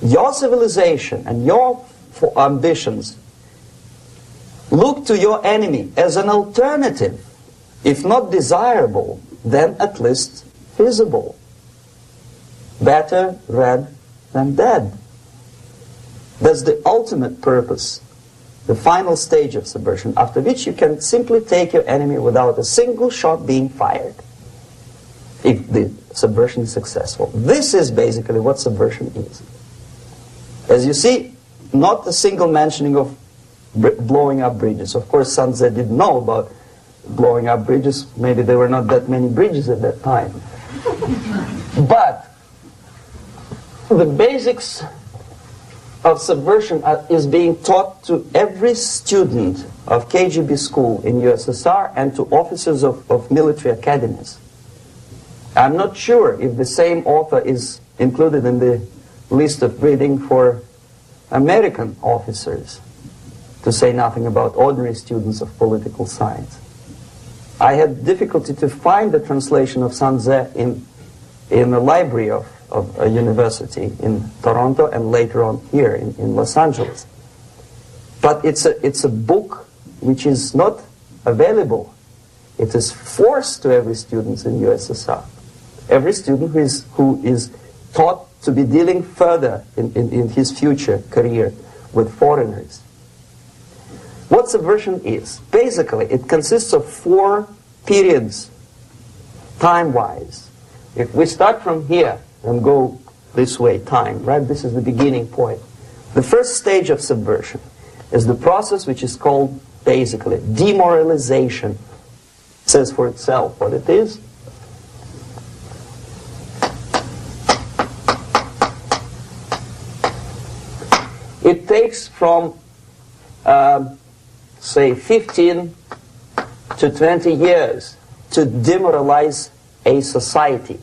your civilization, and your ambitions look to your enemy as an alternative, if not desirable, then at least feasible. Better red than dead. That's the ultimate purpose, the final stage of subversion, after which you can simply take your enemy without a single shot being fired, if the subversion is successful. This is basically what subversion is. As you see, not a single mentioning of blowing up bridges. Of course, Sun Tzu didn't know about blowing up bridges. Maybe there were not that many bridges at that time. But the basics of subversion is being taught to every student of KGB school in USSR and to officers of military academies. I'm not sure if the same author is included in the list of reading for American officers, to say nothing about ordinary students of political science. I had difficulty to find the translation of Sun Tzu in the library of a university in Toronto and later on here in Los Angeles. But it's a book which is not available. It is forced to every student in USSR. Every student who is taught to be dealing further in his future career with foreigners. What subversion is? Basically, it consists of 4 periods, time-wise. If we start from here and go this way, time, right? This is the beginning point. The first stage of subversion is the process which is called, basically, demoralization. It says for itself what it is. It takes from, say, 15 to 20 years to demoralize a society.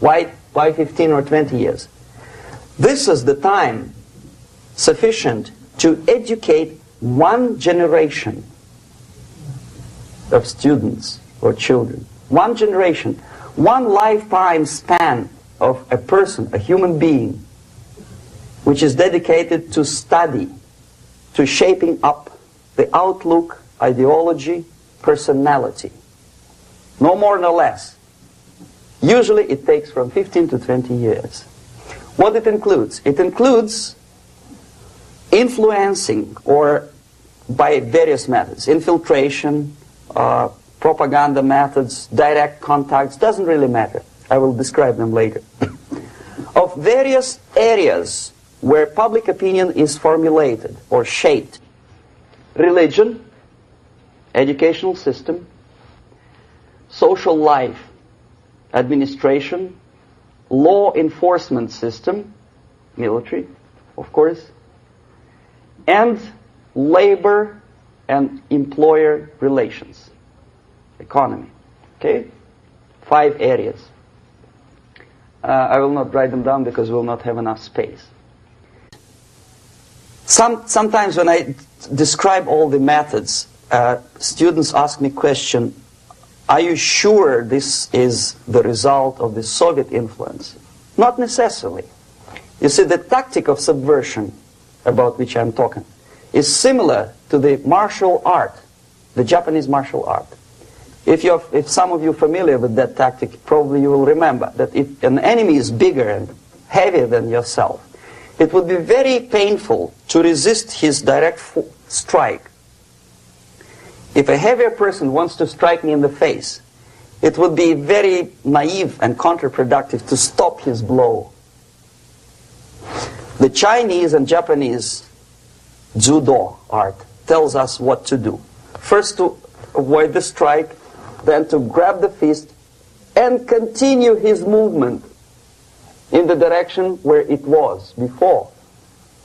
Why 15 or 20 years? This is the time sufficient to educate one generation of students or children. One generation, one lifetime span of a person, a human being, which is dedicated to study, to shaping up the outlook, ideology, personality. No more, no less. Usually it takes from 15 to 20 years. What it includes? It includes influencing, or by various methods, infiltration, propaganda methods, direct contacts, doesn't really matter. I will describe them later. Of various areas where public opinion is formulated or shaped. Religion, educational system, social life, administration, law enforcement system, military, of course, and labor and employer relations, economy. Okay? 5 areas. I will not write them down because we will not have enough space. Sometimes when I describe all the methods, students ask me question, are you sure this is the result of the Soviet influence? Not necessarily. You see, the tactic of subversion, about which I'm talking, is similar to the martial art, the Japanese martial art. If some of you are familiar with that tactic, probably you will remember that if an enemy is bigger and heavier than yourself, it would be very painful to resist his direct strike. If a heavier person wants to strike me in the face, it would be very naive and counterproductive to stop his blow. The Chinese and Japanese judo art tells us what to do. First to avoid the strike, then to grab the fist and continue his movement in the direction where it was before,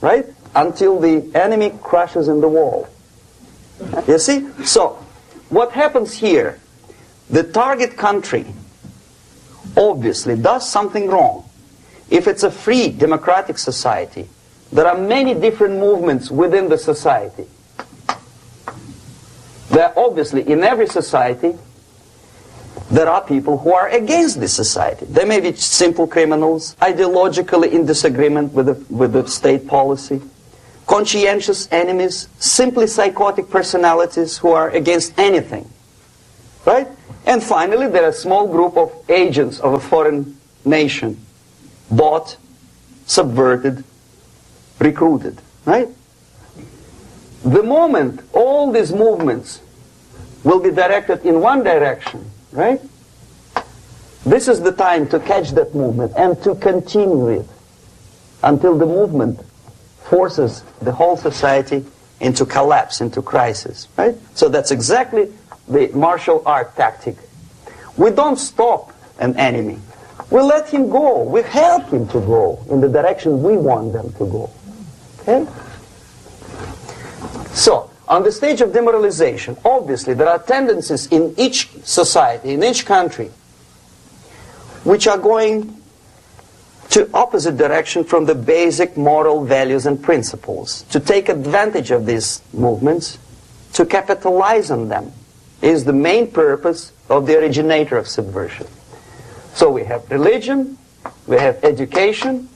right? Until the enemy crashes in the wall. You see? So, what happens here? the target country obviously does something wrong. If it's a free democratic society, there are many different movements within the society. There are obviously, in every society, there are people who are against this society. They may be simple criminals, ideologically in disagreement with the state policy, conscientious enemies, simply psychotic personalities who are against anything. Right? And finally, there are a small group of agents of a foreign nation, bought, subverted, recruited. Right? The moment all these movements will be directed in one direction, right? This is the time to catch that movement and to continue it until the movement forces the whole society into collapse, into crisis, right? So that's exactly the martial art tactic. We don't stop an enemy. We let him go. We help him to go in the direction we want them to go. Okay? So, on the stage of demoralization, obviously there are tendencies in each society, in each country, which are going to opposite direction from the basic moral values and principles. To take advantage of these movements, to capitalize on them, is the main purpose of the originator of subversion. So we have religion, we have education,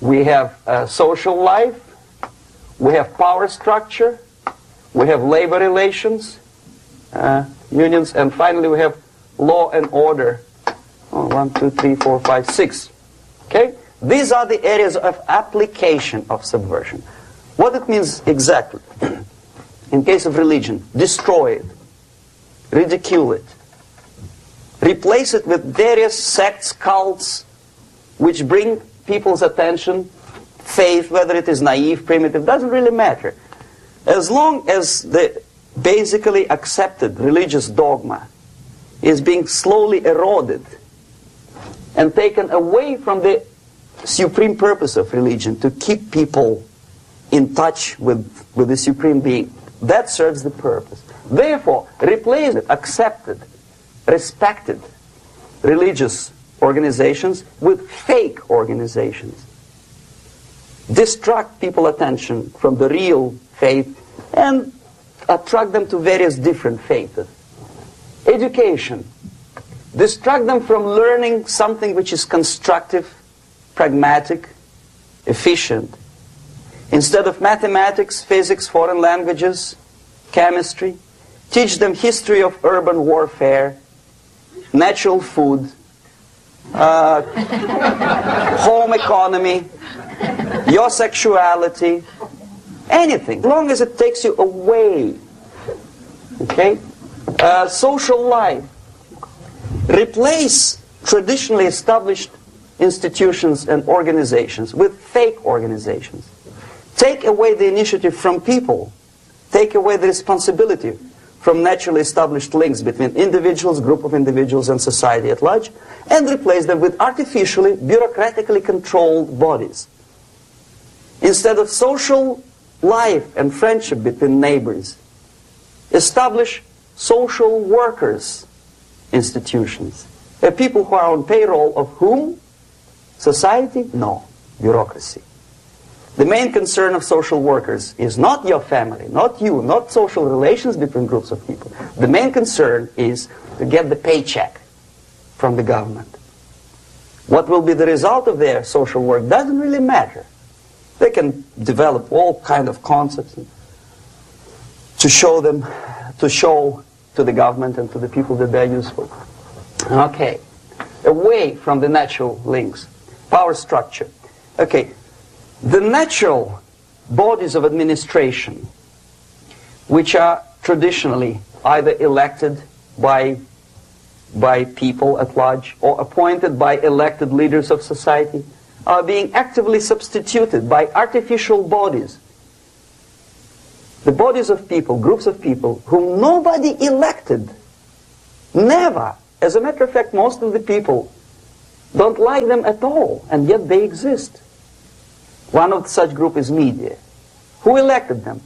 we have social life, we have power structure, we have labor relations, unions, and finally we have law and order. 1, 2, 3, 4, 5, 6. Okay? These are the areas of application of subversion. What it means exactly? In case of religion, destroy it, ridicule it, replace it with various sects, cults, which bring people's attention, faith, whether it is naive, primitive, doesn't really matter. As long as the basically accepted religious dogma is being slowly eroded and taken away from the supreme purpose of religion, to keep people in touch with the supreme being, that serves the purpose. Therefore, replace it, accepted, respected religious organizations with fake organizations. Distract people's attention from the real faith and attract them to various different faiths. Education. Distract them from learning something which is constructive, pragmatic, efficient. Instead of mathematics, physics, foreign languages, chemistry, teach them history of urban warfare, natural food, home economy, your sexuality, anything, as long as it takes you away. Okay? Social life. Replace traditionally established institutions and organizations with fake organizations. Take away the initiative from people. Take away the responsibility from naturally established links between individuals, group of individuals, and society at large, and replace them with artificially, bureaucratically controlled bodies. Instead of social life and friendship between neighbors, establish social workers institutions. People who are on payroll of whom? Society? No. Bureaucracy. The main concern of social workers is not your family, not you, not social relations between groups of people. The main concern is to get the paycheck from the government. What will be the result of their social work doesn't really matter. They can develop all kind of concepts to show to the government and to the people that they're useful. Okay. Away from the natural links. Power structure. Okay. The natural bodies of administration, which are traditionally either elected by people at large or appointed by elected leaders of society, are being actively substituted by artificial bodies. The bodies of people, groups of people, whom nobody elected. Never. As a matter of fact, most of the people don't like them at all, and yet they exist. One of such group is media. Who elected them?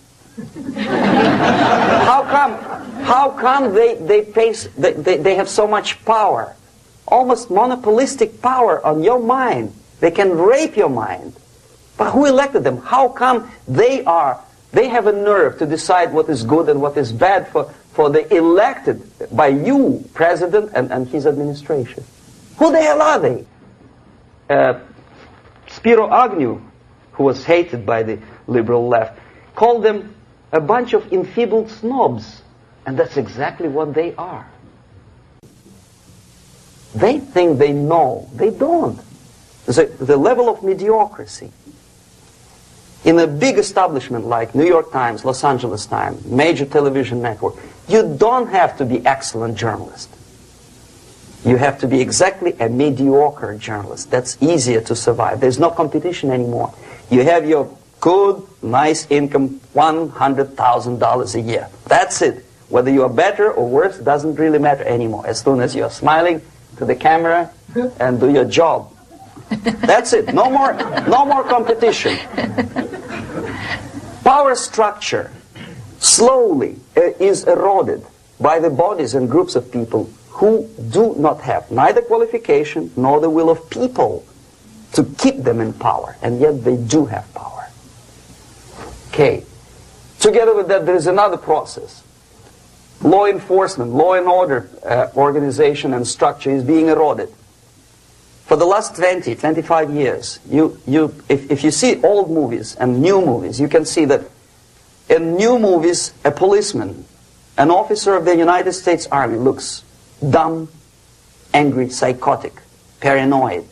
How come they have so much power? Almost monopolistic power on your mind. They can rape your mind. But who elected them? How come they have a nerve to decide what is good and what is bad for the elected by you, president, and his administration? Who the hell are they? Spiro Agnew, who was hated by the liberal left, called them a bunch of enfeebled snobs. And that's exactly what they are. They think they know. They don't. The level of mediocrity. In a big establishment like New York Times, Los Angeles Times, major television network, you don't have to be excellent journalist. You have to be exactly a mediocre journalist. That's easier to survive. There's no competition anymore. You have your good, nice income, $100,000 a year. That's it. Whether you are better or worse doesn't really matter anymore. As soon as you're smiling to the camera and do your job. That's it. No more competition. Power structure slowly is eroded by the bodies and groups of people who do not have neither qualification nor the will of people to keep them in power, and yet they do have power. Okay. Together with that, there is another process. Law enforcement, law and order organization and structure is being eroded. For the last 20, 25 years, if you see old movies and new movies, you can see that in new movies, a policeman, an officer of the United States Army looks dumb, angry, psychotic, paranoid.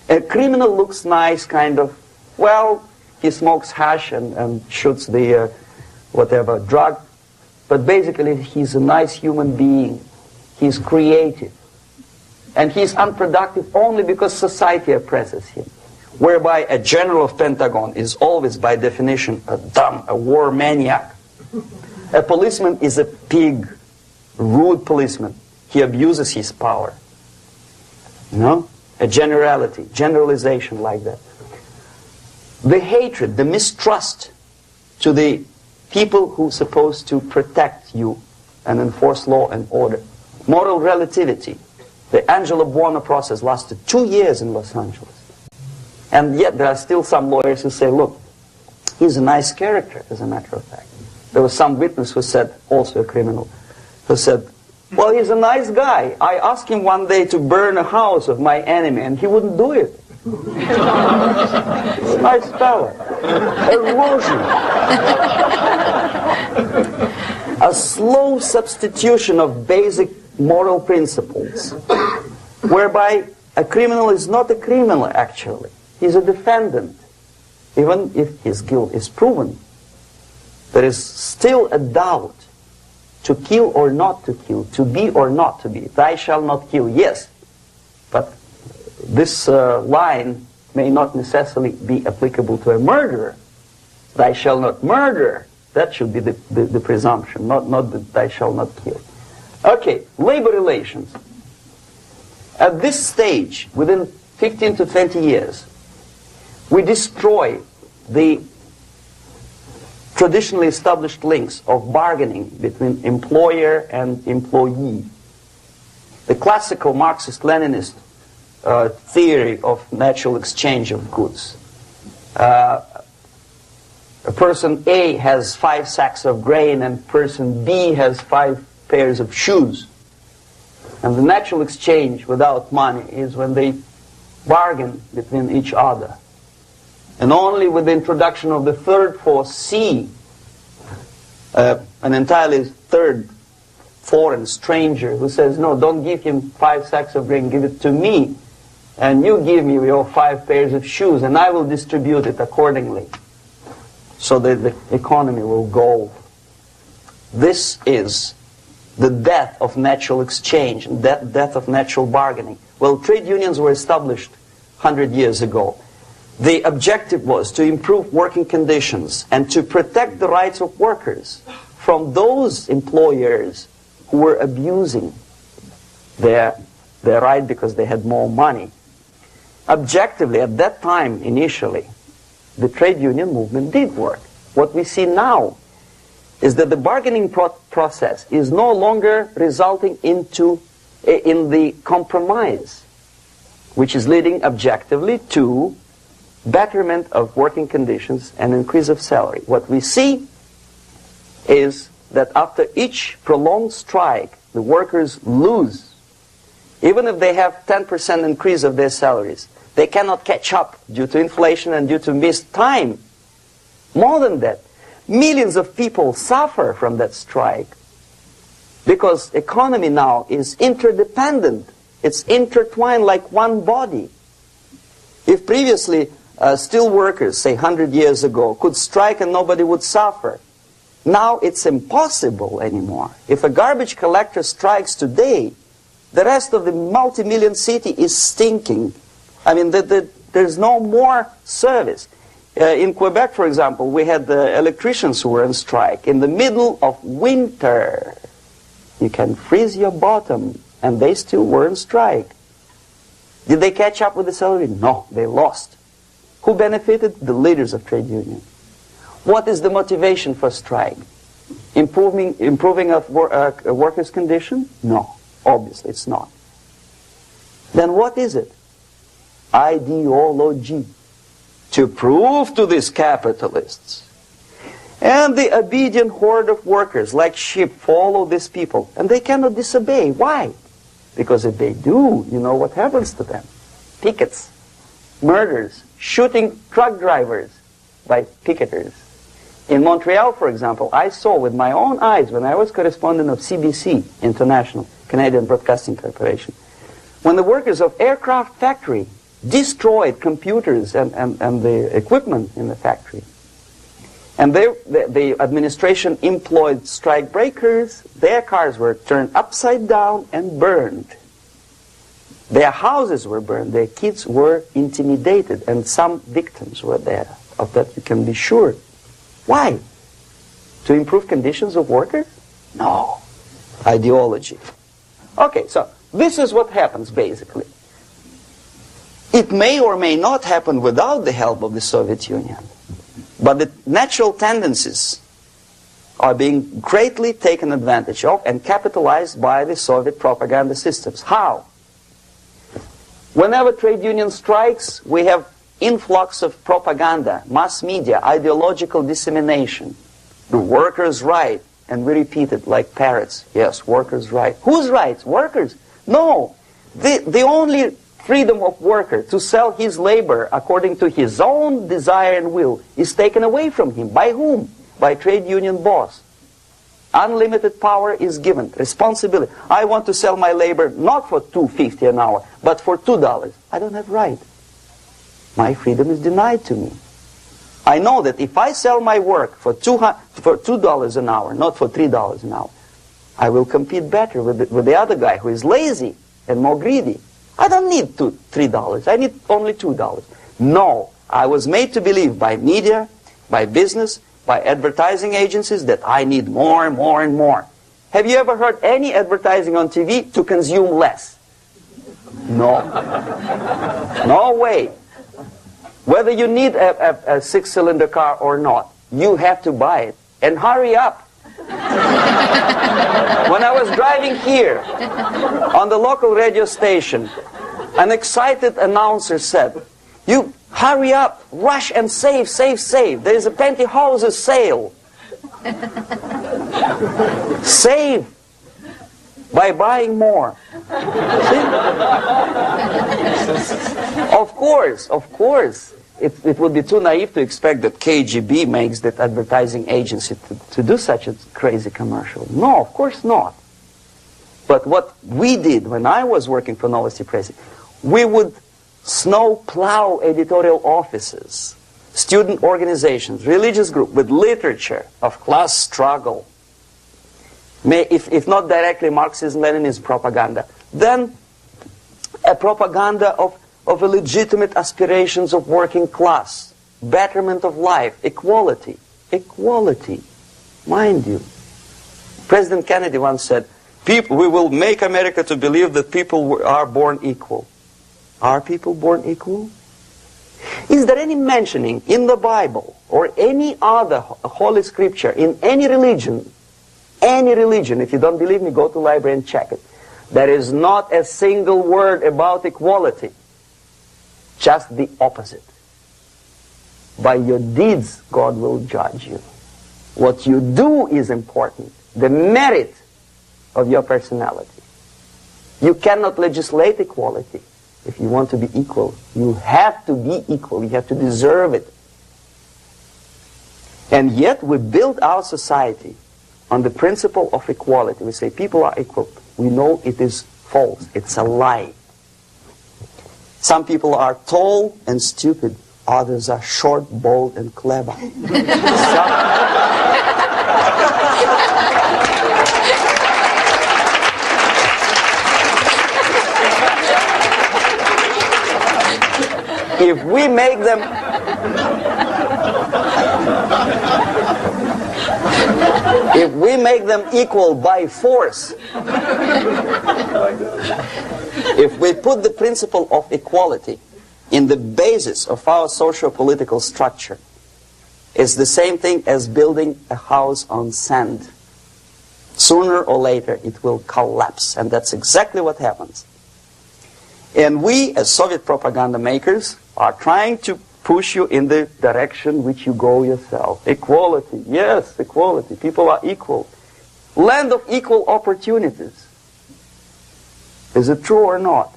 A criminal looks nice, kind of, well, he smokes hash and shoots the whatever drug, but basically he's a nice human being. He's creative. And he's unproductive only because society oppresses him. Whereby a general of Pentagon is always, by definition, a dumb, a war maniac. A policeman is a pig, rude policeman. He abuses his power. You know? A generality, generalization like that. The hatred, the mistrust to the people who are supposed to protect you and enforce law and order. Moral relativity. The Angelo Buono process lasted 2 years in Los Angeles. And yet there are still some lawyers who say, look, he's a nice character, as a matter of fact. There was some witness who said, also a criminal, who said, well, he's a nice guy. I asked him one day to burn a house of my enemy, and he wouldn't do it. He's a nice fella. Erosion. A slow substitution of basic moral principles, whereby a criminal is not a criminal actually. He's a defendant. Even if his guilt is proven, there is still a doubt to kill or not to kill, to be or not to be. Thou shalt not kill, yes, but this line may not necessarily be applicable to a murderer. Thou shalt not murder, that should be the presumption, not that thou shalt not kill. Okay, labor relations. At this stage, within 15 to 20 years, we destroy the traditionally established links of bargaining between employer and employee. The classical Marxist-Leninist theory of natural exchange of goods. A person A has 5 sacks of grain and person B has 5 pairs of shoes. And the natural exchange without money is when they bargain between each other. And only with the introduction of the third force, C, an entirely third foreign stranger who says, no, don't give him 5 sacks of grain, give it to me. And you give me your 5 pairs of shoes and I will distribute it accordingly. So that the economy will go. This is the death of natural exchange, death of natural bargaining. Well, trade unions were established 100 years ago. The objective was to improve working conditions and to protect the rights of workers from those employers who were abusing their right because they had more money. Objectively, at that time, initially, the trade union movement did work. What we see now is that the bargaining process is no longer resulting in the compromise, which is leading objectively to betterment of working conditions and increase of salary. What we see is that after each prolonged strike, the workers lose. Even if they have 10% increase of their salaries, they cannot catch up due to inflation and due to missed time. More than that, millions of people suffer from that strike because economy now is interdependent. It's intertwined like one body. If previously steel workers, say 100 years ago, could strike and nobody would suffer, now it's impossible anymore. If a garbage collector strikes today, the rest of the multi-million city is stinking. I mean, there's no more service. In Quebec, for example, we had the electricians who were on strike in the middle of winter. You can freeze your bottom, and they still were on strike. Did they catch up with the salary? No, they lost. Who benefited? The leaders of trade unions. What is the motivation for strike? Improving of workers' condition? No, obviously it's not. Then what is it? Ideology. To prove to these capitalists. And the obedient horde of workers, like sheep, follow these people. And they cannot disobey. Why? Because if they do, you know what happens to them. Pickets, murders, shooting truck drivers by picketers. In Montreal, for example, I saw with my own eyes when I was correspondent of CBC International, Canadian Broadcasting Corporation, when the workers of aircraft factory destroyed computers and the equipment in the factory. And the administration employed strike breakers. Their cars were turned upside down and burned. Their houses were burned. Their kids were intimidated. And some victims were there. Of that you can be sure. Why? To improve conditions of workers? No. Ideology. Okay, so this is what happens basically. It may or may not happen without the help of the Soviet Union. But the natural tendencies are being greatly taken advantage of and capitalized by the Soviet propaganda systems. How? Whenever trade union strikes, we have influx of propaganda, mass media, ideological dissemination. The workers' right. And we repeat it like parrots. Yes, workers' right. Whose rights? Workers? No. The only freedom of worker to sell his labor according to his own desire and will is taken away from him. By whom? By trade union boss. Unlimited power is given. Responsibility. I want to sell my labor not for $2.50 an hour, but for $2. I don't have right. My freedom is denied to me. I know that if I sell my work for $2 an hour, not for $3 an hour, I will compete better with the other guy who is lazy and more greedy. I don't need $3. I need only $2. No, I was made to believe by media, by business, by advertising agencies that I need more and more and more. Have you ever heard any advertising on TV to consume less? No. No way. Whether you need a six-cylinder car or not, you have to buy it. And hurry up. When I was driving here on the local radio station, an excited announcer said, "You hurry up, rush and save, save, save. There is a pantyhose sale." Save by buying more. See? Of course. It would be too naive to expect that KGB makes that advertising agency to do such a crazy commercial. No, of course not. But what we did when I was working for Novosti Press, we would snow plow editorial offices, student organizations, religious groups with literature of class struggle. If not directly Marxism-Leninism propaganda, then a propaganda of the legitimate aspirations of working class, betterment of life, equality. Equality, mind you. President Kennedy once said, we will make America to believe that people are born equal. Are people born equal? Is there any mentioning in the Bible or any other holy scripture in any religion, if you don't believe me, go to the library and check it, there is not a single word about equality, just the opposite. By your deeds, God will judge you. What you do is important, the merit of your personality. You cannot legislate equality. If you want to be equal, you have to be equal. You have to deserve it. And yet we build our society on the principle of equality. We say people are equal. We know it is false. It's a lie. Some people are tall and stupid. Others are short, bold, and clever. If we make them equal by force, if we put the principle of equality in the basis of our socio-political structure, it's the same thing as building a house on sand. Sooner or later it will collapse, and that's exactly what happens. And we, as Soviet propaganda makers, are trying to push you in the direction which you go yourself. Equality, yes, equality. People are equal. Land of equal opportunities. Is it true or not?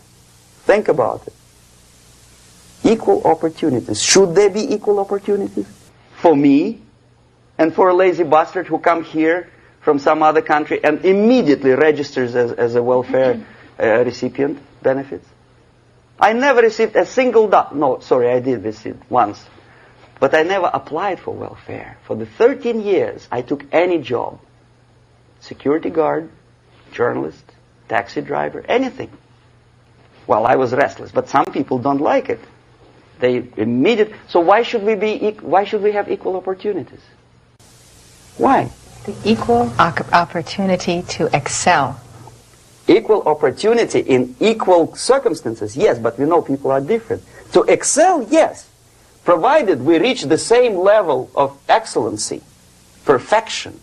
Think about it. Equal opportunities. Should there be equal opportunities? For me, and for a lazy bastard who comes here from some other country and immediately registers as a welfare recipient, benefits. I never received a single dollar. No, sorry, I did receive once. But I never applied for welfare. For the 13 years, I took any job. Security guard, journalist, taxi driver, anything. Well, I was restless, but some people don't like it. They immediately. So why should we have equal opportunities? Why? The equal opportunity to excel. Equal opportunity in equal circumstances, yes, but we know people are different. To excel, yes, provided we reach the same level of excellency, perfection,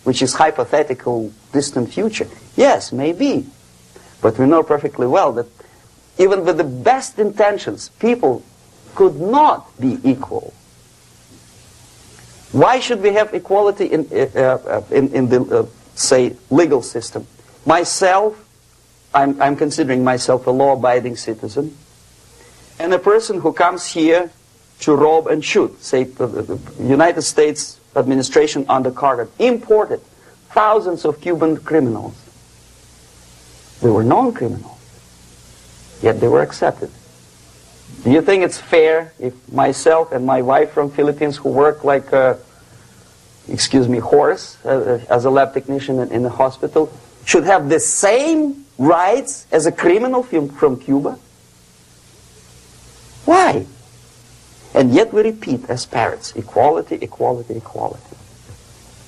which is hypothetical, distant future. Yes, maybe. But we know perfectly well that even with the best intentions, people could not be equal. Why should we have equality in the, say, legal system? Myself, I'm considering myself a law-abiding citizen, and a person who comes here to rob and shoot, say the United States administration under Carter, imported thousands of Cuban criminals. They were non-criminals, yet they were accepted. Do you think it's fair if myself and my wife from Philippines, who work like a, horse as a lab technician in the hospital, should have the same rights as a criminal from Cuba? Why? And yet we repeat as parrots, equality, equality, equality.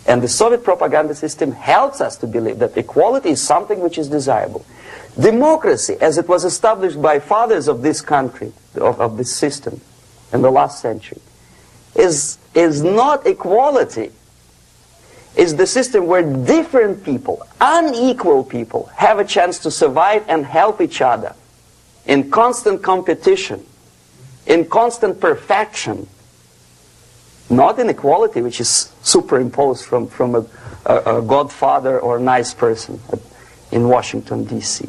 And the Soviet propaganda system helps us to believe that equality is something which is desirable. Democracy, as it was established by fathers of this country, of this system in the last century, is not equality. Is the system where different people, unequal people, have a chance to survive and help each other in constant competition, in constant perfection, not in equality, which is superimposed from a godfather or a nice person in Washington, D.C.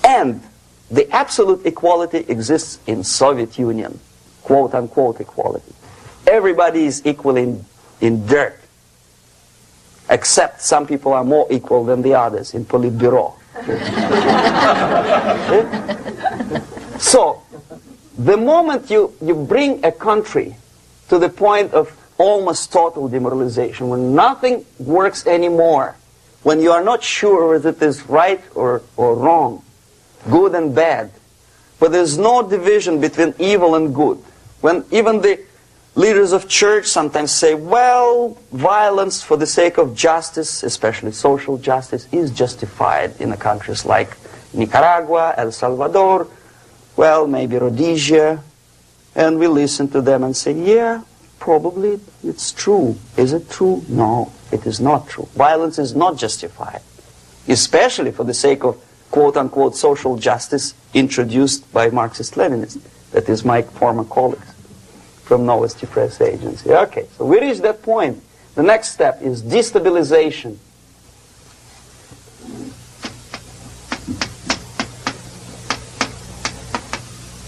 And the absolute equality exists in Soviet Union, quote-unquote equality. Everybody is equal in dirt. Except some people are more equal than the others in Politburo. So, the moment you bring a country to the point of almost total demoralization, when nothing works anymore, when you are not sure whether it is right or wrong, good and bad, but there's no division between evil and good, when even the leaders of church sometimes say, well, violence for the sake of justice, especially social justice, is justified in the countries like Nicaragua, El Salvador, well, maybe Rhodesia, and we listen to them and say, yeah, probably it's true. Is it true? No, it is not true. Violence is not justified, especially for the sake of quote-unquote social justice introduced by Marxist-Leninists, that is my former colleagues from Novosti Press Agency. Okay, so we reached that point. The next step is destabilization.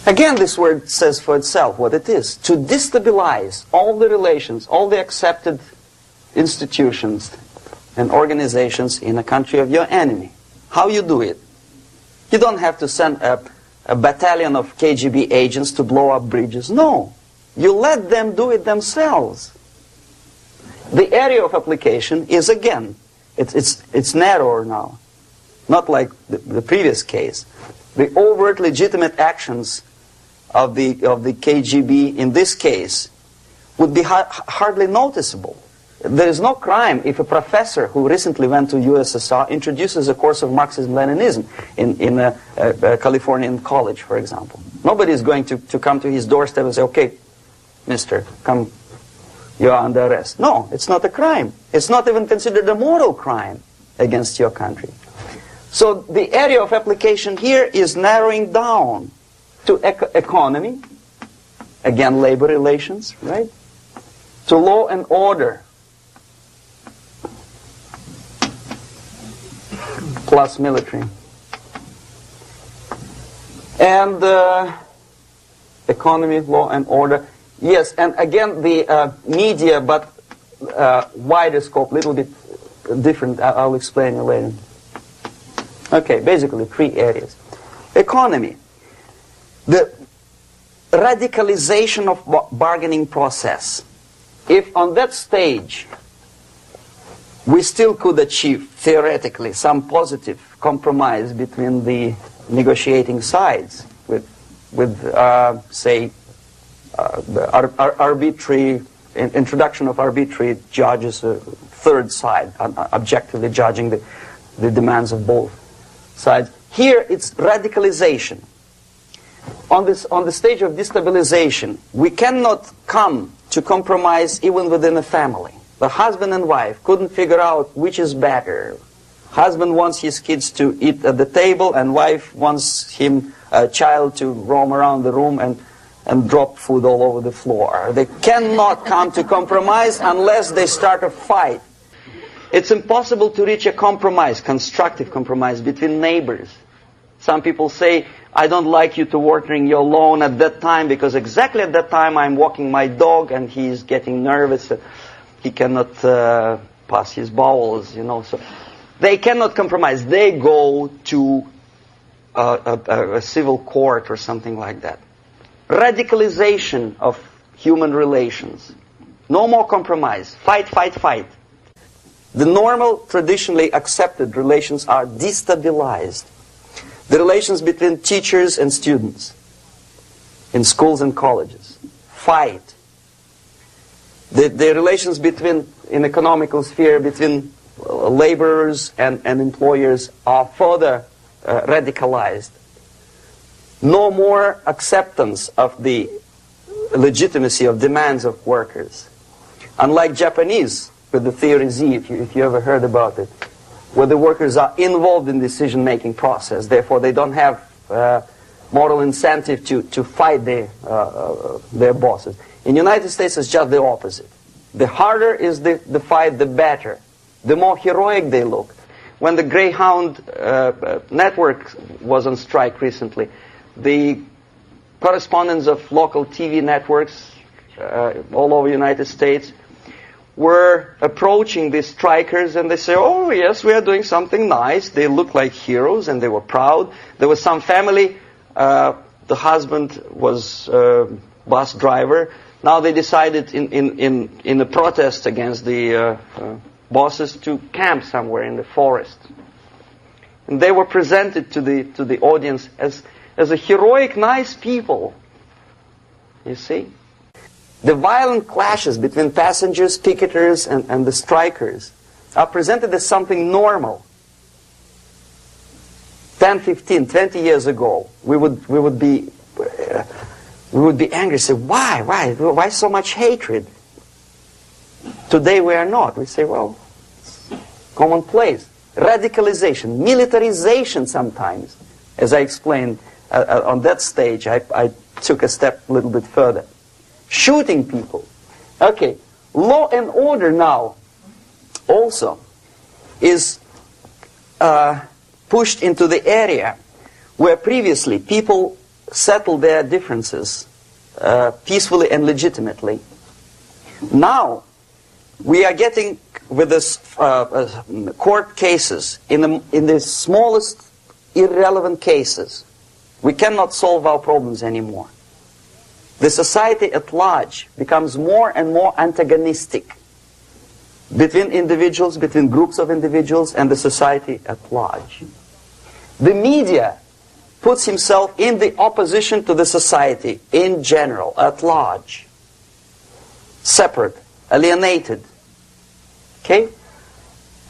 Again, this word says for itself what it is. To destabilize all the relations, all the accepted institutions and organizations in a country of your enemy. How you do it? You don't have to send a battalion of KGB agents to blow up bridges. No. You let them do it themselves. The area of application is, again, it's narrower now. Not like the previous case. The overt legitimate actions of the KGB in this case would be hardly noticeable. There is no crime if a professor who recently went to USSR introduces a course of Marxism-Leninism in a Californian college, for example. Nobody is going to come to his doorstep and say, okay, mister, come, you are under arrest. No, it's not a crime. It's not even considered a moral crime against your country. So the area of application here is narrowing down to economy, again labor relations, right? To law and order, plus military. And economy, law and order. Yes, and again the media, but wider scope, little bit different. I'll explain you later. Okay, basically 3 areas. Economy. The radicalization of bargaining process. If on that stage we still could achieve, theoretically, some positive compromise between the negotiating sides with say, the arbitrary introduction of arbitrary judges, a third side, objectively judging the demands of both sides. Here it's radicalization. On the stage of destabilization, we cannot come to compromise even within a family. The husband and wife couldn't figure out which is better. Husband wants his kids to eat at the table, and wife wants a child to roam around the room and drop food all over the floor. They cannot come to compromise unless they start a fight. It's impossible to reach a compromise, constructive compromise, between neighbors. Some people say, I don't like you to watering your lawn at that time because exactly at that time I'm walking my dog and he's getting nervous. He cannot pass his bowels, you know. So they cannot compromise. They go to a civil court or something like that. Radicalization of human relations. No more compromise. Fight, fight, fight. The normal, traditionally accepted relations are destabilized. The relations between teachers and students in schools and colleges. Fight. The relations in economical sphere between laborers and employers are further radicalized. No more acceptance of the legitimacy of demands of workers. Unlike Japanese, with the theory Z, if you ever heard about it, where the workers are involved in the decision-making process. Therefore, they don't have moral incentive to fight their bosses. In the United States, it's just the opposite. The harder is the fight, the better. The more heroic they look. When the Greyhound network was on strike recently, the correspondents of local TV networks all over the United States were approaching these strikers, and they say, oh yes, we are doing something nice. They look like heroes and they were proud. There was some family, the husband was bus driver. Now they decided in a protest against the bosses to camp somewhere in the forest. And they were presented to the audience as a heroic, nice people. You see? The violent clashes between passengers, picketers, and the strikers are presented as something normal. 10, 15, 20 years ago, we would be we would be angry, say, why so much hatred? Today we are not. We say, well, it's commonplace. Radicalization, militarization sometimes. As I explained on that stage, I took a step a little bit further. Shooting people. Okay, law and order now also is pushed into the area where previously people settled their differences peacefully and legitimately. Now we are getting with this court cases in the smallest irrelevant cases. We cannot solve our problems anymore. The society at large becomes more and more antagonistic between individuals, between groups of individuals, and the society at large. The media puts himself in the opposition to the society in general, at large. Separate, alienated. Okay?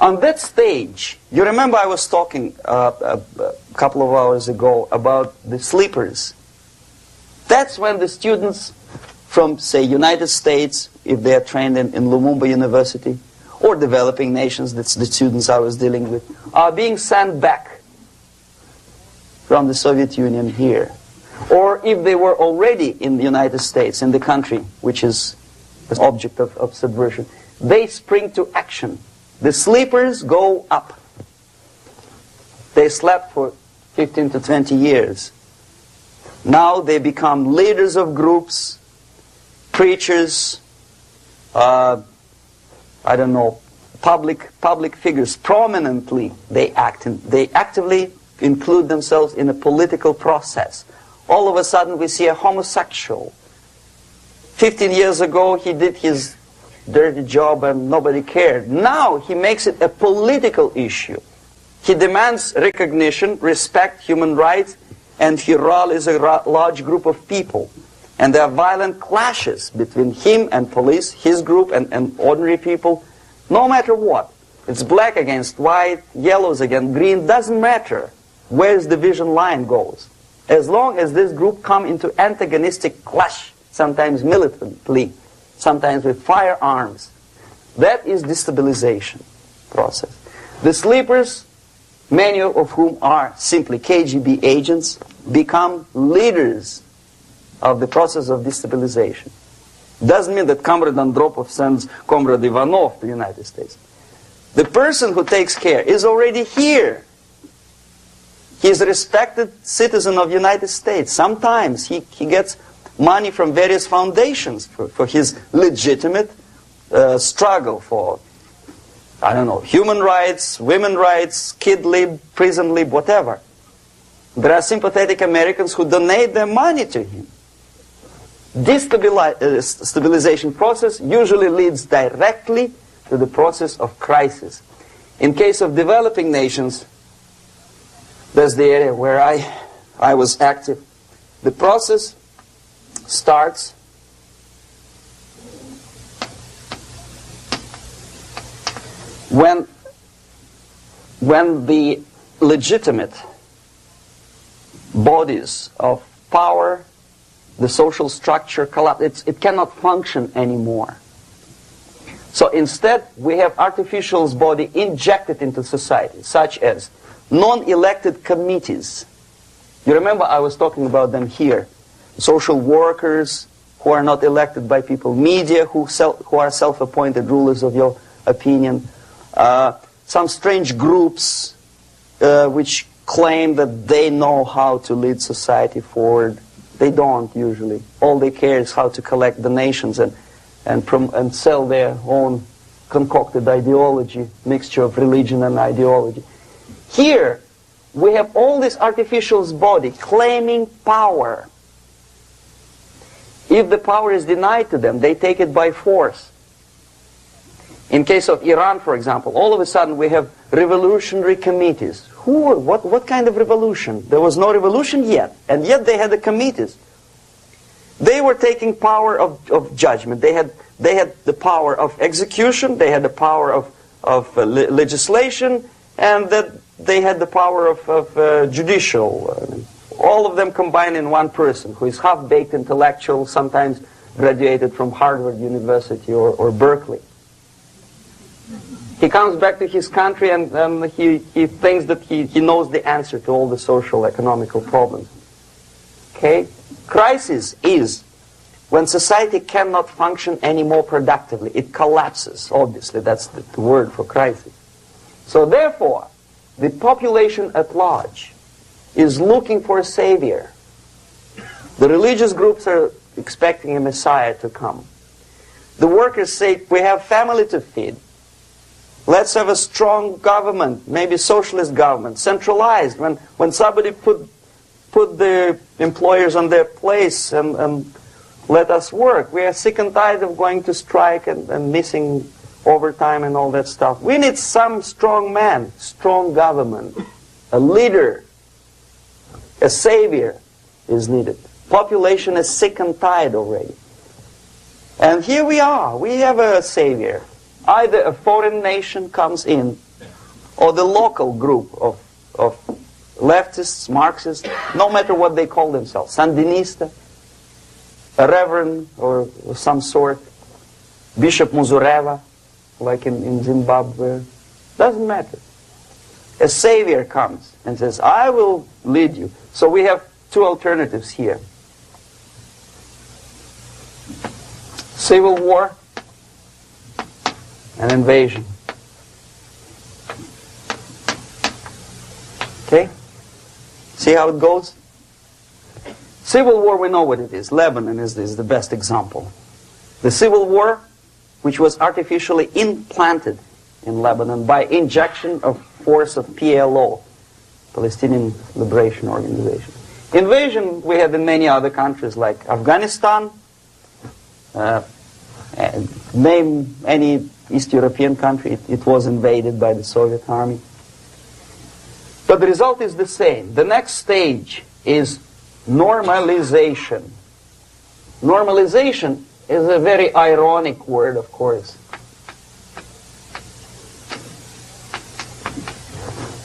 On that stage, you remember I was talking a couple of hours ago about the sleepers. That's when the students from, say, United States, if they are trained in Lumumba University, or developing nations, that's the students I was dealing with, are being sent back from the Soviet Union here. Or if they were already in the United States, in the country which is the object of subversion, they spring to action. The sleepers go up. They slept for 15 to 20 years. Now they become leaders of groups, preachers, I don't know, public figures. Prominently they actively include themselves in a political process. All of a sudden we see a homosexual. 15 years ago he did his dirty job and nobody cared. Now he makes it a political issue. He demands recognition, respect, human rights, and he rallies a large group of people. And there are violent clashes between him and police, his group and ordinary people, no matter what. It's black against white, yellows against green, doesn't matter where the division line goes. As long as this group come into antagonistic clash, sometimes militantly, sometimes with firearms, that is destabilization process. The sleepers, many of whom are simply KGB agents, become leaders of the process of destabilization. Doesn't mean that Comrade Andropov sends Comrade Ivanov to the United States. The person who takes care is already here. He is a respected citizen of the United States. Sometimes he gets money from various foundations for his legitimate struggle for, I don't know, human rights, women's rights, kid lib, prison lib, whatever. There are sympathetic Americans who donate their money to him. This stabilization process usually leads directly to the process of crisis. In case of developing nations, that's the area where I was active. The process starts when the legitimate bodies of power, the social structure collapse. It cannot function anymore. So instead, we have artificial body injected into society, such as non-elected committees. You remember I was talking about them here. Social workers who are not elected by people, media who are self-appointed rulers of your opinion, some strange groups which claim that they know how to lead society forward. They don't usually. All they care is how to collect donations and sell their own concocted ideology, mixture of religion and ideology. Here, we have all this artificial body claiming power. If the power is denied to them, they take it by force. In case of Iran, for example, all of a sudden we have revolutionary committees. What kind of revolution? There was no revolution yet, and yet they had the committees. They were taking power of judgment. They had the power of execution, they had the power of legislation, and that they had the power of judicial, All of them combined in one person, who is half-baked intellectual, sometimes graduated from Harvard University or Berkeley. He comes back to his country and he thinks that he knows the answer to all the social, economical problems. Okay? Crisis is when society cannot function anymore productively. It collapses, obviously. That's the word for crisis. So therefore, the population at large is looking for a savior. The religious groups are expecting a messiah to come. The workers say, we have family to feed. Let's have a strong government, maybe socialist government, centralized, when somebody put the employers on their place and let us work. We are sick and tired of going to strike and missing overtime and all that stuff. We need some strong man, strong government, a leader, a savior is needed. Population is sick and tired already. And here we are. We have a savior. Either a foreign nation comes in, or the local group of leftists, Marxists, no matter what they call themselves, Sandinista, a reverend or some sort, Bishop Muzureva, like in Zimbabwe, doesn't matter. A savior comes and says, I will lead you. So we have two alternatives here. Civil war and invasion. Okay? See how it goes? Civil war, we know what it is. Lebanon is the best example. The civil war, which was artificially implanted in Lebanon by injection of force of PLO, Palestinian Liberation Organization. Invasion we had in many other countries like Afghanistan, name any East European country, it was invaded by the Soviet army. But the result is the same. The next stage is normalization. Normalization is a very ironic word, of course.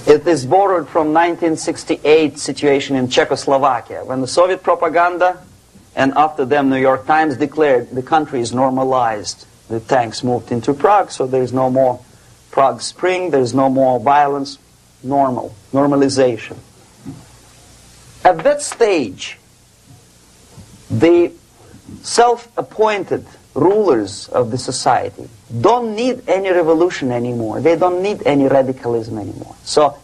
It is borrowed from 1968 situation in Czechoslovakia, when the Soviet propaganda and after them New York Times declared the country is normalized. The tanks moved into Prague, so there is no more Prague Spring, there is no more violence. Normalization. At that stage, the self-appointed rulers of the society don't need any revolution anymore. They don't need any radicalism anymore. So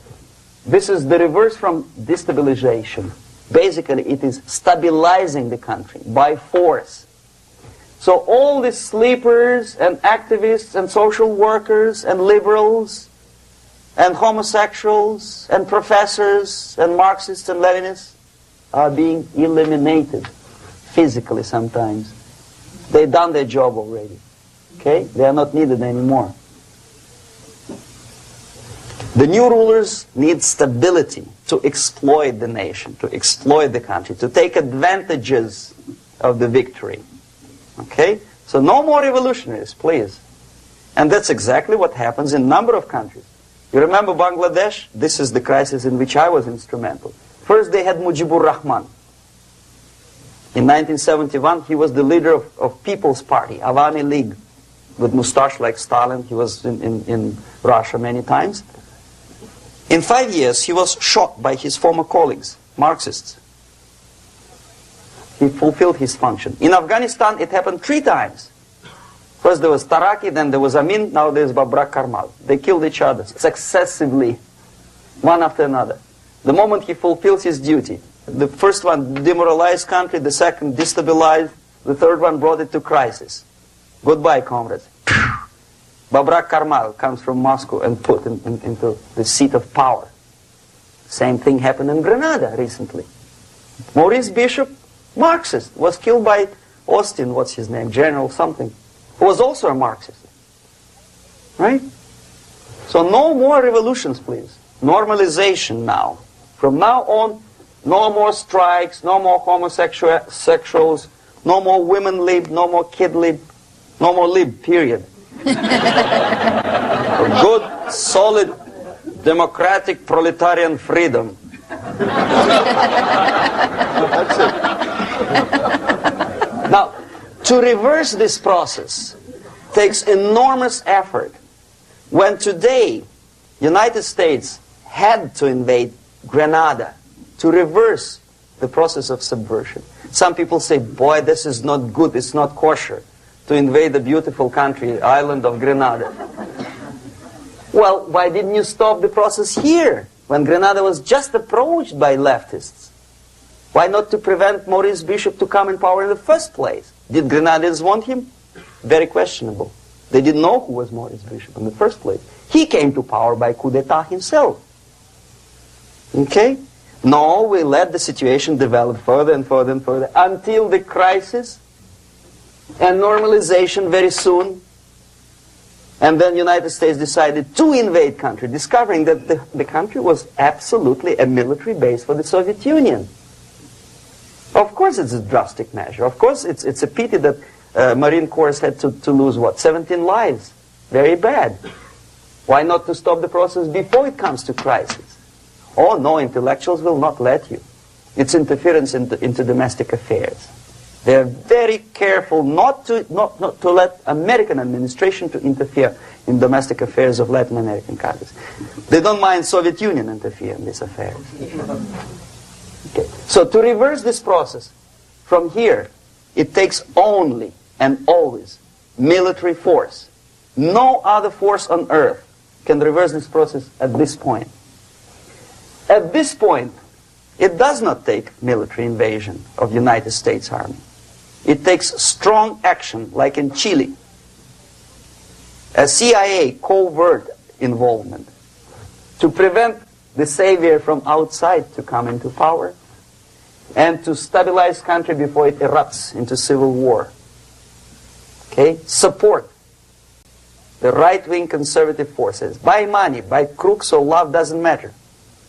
this is the reverse from destabilization. Basically, it is stabilizing the country by force. So all the sleepers and activists and social workers and liberals and homosexuals and professors and Marxists and Leninists are being eliminated physically sometimes. They've done their job already. Okay? They are not needed anymore. The new rulers need stability to exploit the nation, to exploit the country, to take advantages of the victory. Okay? So no more revolutionaries, please. And that's exactly what happens in a number of countries. You remember Bangladesh? This is the crisis in which I was instrumental. First they had Mujibur Rahman. In 1971, he was the leader of People's Party, Awami League, with mustache like Stalin. He was in Russia many times. In 5 years, he was shot by his former colleagues, Marxists. He fulfilled his function. In Afghanistan, it happened 3 times. First there was Taraki, then there was Amin, now there's Babrak Karmal. They killed each other successively, one after another. The moment he fulfills his duty, the first one demoralized country, the second destabilized, the third one brought it to crisis. Goodbye, comrades. Babrak Karmal comes from Moscow and put into the seat of power. Same thing happened in Grenada recently. Maurice Bishop, Marxist, was killed by Austin, what's his name, General something, who was also a Marxist. Right? So no more revolutions, please. Normalization now. From now on, no more strikes, no more homosexuals, no more women lib, no more kid lib, no more lib, period. A good, solid, democratic proletarian freedom. That's it. Now, to reverse this process takes enormous effort. When today, United States had to invade Grenada to reverse the process of subversion. Some people say, boy, this is not good, it's not kosher to invade the beautiful country, island of Grenada. Well, why didn't you stop the process here, when Grenada was just approached by leftists? Why not to prevent Maurice Bishop to come in power in the first place? Did Grenadians want him? Very questionable. They didn't know who was Maurice Bishop in the first place. He came to power by coup d'etat himself. Okay? No, we let the situation develop further and further and further until the crisis and normalization very soon. And then the United States decided to invade country, discovering that the country was absolutely a military base for the Soviet Union. Of course it's a drastic measure. Of course it's a pity that Marine Corps had to lose, what, 17 lives. Very bad. Why not to stop the process before it comes to crisis? Oh no, intellectuals will not let you. It's interference into domestic affairs. They're very careful not to let American administration to interfere in domestic affairs of Latin American countries. They don't mind Soviet Union interfere in these affairs. Okay. So to reverse this process from here, it takes only and always military force. No other force on earth can reverse this process at this point. At this point, it does not take military invasion of the United States Army. It takes strong action, like in Chile. A CIA covert involvement to prevent the savior from outside to come into power and to stabilize country before it erupts into civil war. Okay? Support the right-wing conservative forces. By money, by crooks or love, doesn't matter.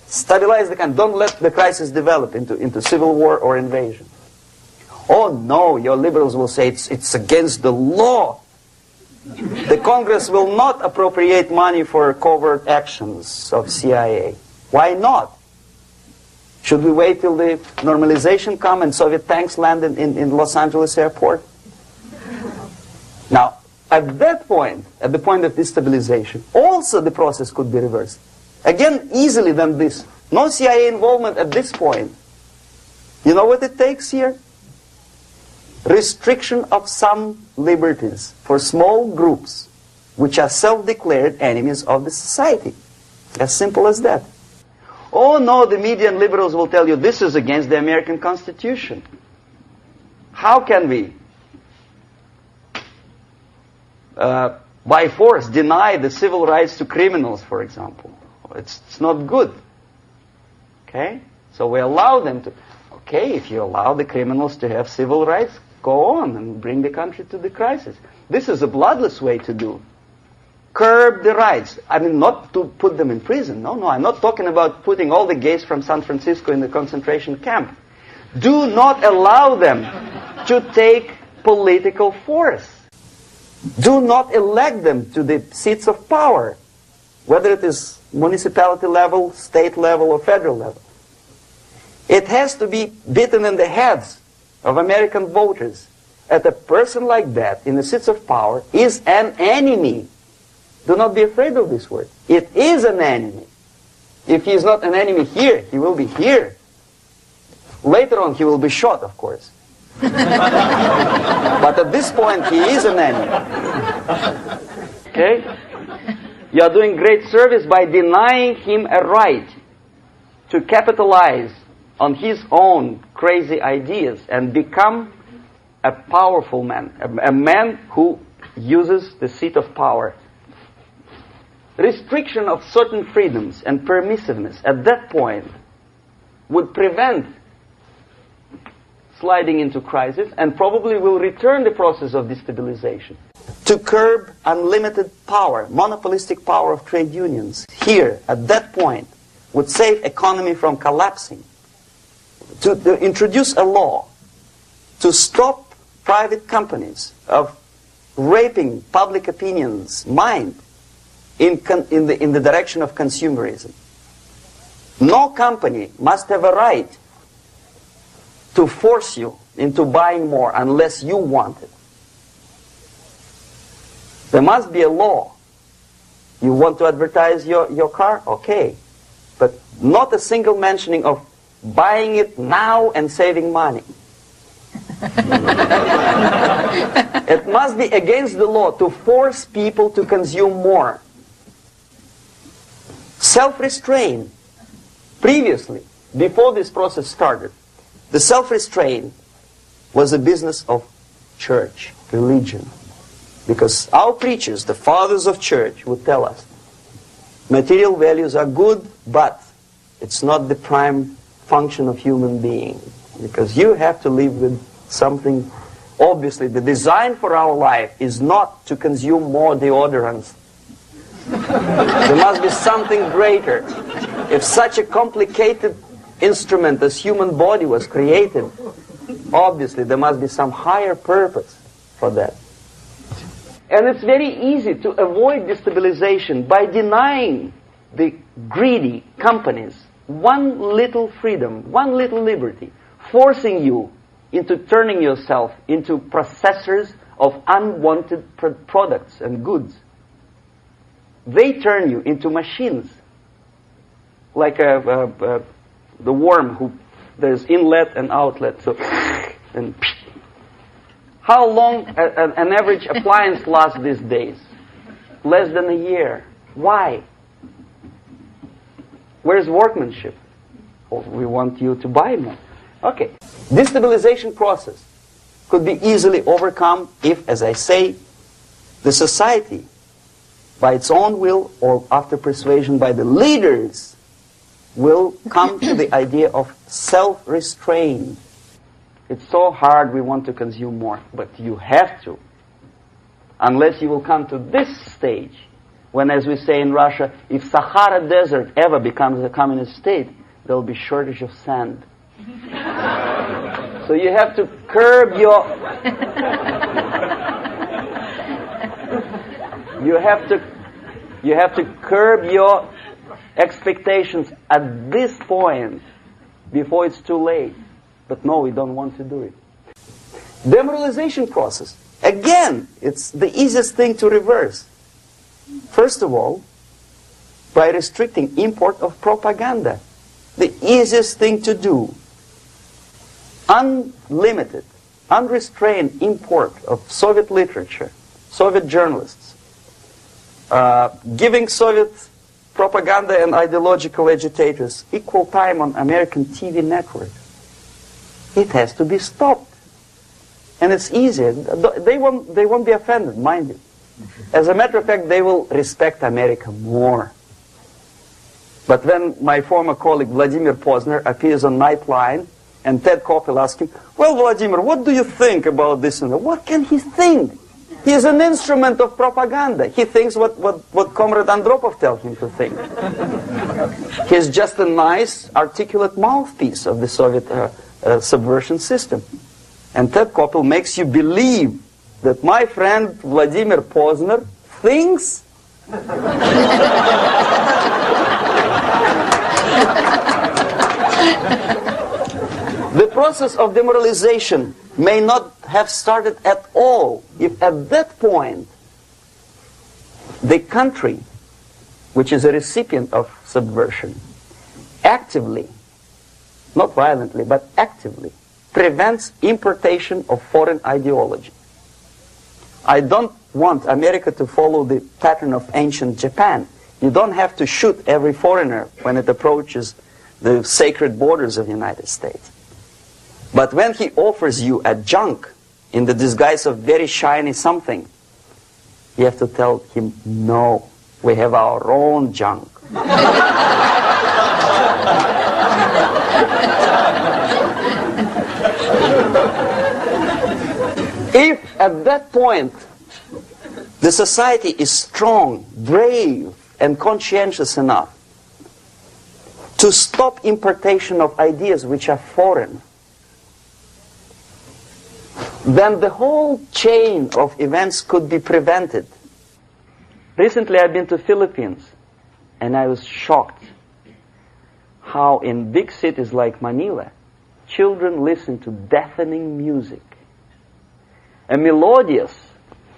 Stabilize the country. Don't let the crisis develop into civil war or invasion. Oh no, your liberals will say it's against the law. The Congress will not appropriate money for covert actions of CIA. Why not? Should we wait till the normalization come and Soviet tanks land in Los Angeles airport? Now, at that point, at the point of destabilization, also the process could be reversed. Again, easily than this. No CIA involvement at this point. You know what it takes here? Restriction of some liberties for small groups which are self-declared enemies of the society. As simple as that. Oh no, the media and liberals will tell you this is against the American Constitution. How can we, by force, deny the civil rights to criminals, for example? It's not good. Okay? So we allow them to. Okay, if you allow the criminals to have civil rights, go on and bring the country to the crisis. This is a bloodless way to do. Curb the rights. I mean, not to put them in prison. No, I'm not talking about putting all the gays from San Francisco in the concentration camp. Do not allow them to take political force. Do not elect them to the seats of power, whether it is municipality level, state level, or federal level. It has to be beaten in the heads of American voters that a person like that in the seats of power is an enemy. Do not be afraid of this word. It is an enemy. If he is not an enemy here, he will be here. Later on, he will be shot, of course. But at this point, he is an enemy. Okay? You are doing great service by denying him a right to capitalize on his own crazy ideas and become a powerful man, a man who uses the seat of power. Restriction of certain freedoms and permissiveness at that point would prevent sliding into crisis and probably will return the process of destabilization. To curb unlimited power, monopolistic power of trade unions, here, at that point, would save economy from collapsing. To introduce a law to stop private companies of raping public opinion's mind in the direction of consumerism. No company must have a right to force you into buying more unless you want it. There must be a law. You want to advertise your car? Okay. But not a single mentioning of buying it now and saving money. It must be against the law to force people to consume more. Self-restraint. Previously, before this process started, the self-restraint was a business of church, religion. Because our preachers, the fathers of church, would tell us, material values are good, but it's not the prime function of human being. Because you have to live with something. Obviously, the design for our life is not to consume more deodorants. There must be something greater. If such a complicated instrument as human body was created, obviously there must be some higher purpose for that. And it's very easy to avoid destabilization by denying the greedy companies one little freedom, one little liberty, forcing you into turning yourself into processors of unwanted products and goods. They turn you into machines, like the worm who there's inlet and outlet. So, and how long an average appliance lasts these days? Less than a year. Why? Where's workmanship? Oh, we want you to buy more. Okay. Destabilization process could be easily overcome if, as I say, the society, by its own will or after persuasion by the leaders, will come to the idea of self-restraint. It's so hard, we want to consume more, but you have to. Unless you will come to this stage, when, as we say in Russia, if Sahara Desert ever becomes a communist state, there will be shortage of sand. So you have to curb your... You have to curb your expectations at this point before it's too late. But no, we don't want to do it. Demoralization process. Again, it's the easiest thing to reverse. First of all, by restricting import of propaganda. The easiest thing to do. Unlimited, unrestrained import of Soviet literature, Soviet journalists, giving Soviet propaganda and ideological agitators equal time on American TV network. It has to be stopped. And it's easier. They won't be offended, mind you. As a matter of fact, they will respect America more. But when my former colleague Vladimir Posner appears on Nightline, and Ted Koppel asks him, well, Vladimir, what do you think about this and that? What can he think? He is an instrument of propaganda. He thinks what Comrade Andropov tells him to think. He's just a nice, articulate mouthpiece of the Soviet subversion system. And Ted Koppel makes you believe that my friend Vladimir Posner thinks the process of demoralization may not have started at all if at that point the country, which is a recipient of subversion, actively, not violently, but actively, prevents importation of foreign ideology. I don't want America to follow the pattern of ancient Japan. You don't have to shoot every foreigner when it approaches the sacred borders of the United States. But when he offers you a junk in the disguise of very shiny something, you have to tell him, no, we have our own junk. If at that point the society is strong, brave, and conscientious enough to stop importation of ideas which are foreign, then the whole chain of events could be prevented. Recently I've been to Philippines and I was shocked how in big cities like Manila, children listen to deafening music. A melodious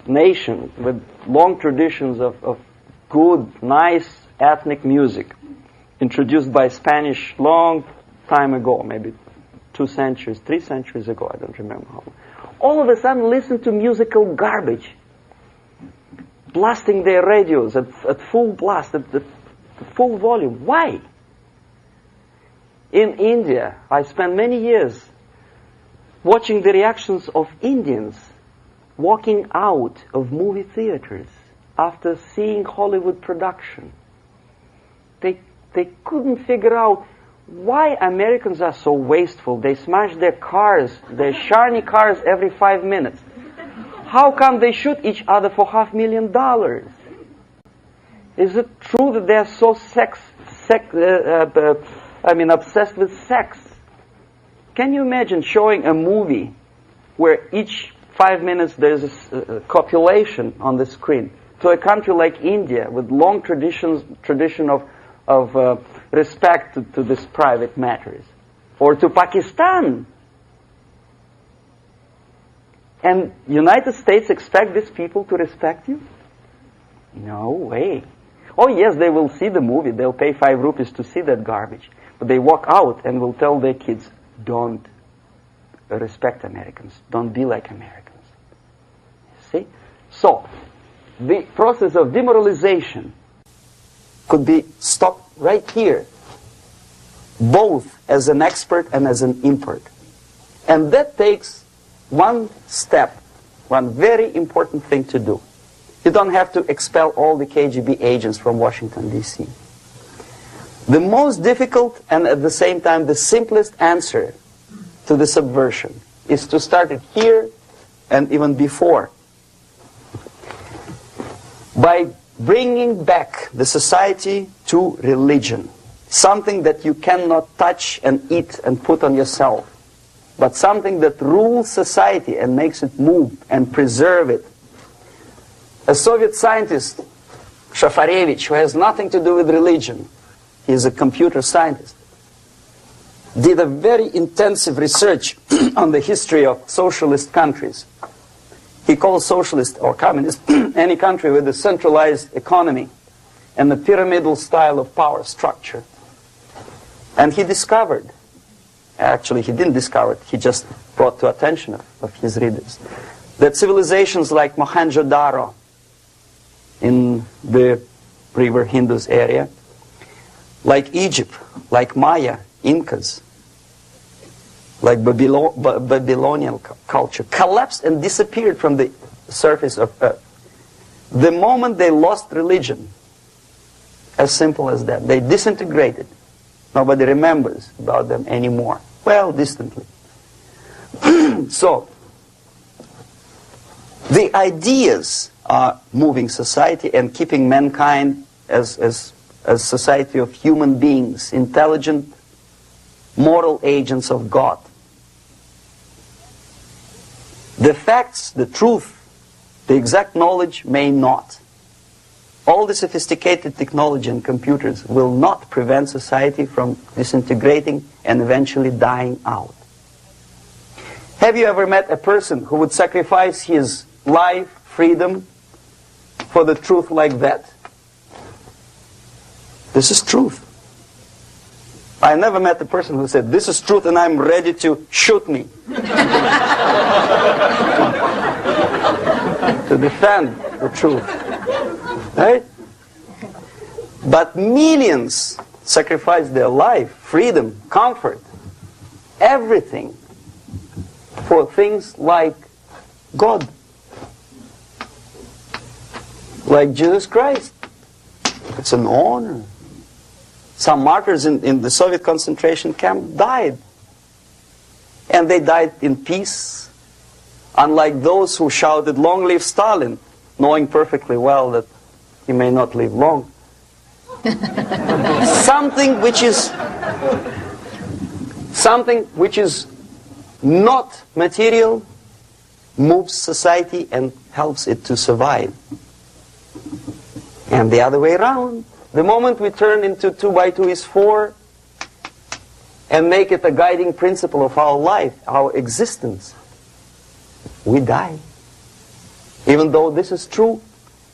nation with long traditions of good, nice ethnic music, introduced by Spanish long time ago, maybe 2 centuries, 3 centuries ago, I don't remember how long. All of a sudden listen to musical garbage, blasting their radios at full blast, at full volume. Why? In India, I spent many years watching the reactions of Indians walking out of movie theaters after seeing Hollywood production. They couldn't figure out why Americans are so wasteful. They smash their cars, their shiny cars, every 5 minutes. How come they shoot each other for $500,000? Is it true that they're so obsessed with sex? Can you imagine showing a movie where each 5 minutes there's a copulation on the screen to a country like India with long tradition of respect to these private matters, or to Pakistan? And United States expect these people to respect you? No way. Oh yes, they will see the movie. They'll pay 5 rupees to see that garbage. But they walk out and will tell their kids, don't respect Americans. Don't be like Americans. See? So, the process of demoralization could be stopped right here, both as an expert and as an import. And that takes one step, one very important thing to do. You don't have to expel all the KGB agents from Washington, D.C. The most difficult and at the same time the simplest answer to the subversion is to start it here and even before, by bringing back the society to religion, something that you cannot touch and eat and put on yourself, but something that rules society and makes it move and preserve it. A Soviet scientist, Shafarevich, who has nothing to do with religion, he is a computer scientist, did a very intensive research on the history of socialist countries. He calls socialist or communist any country with a centralized economy and a pyramidal style of power structure. And he discovered, actually he didn't discover it, he just brought to attention of his readers, that civilizations like Mohenjo-Daro in the river Indus area, like Egypt, like Maya, Incas, like Babylonian culture, collapsed and disappeared from the surface of Earth. The moment they lost religion, as simple as that, they disintegrated. Nobody remembers about them anymore. Well, distantly. So, the ideas are moving society and keeping mankind as a society of human beings, intelligent, moral agents of God. The facts, the truth, the exact knowledge may not. All the sophisticated technology and computers will not prevent society from disintegrating and eventually dying out. Have you ever met a person who would sacrifice his life, freedom, for the truth like that? This is truth. I never met a person who said, this is truth and I'm ready to shoot me. To defend the truth. Right? But millions sacrifice their life, freedom, comfort, everything for things like God. Like Jesus Christ. It's an honor. Some martyrs in the Soviet concentration camp died. And they died in peace. Unlike those who shouted, "Long live Stalin," knowing perfectly well that he may not live long. Something which is not material moves society and helps it to survive. And the other way around. The moment we turn into 2 by 2 is 4, and make it a guiding principle of our life, our existence, we die. Even though this is true,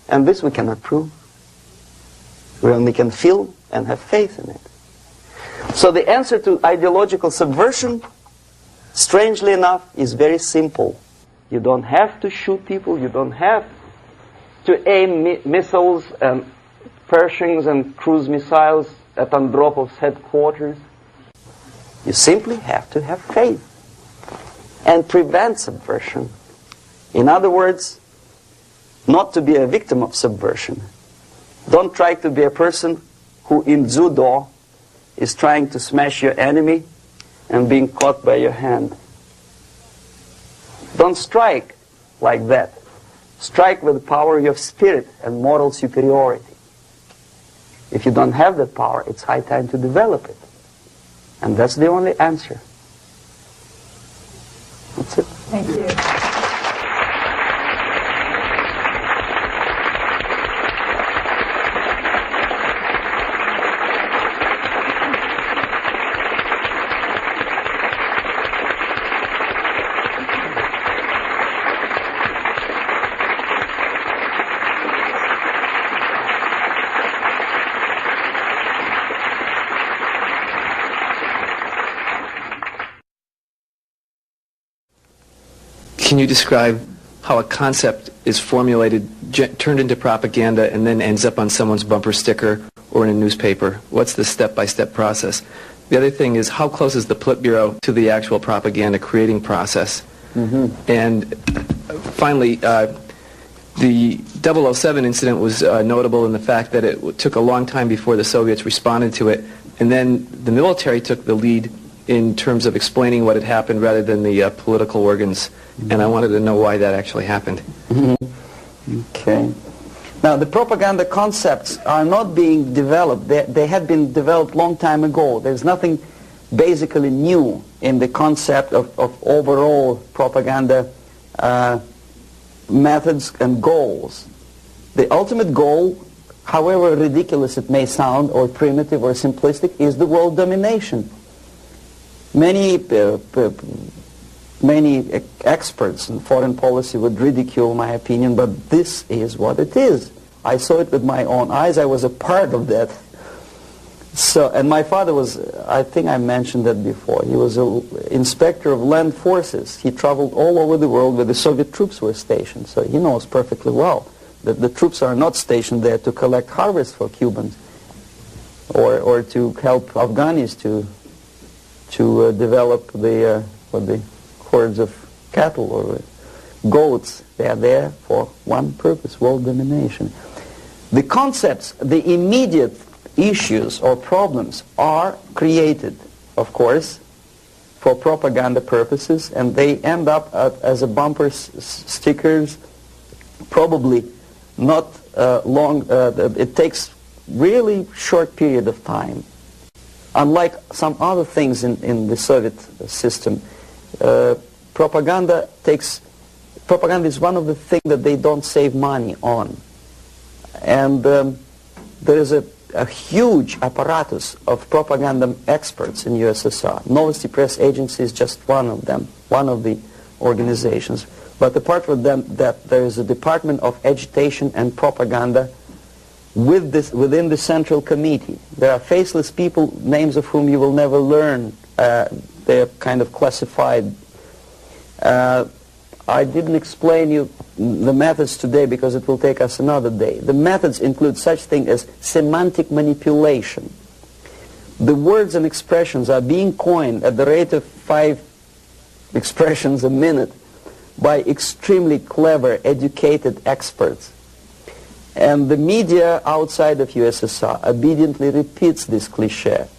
and this we cannot prove. We only can feel and have faith in it. So the answer to ideological subversion, strangely enough, is very simple. You don't have to shoot people, you don't have to aim missiles and Pershings and cruise missiles at Andropov's headquarters. You simply have to have faith and prevent subversion. In other words, not to be a victim of subversion. Don't try to be a person who in judo is trying to smash your enemy and being caught by your hand. Don't strike like that. Strike with the power of your spirit and moral superiority. If you don't have that power, it's high time to develop it. And that's the only answer. That's it. Thank you. Can you describe how a concept is formulated, turned into propaganda, and then ends up on someone's bumper sticker or in a newspaper? What's the step-by-step process? The other thing is, how close is the Politburo to the actual propaganda creating process? And finally, the 007 incident was notable in the fact that it took a long time before the Soviets responded to it, and then the military took the lead in terms of explaining what had happened rather than the political organs. And I wanted to know why that actually happened. Okay. Now, the propaganda concepts are not being developed. They had been developed long time ago. There's nothing basically new in the concept of overall propaganda methods and goals. The ultimate goal, however ridiculous it may sound, or primitive or simplistic, is the world domination. Many experts in foreign policy would ridicule my opinion, but this is what it is. I saw it with my own eyes. I was a part of that. So, and my father was, I think I mentioned that before, he was an inspector of land forces. He traveled all over the world where the Soviet troops were stationed. So he knows perfectly well that the troops are not stationed there to collect harvest for Cubans or to help Afghanis to develop the hordes of cattle or goats. They are there for one purpose, world domination. The concepts, the immediate issues or problems are created, of course, for propaganda purposes, and they end up as a bumper stickers, probably not long. It takes really short period of time. Unlike some other things in the Soviet system, propaganda is one of the things that they don't save money on. And there is a huge apparatus of propaganda experts in USSR. Novosti Press Agency is just one of them, one of the organizations. But apart from them, that there is a Department of Agitation and Propaganda within the Central Committee. There are faceless people, names of whom you will never learn. They're kind of classified. I didn't explain you the methods today because it will take us another day. The methods include such things as semantic manipulation. The words and expressions are being coined at the rate of 5 expressions a minute by extremely clever, educated experts. And the media outside of USSR obediently repeats this cliché.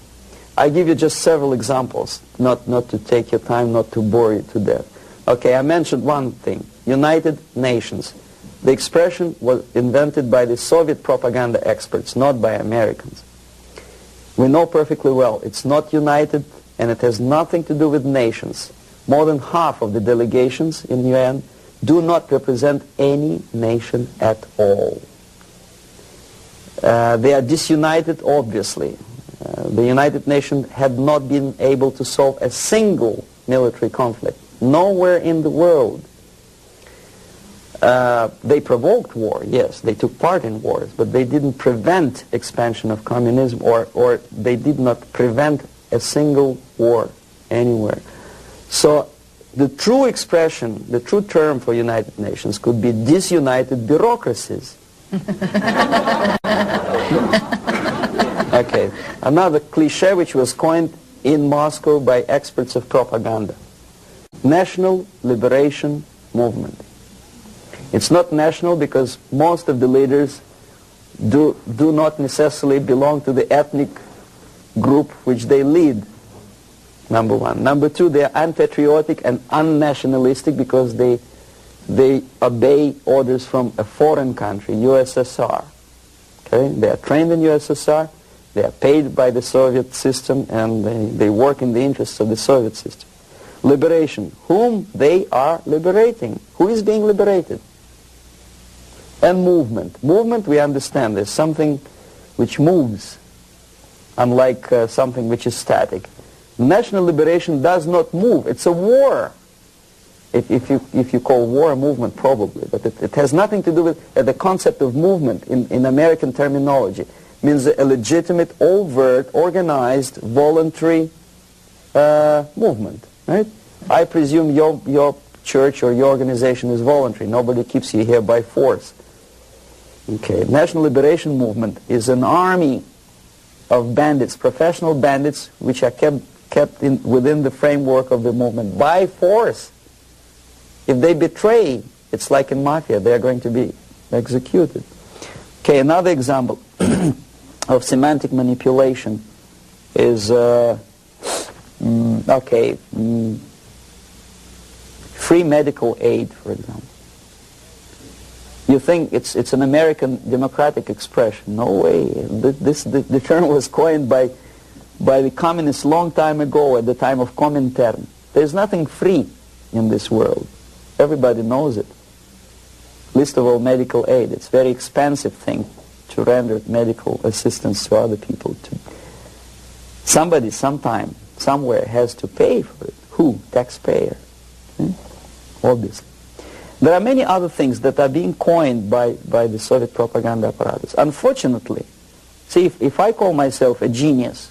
I give you just several examples, not to take your time, not to bore you to death. Okay, I mentioned one thing, United Nations. The expression was invented by the Soviet propaganda experts, not by Americans. We know perfectly well it's not united, and it has nothing to do with nations. More than half of the delegations in UN do not represent any nation at all. They are disunited, obviously. The United Nations had not been able to solve a single military conflict. Nowhere in the world. They provoked war, yes, they took part in wars, but they didn't prevent expansion of communism, or they did not prevent a single war anywhere. So the true expression, the true term for United Nations could be disunited bureaucracies. Okay, another cliche which was coined in Moscow by experts of propaganda. National Liberation Movement. It's not national because most of the leaders do not necessarily belong to the ethnic group which they lead, number one. Number two, they are unpatriotic and unnationalistic because they obey orders from a foreign country, USSR. Okay? They are trained in USSR, they are paid by the Soviet system, and they work in the interests of the Soviet system. Liberation, whom they are liberating. Who is being liberated? And movement. Movement, we understand, is something which moves, unlike something which is static. National liberation does not move. It's a war. If you call war a movement, probably. But it has nothing to do with the concept of movement in American terminology. It means a legitimate, overt, organized, voluntary movement. Right? I presume your church or your organization is voluntary. Nobody keeps you here by force. Okay, National Liberation Movement is an army of bandits, professional bandits, which are kept within the framework of the movement by force. If they betray, it's like in mafia, they are going to be executed. Okay, another example of semantic manipulation is, free medical aid, for example. You think it's an American democratic expression. No way. The term was coined by the communists long time ago, at the time of Comintern. There's nothing free in this world. Everybody knows it. Least of all medical aid. It's a very expensive thing to render medical assistance to other people. Somebody, sometime, somewhere has to pay for it. Who? Taxpayer. Obviously. There are many other things that are being coined by the Soviet propaganda apparatus. Unfortunately, see, if I call myself a genius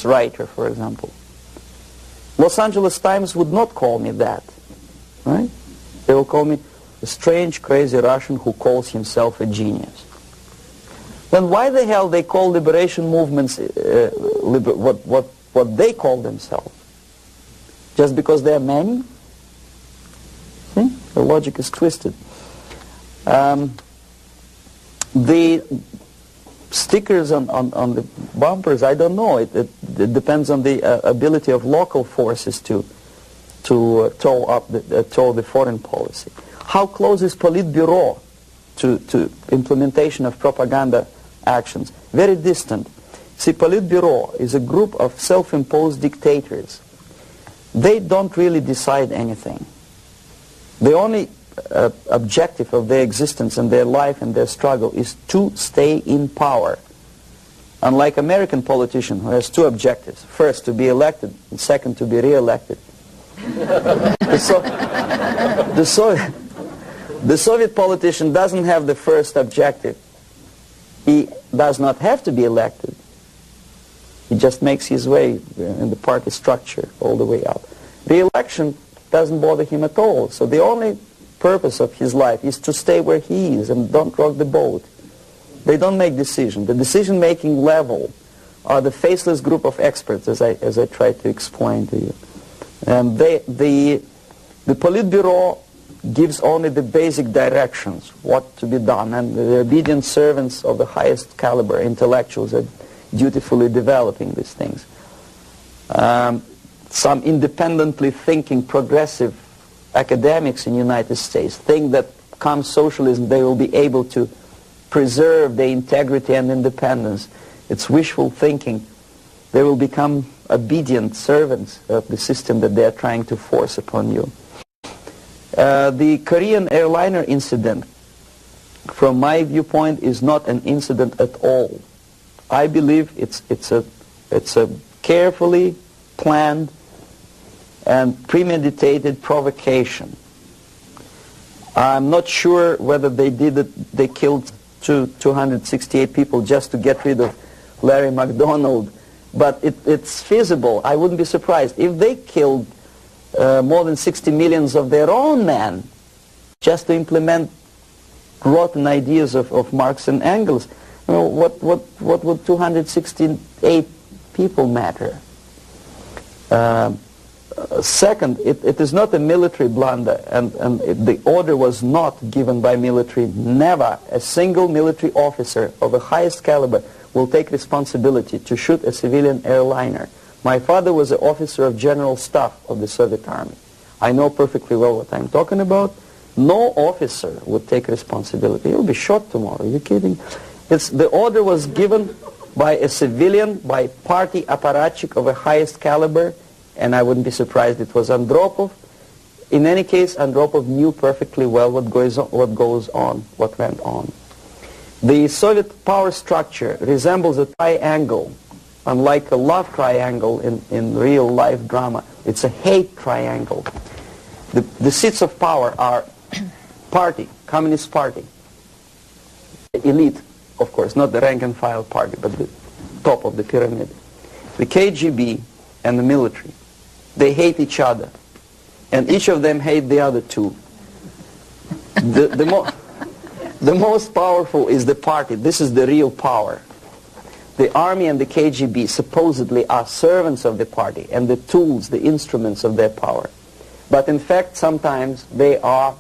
writer, for example, Los Angeles Times would not call me that, right? They will call me a strange, crazy Russian who calls himself a genius. Then why the hell they call liberation movements what they call themselves? Just because they are many? See? The logic is twisted. The stickers on the bumpers, I don't know. It depends on the ability of local forces to toe the foreign policy. How close is Politburo to implementation of propaganda actions? Very distant. See, Politburo is a group of self-imposed dictators. They don't really decide anything. The only objective of their existence and their life and their struggle is to stay in power. Unlike American politician who has two objectives. First, to be elected, and second, to be re-elected. The Soviet politician doesn't have the first objective. He does not have to be elected. He just makes his way in the party structure all the way up. The election doesn't bother him at all. So the only purpose of his life is to stay where he is and don't rock the boat. They don't make decisions. The decision-making level are the faceless group of experts, as I tried to explain to you. And the Politburo gives only the basic directions, what to be done, and the obedient servants of the highest caliber intellectuals are dutifully developing these things. Some independently thinking progressive academics in the United States think that come socialism they will be able to preserve their integrity and independence. It's wishful thinking. They will become obedient servants of the system that they are trying to force upon you. The Korean airliner incident, from my viewpoint, is not an incident at all. I believe it's a carefully planned and premeditated provocation. I'm not sure whether they did it. They killed 268 people just to get rid of Larry McDonald, but it's feasible. I wouldn't be surprised if they killed more than 60 millions of their own men just to implement rotten ideas of Marx and Engels. You know, what would 268 people matter? Second, it is not a military blunder, and the order was not given by military. Never a single military officer of the highest caliber will take responsibility to shoot a civilian airliner. My father was an officer of general staff of the Soviet Army. I know perfectly well what I'm talking about. No officer would take responsibility. He'll be shot tomorrow. Are you kidding? The order was given by a civilian, by party apparatchik of the highest caliber, and I wouldn't be surprised it was Andropov. In any case, Andropov knew perfectly well what went on. The Soviet power structure resembles a triangle, unlike a love triangle in real life drama. It's a hate triangle. The seats of power are party, Communist Party, the elite, of course, not the rank and file party, but the top of the pyramid, the KGB and the military. They hate each other, and each of them hate the other two. The most powerful is the party. This is the real power. The army and the KGB supposedly are servants of the party and the tools, the instruments of their power. But in fact, sometimes they are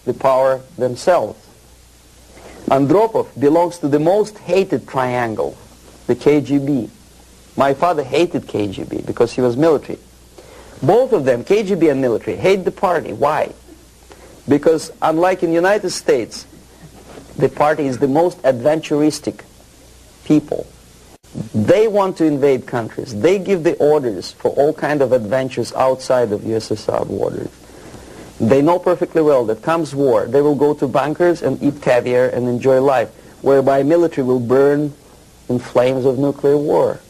the power themselves. Andropov belongs to the most hated triangle, the KGB. My father hated KGB because he was military. Both of them, KGB and military, hate the party. Why? Because unlike in the United States, the party is the most adventuristic people. They want to invade countries. They give the orders for all kinds of adventures outside of USSR borders. They know perfectly well that comes war, they will go to bunkers and eat caviar and enjoy life, whereby military will burn in flames of nuclear war.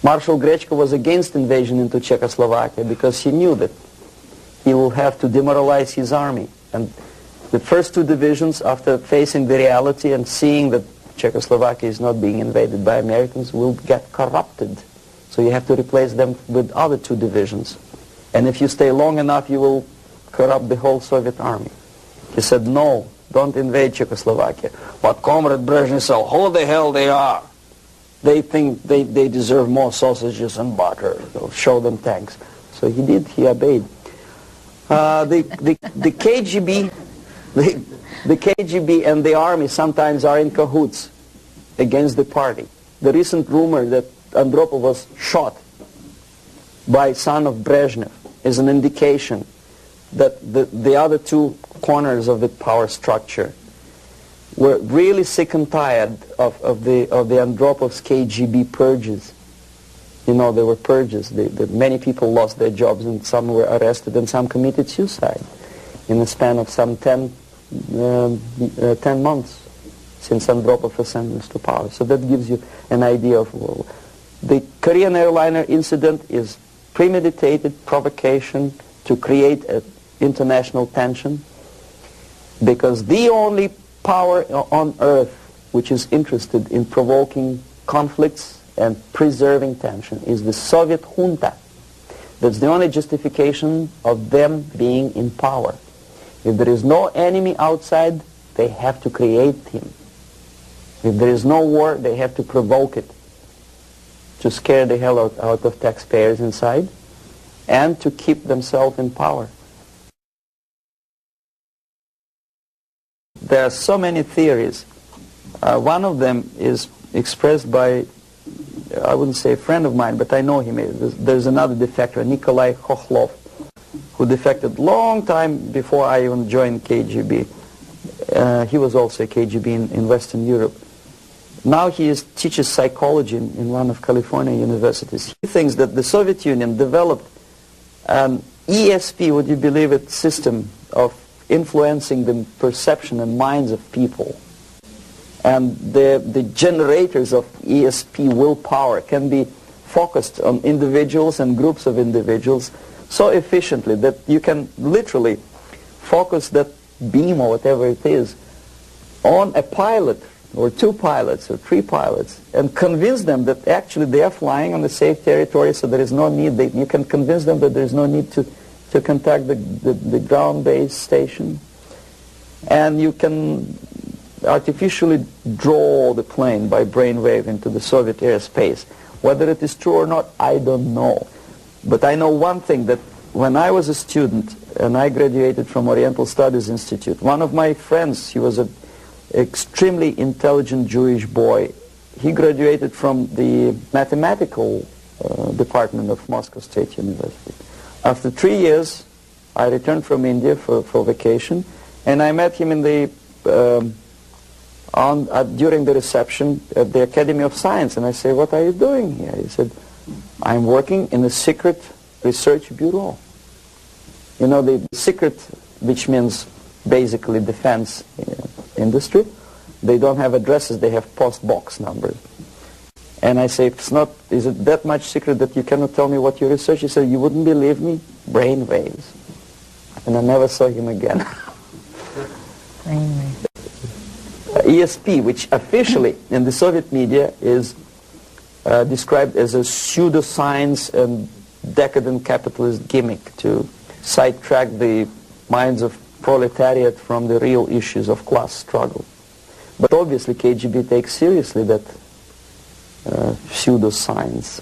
Marshal Grechko was against invasion into Czechoslovakia because he knew that he will have to demoralize his army. And the first two divisions, after facing the reality and seeing that Czechoslovakia is not being invaded by Americans, will get corrupted. So you have to replace them with other two divisions. And if you stay long enough, you will corrupt the whole Soviet army. He said, no, don't invade Czechoslovakia. But Comrade Brezhnev said, who the hell they are? They think they deserve more sausages and butter. So show them tanks. So he did, he obeyed. The KGB, the KGB and the army sometimes are in cahoots against the party. The recent rumor that Andropov was shot by son of Brezhnev is an indication that the other two corners of the power structure were really sick and tired of the Andropov's KGB purges. You know, there were purges. Many people lost their jobs, and some were arrested, and some committed suicide in the span of some 10 months since Andropov was sentenced to power. So that gives you an idea of the Korean airliner incident is premeditated provocation to create an international tension, because the only power on earth which is interested in provoking conflicts and preserving tension is the Soviet junta. That's the only justification of them being in power. If there is no enemy outside, they have to create him. If there is no war, they have to provoke it, to scare the hell out of taxpayers inside and to keep themselves in power. There are so many theories. One of them is expressed by, I wouldn't say a friend of mine, but I know him. There's another defector, Nikolai Khokhlov, who defected long time before I even joined KGB. He was also a KGB in Western Europe. Now he teaches psychology in one of California universities. He thinks that the Soviet Union developed an ESP, would you believe it, system of influencing the perception and minds of people. And the generators of ESP willpower can be focused on individuals and groups of individuals so efficiently that you can literally focus that beam or whatever it is on a pilot or two pilots or three pilots and convince them that actually they are flying on the safe territory, so there is no need, you can convince them that there is no need to contact the ground-based station, and you can artificially draw the plane by brainwave into the Soviet airspace. Whether it is true or not, I don't know. But I know one thing, that when I was a student and I graduated from Oriental Studies Institute, one of my friends, he was an extremely intelligent Jewish boy. He graduated from the mathematical department of Moscow State University. After 3 years, I returned from India for vacation, and I met him in the during the reception at the Academy of Science, and I said, "What are you doing here?" He said, "I'm working in a secret research bureau." You know, the secret, which means basically defense industry, they don't have addresses, they have post box numbers. And I say, is it that much secret that you cannot tell me what you research? He said, "You wouldn't believe me, brain waves." And I never saw him again. Brainwave. ESP, which officially in the Soviet media is described as a pseudoscience and decadent capitalist gimmick to sidetrack the minds of proletariat from the real issues of class struggle. But obviously KGB takes seriously that pseudoscience.